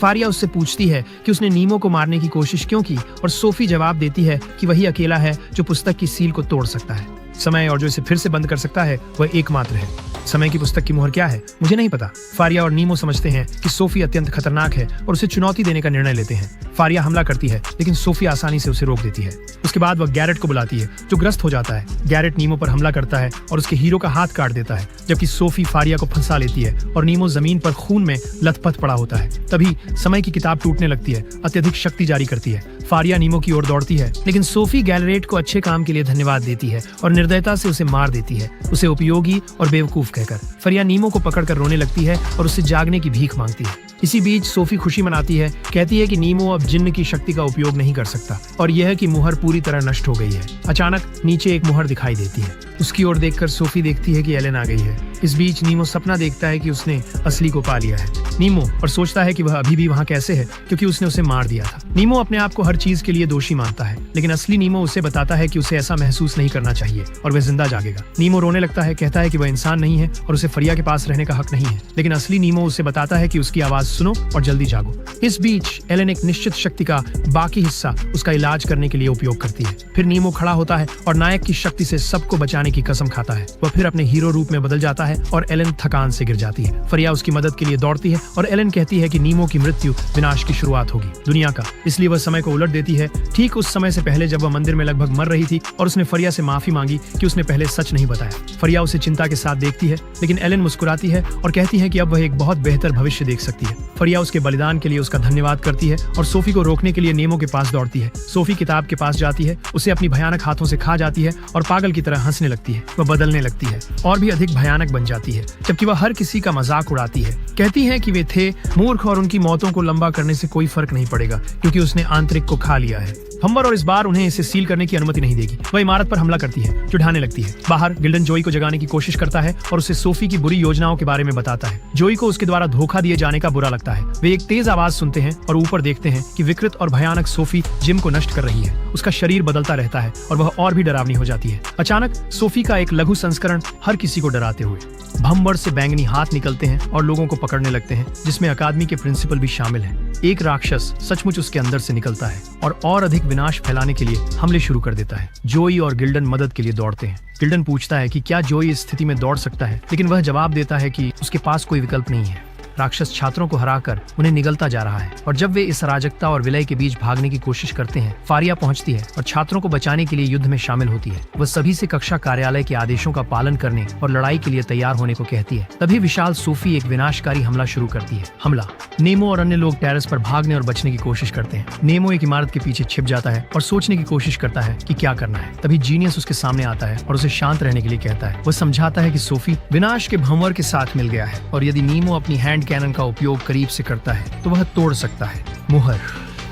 फारिया उससे पूछती है कि उसने नीमो को मारने की कोशिश क्यों की, और सोफी जवाब देती है कि वही अकेला है जो पुस्तक की सील को तोड़ सकता है। समय और जो इसे फिर से बंद कर सकता है वह एकमात्र है। समय की पुस्तक की मुहर क्या है मुझे नहीं पता। फारिया और नीमो समझते हैं कि सोफी अत्यंत खतरनाक है और उसे चुनौती देने का निर्णय लेते हैं। फारिया हमला करती है, लेकिन सोफी आसानी से उसे रोक देती है। उसके बाद वह गैरेट को बुलाती है, जो ग्रस्त हो जाता है। गैरेट नीमो पर हमला करता है और उसके हीरो का हाथ काट देता है, जबकि सोफी फारिया को फंसा लेती है और नीमो जमीन पर खून में लथपथ पड़ा होता है। तभी समय की किताब टूटने लगती है, अत्यधिक शक्ति जारी करती है। फारिया नीमो की ओर दौड़ती है, लेकिन सोफी गैरेट को अच्छे काम के लिए धन्यवाद देती है और निर्दयता से उसे मार देती है, उसे उपयोगी और बेवकूफ कहकर। फारिया नीमो को पकड़कर रोने लगती है और उससे जागने की भीख मांगती है। इसी बीच सोफी खुशी मनाती है, कहती है कि नीमो अब जिन्न की शक्ति का उपयोग नहीं कर सकता और यह कि मुहर पूरी तरह नष्ट हो गई है। अचानक नीचे एक मुहर दिखाई देती है। उसकी ओर देखकर सोफी देखती है कि एलेन आ गई है। इस बीच नीमो सपना देखता है कि उसने असली को पा लिया है। नीमो और सोचता है कि वह अभी भी वहाँ कैसे है, क्योंकि उसने उसे मार दिया था। नीमो अपने आप को हर चीज के लिए दोषी मानता है, लेकिन असली नीमो उसे बताता है कि उसे ऐसा महसूस नहीं करना चाहिए और वह जिंदा जागेगा। नीमो रोने लगता है, कहता है कि वह इंसान नहीं है और उसे फरिया के पास रहने का हक नहीं है, लेकिन असली नीमो उसे बताता है कि उसकी आवाज सुनो और जल्दी जागो। इस बीच एलेन एक निश्चित शक्ति का बाकी हिस्सा उसका इलाज करने के लिए उपयोग करती है। फिर नीमो खड़ा होता है और नायक की शक्ति से सबको बचाने की कसम खाता है। वह फिर अपने हीरो रूप में बदल जाता है और एलेन थकान से गिर जाती है। फरिया उसकी मदद के लिए दौड़ती है और एलेन कहती है कि नीमो की मृत्यु विनाश की शुरुआत होगी दुनिया का, इसलिए वह समय को उलट देती है। ठीक उस समय से पहले जब वह मंदिर में लगभग मर रही थी और उसने फरिया से माफी मांगी कि उसने पहले सच नहीं बताया। फरिया उसे चिंता के साथ देखती है, लेकिन एलेन मुस्कुराती है और कहती है कि अब वह एक बहुत बेहतर भविष्य देख सकती है। फरिया उसके बलिदान के लिए उसका धन्यवाद करती है और सोफी को रोकने के लिए नेमो के पास दौड़ती है। सोफी किताब के पास जाती है, उसे अपनी भयानक हाथों से खा जाती है और पागल की तरह हंसने लगती है। वह बदलने लगती है और भी अधिक भयानक बन जाती है, जबकि वह हर किसी का मजाक उड़ाती है। कहती है कि वे थे मूर्ख और उनकी मौतों को लंबा करने से कोई फर्क नहीं पड़ेगा क्योंकि उसने आंतरिक को खा लिया है। हम्बर और इस बार उन्हें इसे सील करने की अनुमति नहीं देगी। वह इमारत पर हमला करती है जो ढहने लगती है। बाहर गिल्डन जोई को जगाने की कोशिश करता है और उसे सोफी की बुरी योजनाओं के बारे में बताता है। जोई को उसके द्वारा धोखा दिए जाने का बुरा लगता है। वे एक तेज आवाज सुनते हैं और ऊपर देखते हैं कि विकृत और भयानक सोफी जिम को नष्ट कर रही है। उसका शरीर बदलता रहता है और वह और भी डरावनी हो जाती है। अचानक सोफी का एक लघु संस्करण हर किसी को डराते हुए भम्बर से बैंगनी हाथ निकलते हैं और लोगों को पकड़ने लगते हैं, जिसमें अकादमी के प्रिंसिपल भी शामिल हैं। एक राक्षस सचमुच उसके अंदर से निकलता है और अधिक विनाश फैलाने के लिए हमले शुरू कर देता है। जोई और गिल्डन मदद के लिए दौड़ते हैं। गिल्डन पूछता है कि क्या जोई इस स्थिति में दौड़ सकता है, लेकिन वह जवाब देता है कि उसके पास कोई विकल्प नहीं है। राक्षस छात्रों को हराकर उन्हें निगलता जा रहा है और जब वे इस अराजकता और विलय के बीच भागने की कोशिश करते हैं, फारिया पहुंचती है और छात्रों को बचाने के लिए युद्ध में शामिल होती है। वह सभी से कक्षा कार्यालय के आदेशों का पालन करने और लड़ाई के लिए तैयार होने को कहती है। तभी विशाल सोफी एक विनाशकारी हमला शुरू करती है। हमला नेमो और अन्य लोग टेरेस पर भागने और बचने की कोशिश करते हैं। नेमो एक इमारत के पीछे छिप जाता है और सोचने की कोशिश करता है कि क्या करना है। तभी जीनियस उसके सामने आता है और उसे शांत रहने के लिए कहता है। वह समझाता है कि सोफी विनाश के भंवर के साथ मिल गया है और यदि नेमो अपनी हैंड कैनन का उपयोग करीब से करता है तो वह तोड़ सकता है। मुहर।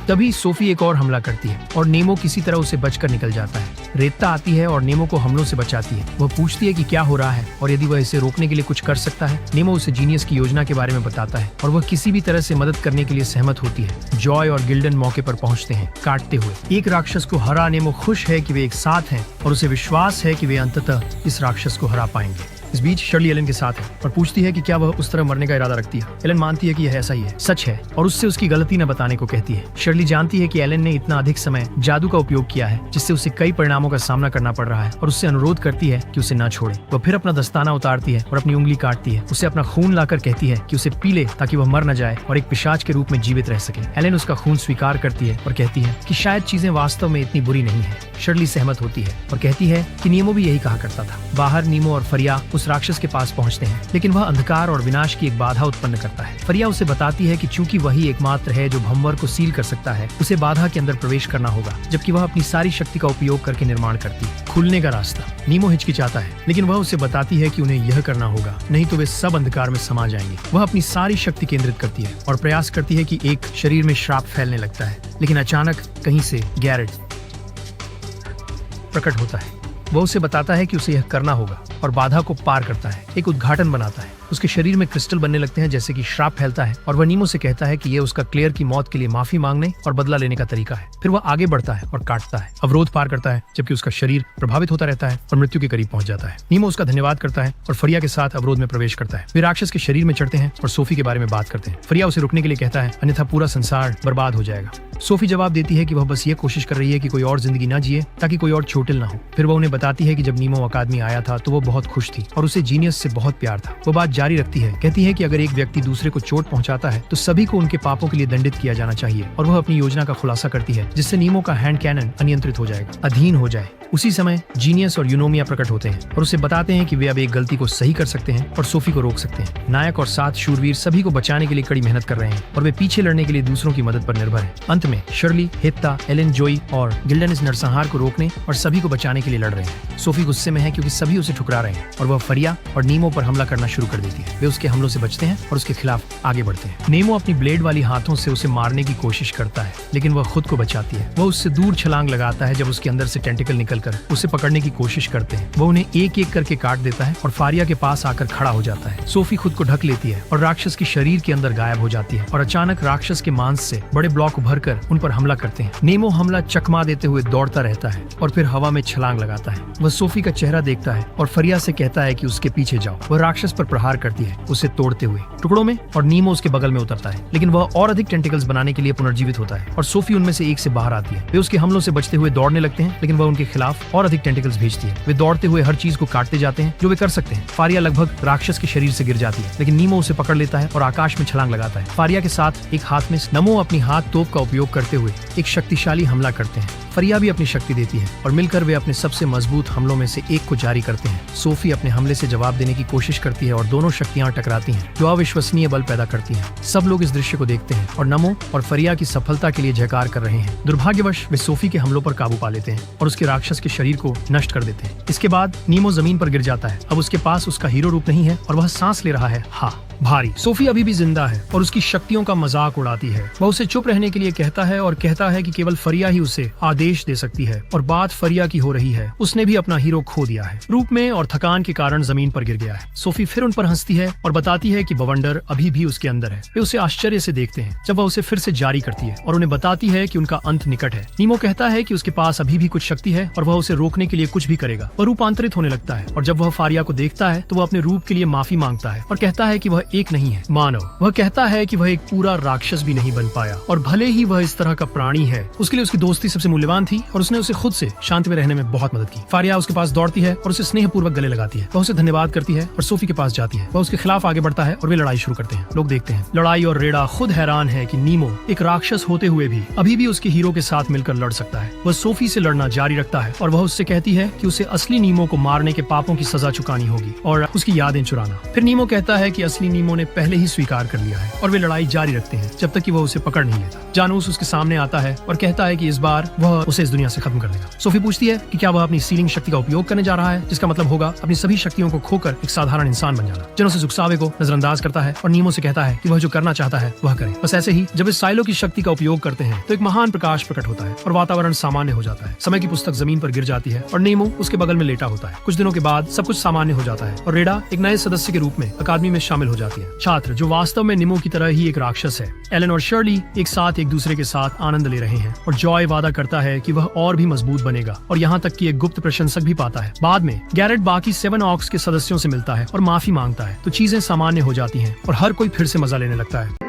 तभी सोफी एक और हमला करती है और नेमो किसी तरह उसे बचकर निकल जाता है। रेता आती है और नेमो को हमलों से बचाती है। वह पूछती है कि क्या हो रहा है और यदि वह इसे रोकने के लिए कुछ कर सकता है। नेमो उसे जीनियस की योजना के बारे में बताता है और वह किसी भी तरह से मदद करने के लिए सहमत होती है। जॉय और गिल्डन मौके पर पहुंचते हैं, काटते हुए। एक राक्षस को हरा नेमो खुश है कि वे एक साथ हैं और उसे विश्वास है कि वे अंततः इस राक्षस को हरा पाएंगे। इस बीच शर्ली एलन के साथ है और पूछती है कि क्या वह उस तरह मरने का इरादा रखती है। एलन मानती है कि यह ऐसा ही है, सच है, और उससे उसकी गलती न बताने को कहती है। शर्ली जानती है कि एलन ने इतना अधिक समय जादू का उपयोग किया है जिससे उसे कई परिणामों का सामना करना पड़ रहा है और उससे अनुरोध करती है कि उसे न छोड़े। वह फिर अपना दस्ताना उतारती है और अपनी उंगली काटती है। उसे अपना खून लाकर कहती है कि उसे पी ले ताकि वह मर न जाए और एक पिशाच के रूप में जीवित रह सके। एलन उसका खून स्वीकार करती है और कहती है कि शायद चीजें वास्तव में इतनी बुरी नहीं है। शर्ली सहमत होती है और कहती है कि नीमो भी यही कहा करता था। बाहर नीमो और फरिया उस राक्षस के पास पहुंचते हैं, लेकिन वह अंधकार और विनाश की एक बाधा उत्पन्न करता है। फरिया उसे बताती है कि चूंकि वही एकमात्र है जो भंवर को सील कर सकता है, उसे बाधा के अंदर प्रवेश करना होगा, जबकि वह अपनी सारी शक्ति का उपयोग करके निर्माण करती है। खुलने का रास्ता। नीमो हिचकिचाता है, लेकिन वह उसे बताती है कि उन्हें यह करना होगा, नहीं तो वे सब अंधकार में समा जाएंगे। वह अपनी सारी शक्ति केंद्रित करती है और प्रयास करती है कि एक शरीर में श्राप फैलने लगता है, लेकिन अचानक कहीं से गैरेट प्रकट होता है। वह उसे बताता है कि उसे यह करना होगा और बाधा को पार करता है, एक उद्घाटन बनाता है। उसके शरीर में क्रिस्टल बनने लगते हैं जैसे कि श्राप फैलता है और वह नीमो से कहता है कि यह उसका क्लेयर की मौत के लिए माफी मांगने और बदला लेने का तरीका है। फिर वह आगे बढ़ता है और काटता है, अवरोध पार करता है, जबकि उसका शरीर प्रभावित होता रहता है और मृत्यु के करीब पहुंच जाता है। नीमो उसका धन्यवाद करता है और फरिया के साथ अवरोध में प्रवेश करता है। वे राक्षस के शरीर में चढ़ते हैं और सोफी के बारे में बात करते हैं। फरिया उसे रुकने के लिए कहता है, अन्यथा पूरा संसार बर्बाद हो जाएगा। सोफी जवाब देती है कि वह बस ये कोशिश कर रही है कि कोई और जिंदगी न जिए ताकि कोई और चोटिल न हो। फिर वह उन्हें बताती है कि जब नीमो अकादमी आया था तो वो बहुत खुश थी और उसे जीनियस से बहुत प्यार था। वो बात जारी रखती है, कहती है कि अगर एक व्यक्ति दूसरे को चोट पहुंचाता है तो सभी को उनके पापों के लिए दंडित किया जाना चाहिए, और वह अपनी योजना का खुलासा करती है जिससे नीमो का हैंड कैनन अनियंत्रित हो जाएगा, अधीन हो जाए। उसी समय जीनियस और यूनोमिया प्रकट होते हैं और उसे बताते हैं कि वे अब एक गलती को सही कर सकते हैं और सोफी को रोक सकते हैं। नायक और 7 शूरवीर सभी को बचाने के लिए कड़ी मेहनत कर रहे हैं और वे पीछे लड़ने के लिए दूसरों की मदद पर निर्भर हैं। अंत में शर्ली, हित्ता, एलन, जोई और गिल्डन इस नरसंहार को रोकने और सभी को बचाने के लिए लड़ रहे हैं। सोफी गुस्से में है क्योंकि सभी उसे ठुकरा रहे हैं और वह फरिया और नीमो पर हमला करना शुरू कर देती है। वे उसके हमलों से बचते हैं और उसके खिलाफ आगे बढ़ते हैं। नीमो अपनी ब्लेड वाली हाथों से उसे मारने की कोशिश करता है, लेकिन वह खुद को बचाती है। वह उससे दूर छलांग लगाता है जब उसके अंदर से टेंटिकल निकलकर उसे पकड़ने की कोशिश करते हैं। वह उन्हें एक एक करके काट देता है और फारिया के पास आकर खड़ा हो जाता है। सोफी खुद को ढक लेती है और राक्षस की शरीर के अंदर गायब हो जाती है और अचानक राक्षस के मांस से बड़े ब्लॉक उभरकर उन पर हमला करते हैं। नेमो हमला चकमा देते हुए दौड़ता रहता है और फिर हवा में छलांग लगाता है। वह सोफी का चेहरा देखता है और फरिया से कहता है कि उसके पीछे जाओ। वह राक्षस पर प्रहार करती है, उसे तोड़ते हुए टुकड़ों में, और नीमो उसके बगल में उतरता है, लेकिन वह और अधिक टेंटिकल्स बनाने के लिए पुनर्जीवित होता है और सोफी उनमें से एक से बाहर आती है। वे उसके हमलों से बचते हुए दौड़ने लगते हैं, लेकिन वह उनके खिलाफ और अधिक टेंटिकल्स भेजती है। वे दौड़ते हुए हर चीज को काटते जाते हैं जो वे कर सकते हैं। फारिया लगभग राक्षस के शरीर से गिर जाती है, लेकिन नीमो उसे पकड़ लेता है और आकाश में छलांग लगाता है। फारिया के साथ एक हाथ में नमो अपनी हाथ तोप का उपयोग करते हुए एक शक्तिशाली हमला करते हैं। फरिया भी अपनी शक्ति देती है और मिलकर वे अपने सबसे मजबूत हमलों में से एक को जारी करते हैं। सोफी अपने हमले से जवाब देने की कोशिश करती है और दोनों शक्तियां टकराती हैं, जो अविश्वसनीय बल पैदा करती हैं। सब लोग इस दृश्य को देखते हैं और नमो और फरिया की सफलता के लिए जयकार कर रहे हैं। दुर्भाग्यवश वे सोफी के हमलों पर काबू पा लेते हैं और उसके राक्षस के शरीर को नष्ट कर देते हैं। इसके बाद नीमो जमीन पर गिर जाता है। अब उसके पास उसका हीरो रूप नहीं है और वह सांस ले रहा है। हाँ, भारी। सोफी अभी भी जिंदा है और उसकी शक्तियों का मजाक उड़ाती है। वह उसे चुप रहने के लिए कहता है और कहता है कि केवल फरिया ही उसे आदेश दे सकती है और बात फरिया की हो रही है। उसने भी अपना हीरो खो दिया है। रूप में और थकान के कारण जमीन पर गिर गया है। सोफी फिर उन पर हंसती है और बताती है कि बवंडर अभी भी उसके अंदर है। वे उसे आश्चर्य से देखते हैं जब वह उसे फिर से जारी करती है और उन्हें बताती है कि उनका अंत निकट है। नीमो कहता है कि उसके पास अभी भी कुछ शक्ति है और वह उसे रोकने के लिए कुछ भी करेगा। वह रूपांतरित होने लगता है और जब वह फारिया को देखता है तो वह अपने रूप के लिए माफी मांगता है और कहता है कि वह एक नहीं है। वह कहता है कि वह एक पूरा राक्षस भी नहीं बन पाया और भले ही वह इस तरह का प्राणी है, उसके लिए उसकी दोस्ती सबसे मूल्यवान थी और उसने उसे खुद से शांति में रहने में बहुत मदद की। फारिया उसके पास दौड़ती है और उसे स्नेहपूर्वक गले लगाती है। वह उसे धन्यवाद करती है और सोफी के पास जाती है। वह उसके खिलाफ आगे बढ़ता है और वे लड़ाई शुरू करते हैं। लोग देखते हैं लड़ाई और रेडा खुद हैरान है कि नीमो एक राक्षस होते हुए भी अभी भी उसके हीरो के साथ मिलकर लड़ सकता है। वह सोफी से लड़ना जारी रखता है और वह उससे कहती है कि उसे असली नीमो को मारने के पापों की सजा चुकानी होगी और उसकी यादें चुराना। फिर नीमो कहता है कि असली नीमो ने पहले ही स्वीकार कर लिया है और वे लड़ाई जारी रखते हैं जब तक कि वह उसे पकड़ नहीं लेता। जानूस उसके सामने आता है और कहता है कि इस बार वह उसे इस दुनिया से खत्म कर देगा। सोफी पूछती है कि क्या वह अपनी सीलिंग शक्ति का उपयोग करने जा रहा है, जिसका मतलब होगा अपनी सभी शक्तियों को खोकर एक साधारण इंसान बन जाना। जनों से जुक्सावे को नजरअंदाज करता है और नीमो से कहता है कि वह जो करना चाहता है वह करे। बस ऐसे ही जब वे साइलो की शक्ति का उपयोग करते हैं तो एक महान प्रकाश प्रकट होता है और वातावरण सामान्य हो जाता है। समय की पुस्तक जमीन पर गिर जाती है और नीमो उसके बगल में लेटा होता है। कुछ दिनों के बाद सब कुछ सामान्य हो जाता है और रेडा एक नए सदस्य के रूप में अकादमी में शामिल हो जाती है। छात्र जो वास्तव में नीमो की तरह ही एक राक्षस है। एलन और शर्ली एक साथ एक दूसरे के साथ आनंद ले रहे हैं और जॉय वादा करता है कि वह और भी मजबूत बनेगा और यहाँ तक कि एक गुप्त प्रशंसक भी पाता है। बाद में गैरेट बाकी 7 ऑक्स के सदस्यों से मिलता है और माफी मांगता है तो चीजें सामान्य हो जाती हैं और हर कोई फिर से मजा लेने लगता है।